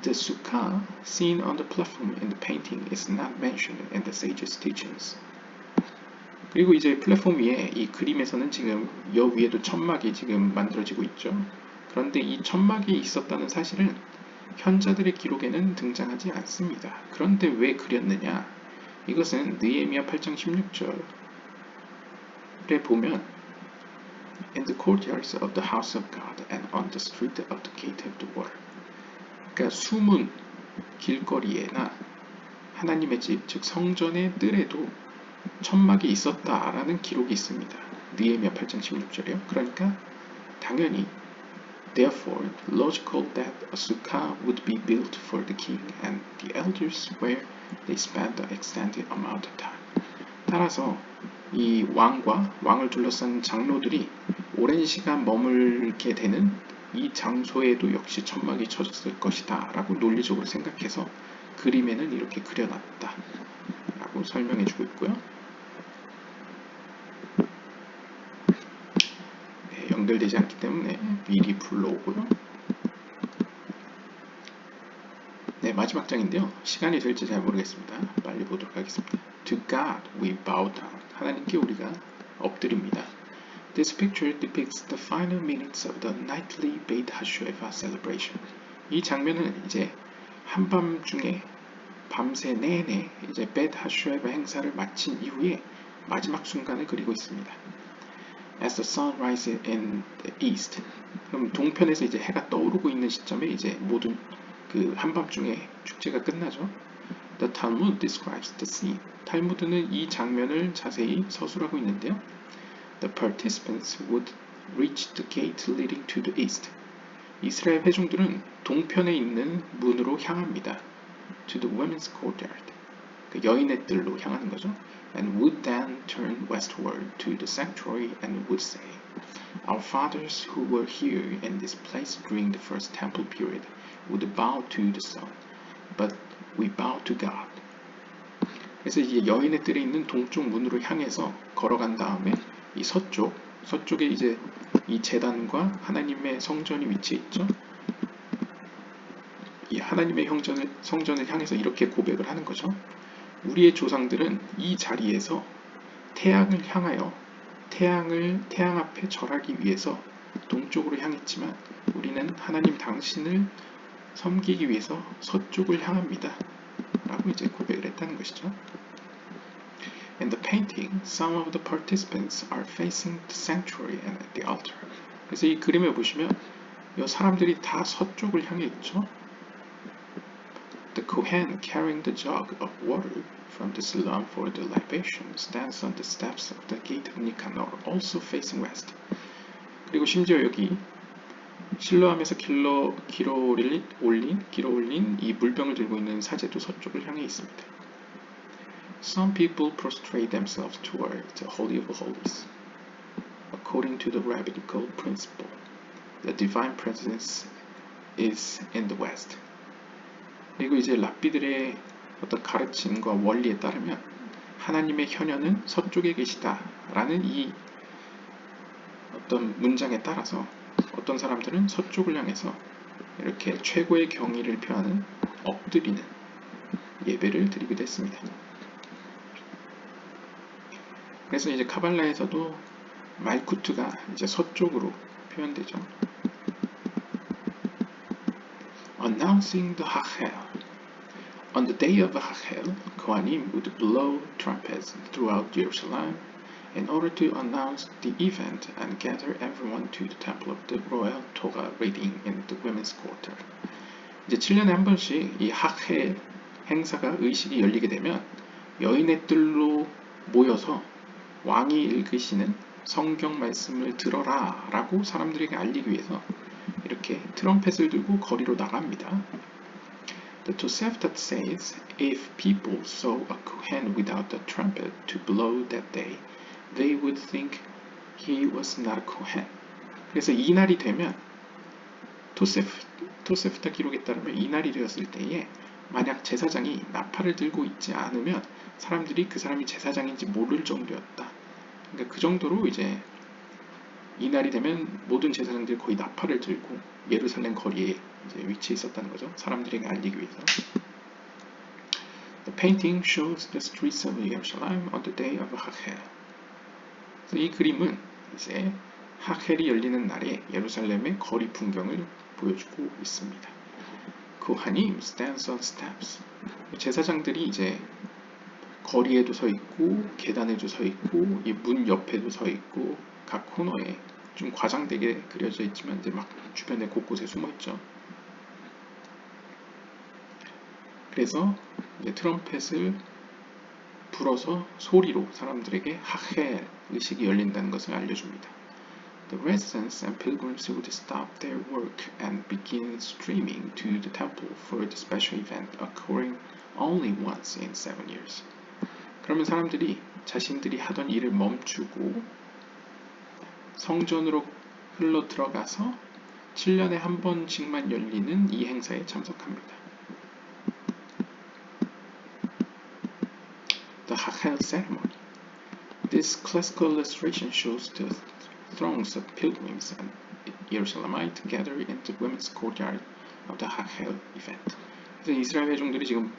The sukkah seen on the platform in the painting is not mentioned in the sage's teachings. 그리고 이제 플랫폼 위에 이 그림에서는 지금 여 위에도 천막이 지금 만들어지고 있죠. 그런데 이 천막이 있었다는 사실은 현자들의 기록에는 등장하지 않습니다. 그런데 왜 그렸느냐? 이것은 느헤미야 8장 16절에 보면 In the courtyards of the house of God and on the street of the gate of the water. 그러니까 수문, 길거리에나 하나님의 집, 즉 성전의 뜰에도 천막이 있었다라는 기록이 있습니다. 느헤미야 8장 16절이요. 그러니까 당연히 Therefore, logical that a sukkah would be built for the king and the elders where they spent the extended amount of time. 따라서 이 왕을 둘러싼 장로들이 오랜 시간 머물게 되는 이 장소에도 역시 천막이 쳐졌을 것이다 라고 논리적으로 생각해서 그림에는 이렇게 그려놨다 라고 설명해주고 있고요. 네, 연결되지 않기 때문에 미리 불러오고요. 마지막 장인데요. 시간이 될지 잘 모르겠습니다. 빨리 보도록 하겠습니다. To God we bow down. 하나님께 우리가 엎드립니다. This picture depicts the final minutes of the nightly Beit HaShoeva celebration. 이 장면은 이제 한밤중에 밤새 내내 이제 Beit HaShoeva 행사를 마친 이후에 마지막 순간을 그리고 있습니다. As the sun rises in the east. 그럼 동편에서 이제 해가 떠오르고 있는 시점에 이제 모든 그 한밤중에 축제가 끝나죠. The Talmud describes the scene. 탈무드는 이 장면을 자세히 서술하고 있는데요. The participants would reach the gate leading to the east. 이스라엘 회중들은 동편에 있는 문으로 향합니다. To the women's courtyard. 그 여인의 뜰로 향하는 거죠. And would then turn westward to the sanctuary and would say, Our fathers who were here in this place during the first temple period would bow to the sun, but we bow to God. 그래서 이제 여인의 뜰에 있는 동쪽 문으로 향해서 걸어간 다음에 이 서쪽에 이제 이 제단과 하나님의 성전이 위치해 있죠. 이 하나님의 성전을 향해서 이렇게 고백을 하는 거죠. 우리의 조상들은 이 자리에서 태양을 향하여 태양 앞에 절하기 위해서 동쪽으로 향했지만 우리는 하나님 당신을 섬기기 위해서 서쪽을 향합니다. 라고 이제 고백을 했다는 것이죠. In the painting, some of the participants are facing the sanctuary and the altar. 그래서 이 그림을 보시면 이 사람들이 다 서쪽을 향해 있죠. The Kohen carrying the jug of water from the Siloam for the libation stands on the steps of the gate of Nicanor, also facing west. 그리고 심지어 여기 실로암에서 길어 올린 이 물병을 들고 있는 사제도 서쪽을 향해 있습니다. Some people prostrate themselves toward the Holy of Holies. According to the rabbinical principle, the divine presence is in the west. 그리고 이제 랍비들의 어떤 가르침과 원리에 따르면 하나님의 현현은 서쪽에 계시다라는 이 어떤 문장에 따라서 어떤 사람들은 서쪽을 향해서 이렇게 최고의 경의를 표하는 엎드리는 예배를 드리기도 했습니다. 그래서 이제 카발라에서도 말쿠트가 이제 서쪽으로 표현되죠. Announcing the Hachel. On the day of Hachel, Kohanim would blow trumpets throughout Jerusalem in order to announce the event and gather everyone to the temple of the royal Torah reading in the women's quarter. 이제 7년에 한 번씩 이 하헬 행사가 의식이 열리게 되면 여인의 뜰로 모여서 왕이 읽으시는 성경 말씀을 들어라 라고 사람들에게 알리기 위해서 이렇게 트럼펫을 들고 거리로 나갑니다. The Tosefta says, if people saw a Kohen without a trumpet to blow that day, they would think he was not a Kohen. 그래서 이 날이 되면 토세프타 기록에 따르면 이 날이 되었을 때에 만약 제사장이 나팔을 들고 있지 않으면 사람들이 그 사람이 제사장인지 모를 정도였다. 그러니까 그 정도로 이제 이 날이 되면 모든 제사장들이 거의 나팔을 들고 예루살렘 거리에 이제 위치해 있었다는 거죠. 사람들에게 알리기 위해서. The painting shows the streets of Jerusalem on the day of Hachel. 이 그림은 이제 하헬이 열리는 날에 예루살렘의 거리 풍경을 보여주고 있습니다. Kohanim stands on steps. 제사장들이 이제 거리에도 서 있고 계단에도 서 있고 이 문 옆에도 서 있고 각 코너에 좀 과장되게 그려져 있지만 이제 막 주변에 곳곳에 숨어 있죠. 그래서 이제 트럼펫을 불어서 소리로 사람들에게 하헬 의식이 열린다는 것을 알려줍니다. The residents and pilgrims would stop their work and begin streaming to the temple for the special event occurring only once in 7 years. 그러면 사람들이 자신들이 하던 일을 멈추고 성전으로 흘러 들어가서 7년에 한 번씩만 열리는 이 행사에 참석합니다. The Hachel ceremony. This classical illustration shows the throngs of pilgrims and Jerusalemites gather in the women's courtyard of the Hachel event. 그래서 이스라엘 회중들이 지금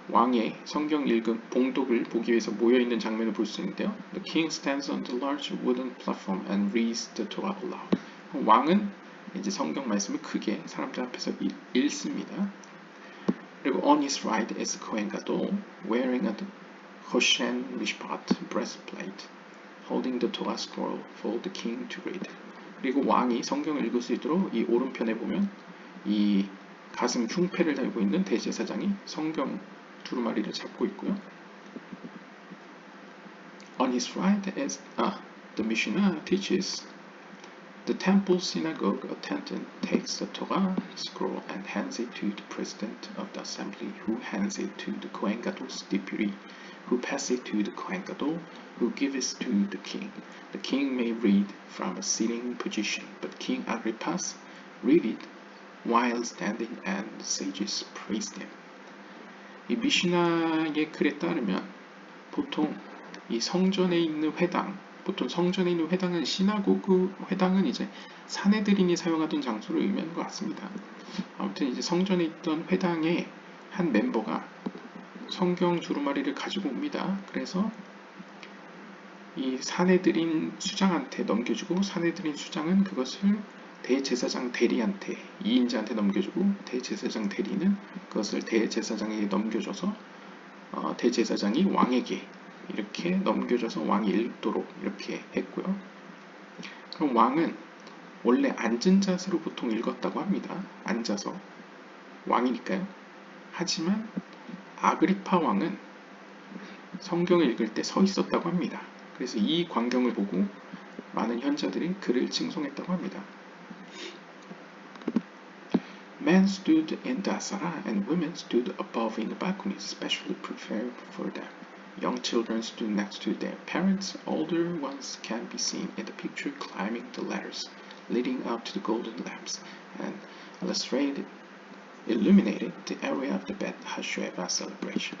왕의 성경 읽음 봉독을 보기 위해서 모여 있는 장면을 볼 수 있는데요. The king stands on the large wooden platform and reads the Torah aloud. 왕은 이제 성경 말씀을 크게 사람들 앞에서 읽습니다. 그리고 on his right is Kohen Gadol wearing a Hoshen Mishpat breastplate, holding the Torah scroll for the king to read. 그리고 왕이 성경을 읽을 수 있도록 이 오른편에 보면 이 가슴 흉패를 달고 있는 대제사장이 성경 두루마리를 잡고 있고요. On his right is the Mishnah teaches the temple synagogue attendant takes the Torah scroll and hands it to the president of the assembly, who hands it to the Kohen Gadol's deputy, who passes it to the Kohen Gadol, who gives it to the king. The king may read from a sitting position, but King Agrippas read it while standing and the sages praised him. 이 미시나의 글에 따르면 보통 이 성전에 있는 회당, 보통 성전에 있는 회당은 시나고그 회당은 이제 사내들인이 사용하던 장소를 의미하는 것 같습니다. 아무튼 이제 성전에 있던 회당의 한 멤버가 성경 두루마리를 가지고 옵니다. 그래서 이 사내들인 수장한테 넘겨주고 사내들인 수장은 그것을 대제사장 대리한테 2인자한테 넘겨주고 대제사장 대리는 그것을 대제사장에게 넘겨줘서 대제사장이 왕에게 이렇게 넘겨줘서 왕이 읽도록 이렇게 했고요. 그럼 왕은 원래 앉은 자세로 보통 읽었다고 합니다. 앉아서 왕이니까요. 하지만 아그리파 왕은 성경을 읽을 때 서 있었다고 합니다. 그래서 이 광경을 보고 많은 현자들이 그를 칭송했다고 합니다. Men stood in the asara and women stood above in the balconies, specially prepared for them. Young children stood next to their parents. Older ones can be seen in the picture climbing the ladders leading up to the golden lamps and illuminated the area of the Bet HaShoeva celebration.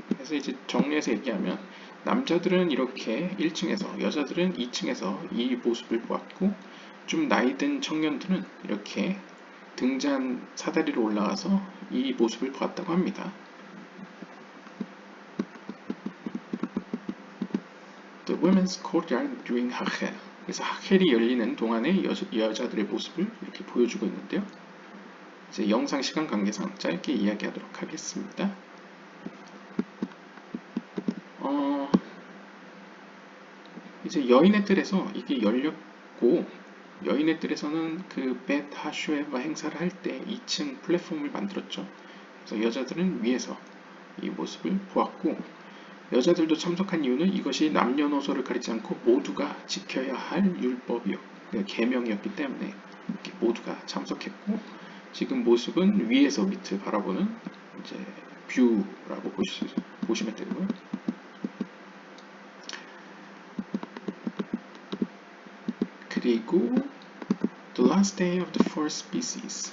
그래서 이제 정리해서 얘기하면 남자들은 이렇게 1층에서 여자들은 2층에서 이 모습을 보았고 좀 나이든 청년들은 이렇게 등잔 사다리로 올라가서 이 모습을 보았다고 합니다. The women's courtyard during 하켈. 그래서 하켈이 열리는 동안의 여자들의 모습을 이렇게 보여주고 있는데요. 이제 영상 시간 관계상 짧게 이야기하도록 하겠습니다. 이제 여인의 뜰에서 이게 열렸고 여인의 뜰에서는 그 벳 하슈에바 행사를 할 때 2층 플랫폼을 만들었죠. 그래서 여자들은 위에서 이 모습을 보았고 여자들도 참석한 이유는 이것이 남녀노소를 가리지 않고 모두가 지켜야 할 계명이었기 때문에 이렇게 모두가 참석했고 지금 모습은 위에서 밑을 바라보는 이제 뷰라고 보시면 되고요. 그리고 the last day of the first species.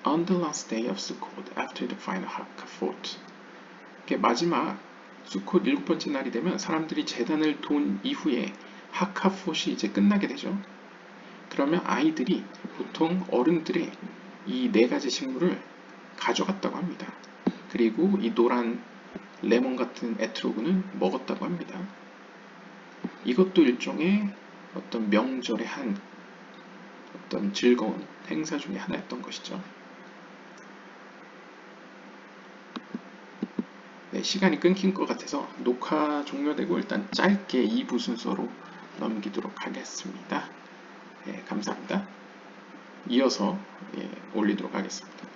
On the last day of Sukkot, after the final Hakafot. 마지막 수콧 7번째 날이 되면 사람들이 제단을 돈 이후에 하카폿이 이제 끝나게 되죠. 그러면 아이들이 보통 어른들의 이 4가지 식물을 가져갔다고 합니다. 그리고 이 노란 레몬 같은 에트로그는 먹었다고 합니다. 이것도 일종의 어떤 명절의 한 어떤 즐거운 행사 중에 하나였던 것이죠. 네, 시간이 끊긴 것 같아서 녹화 종료되고 일단 짧게 2부 순서로 넘기도록 하겠습니다. 네, 감사합니다. 이어서 올리도록 하겠습니다.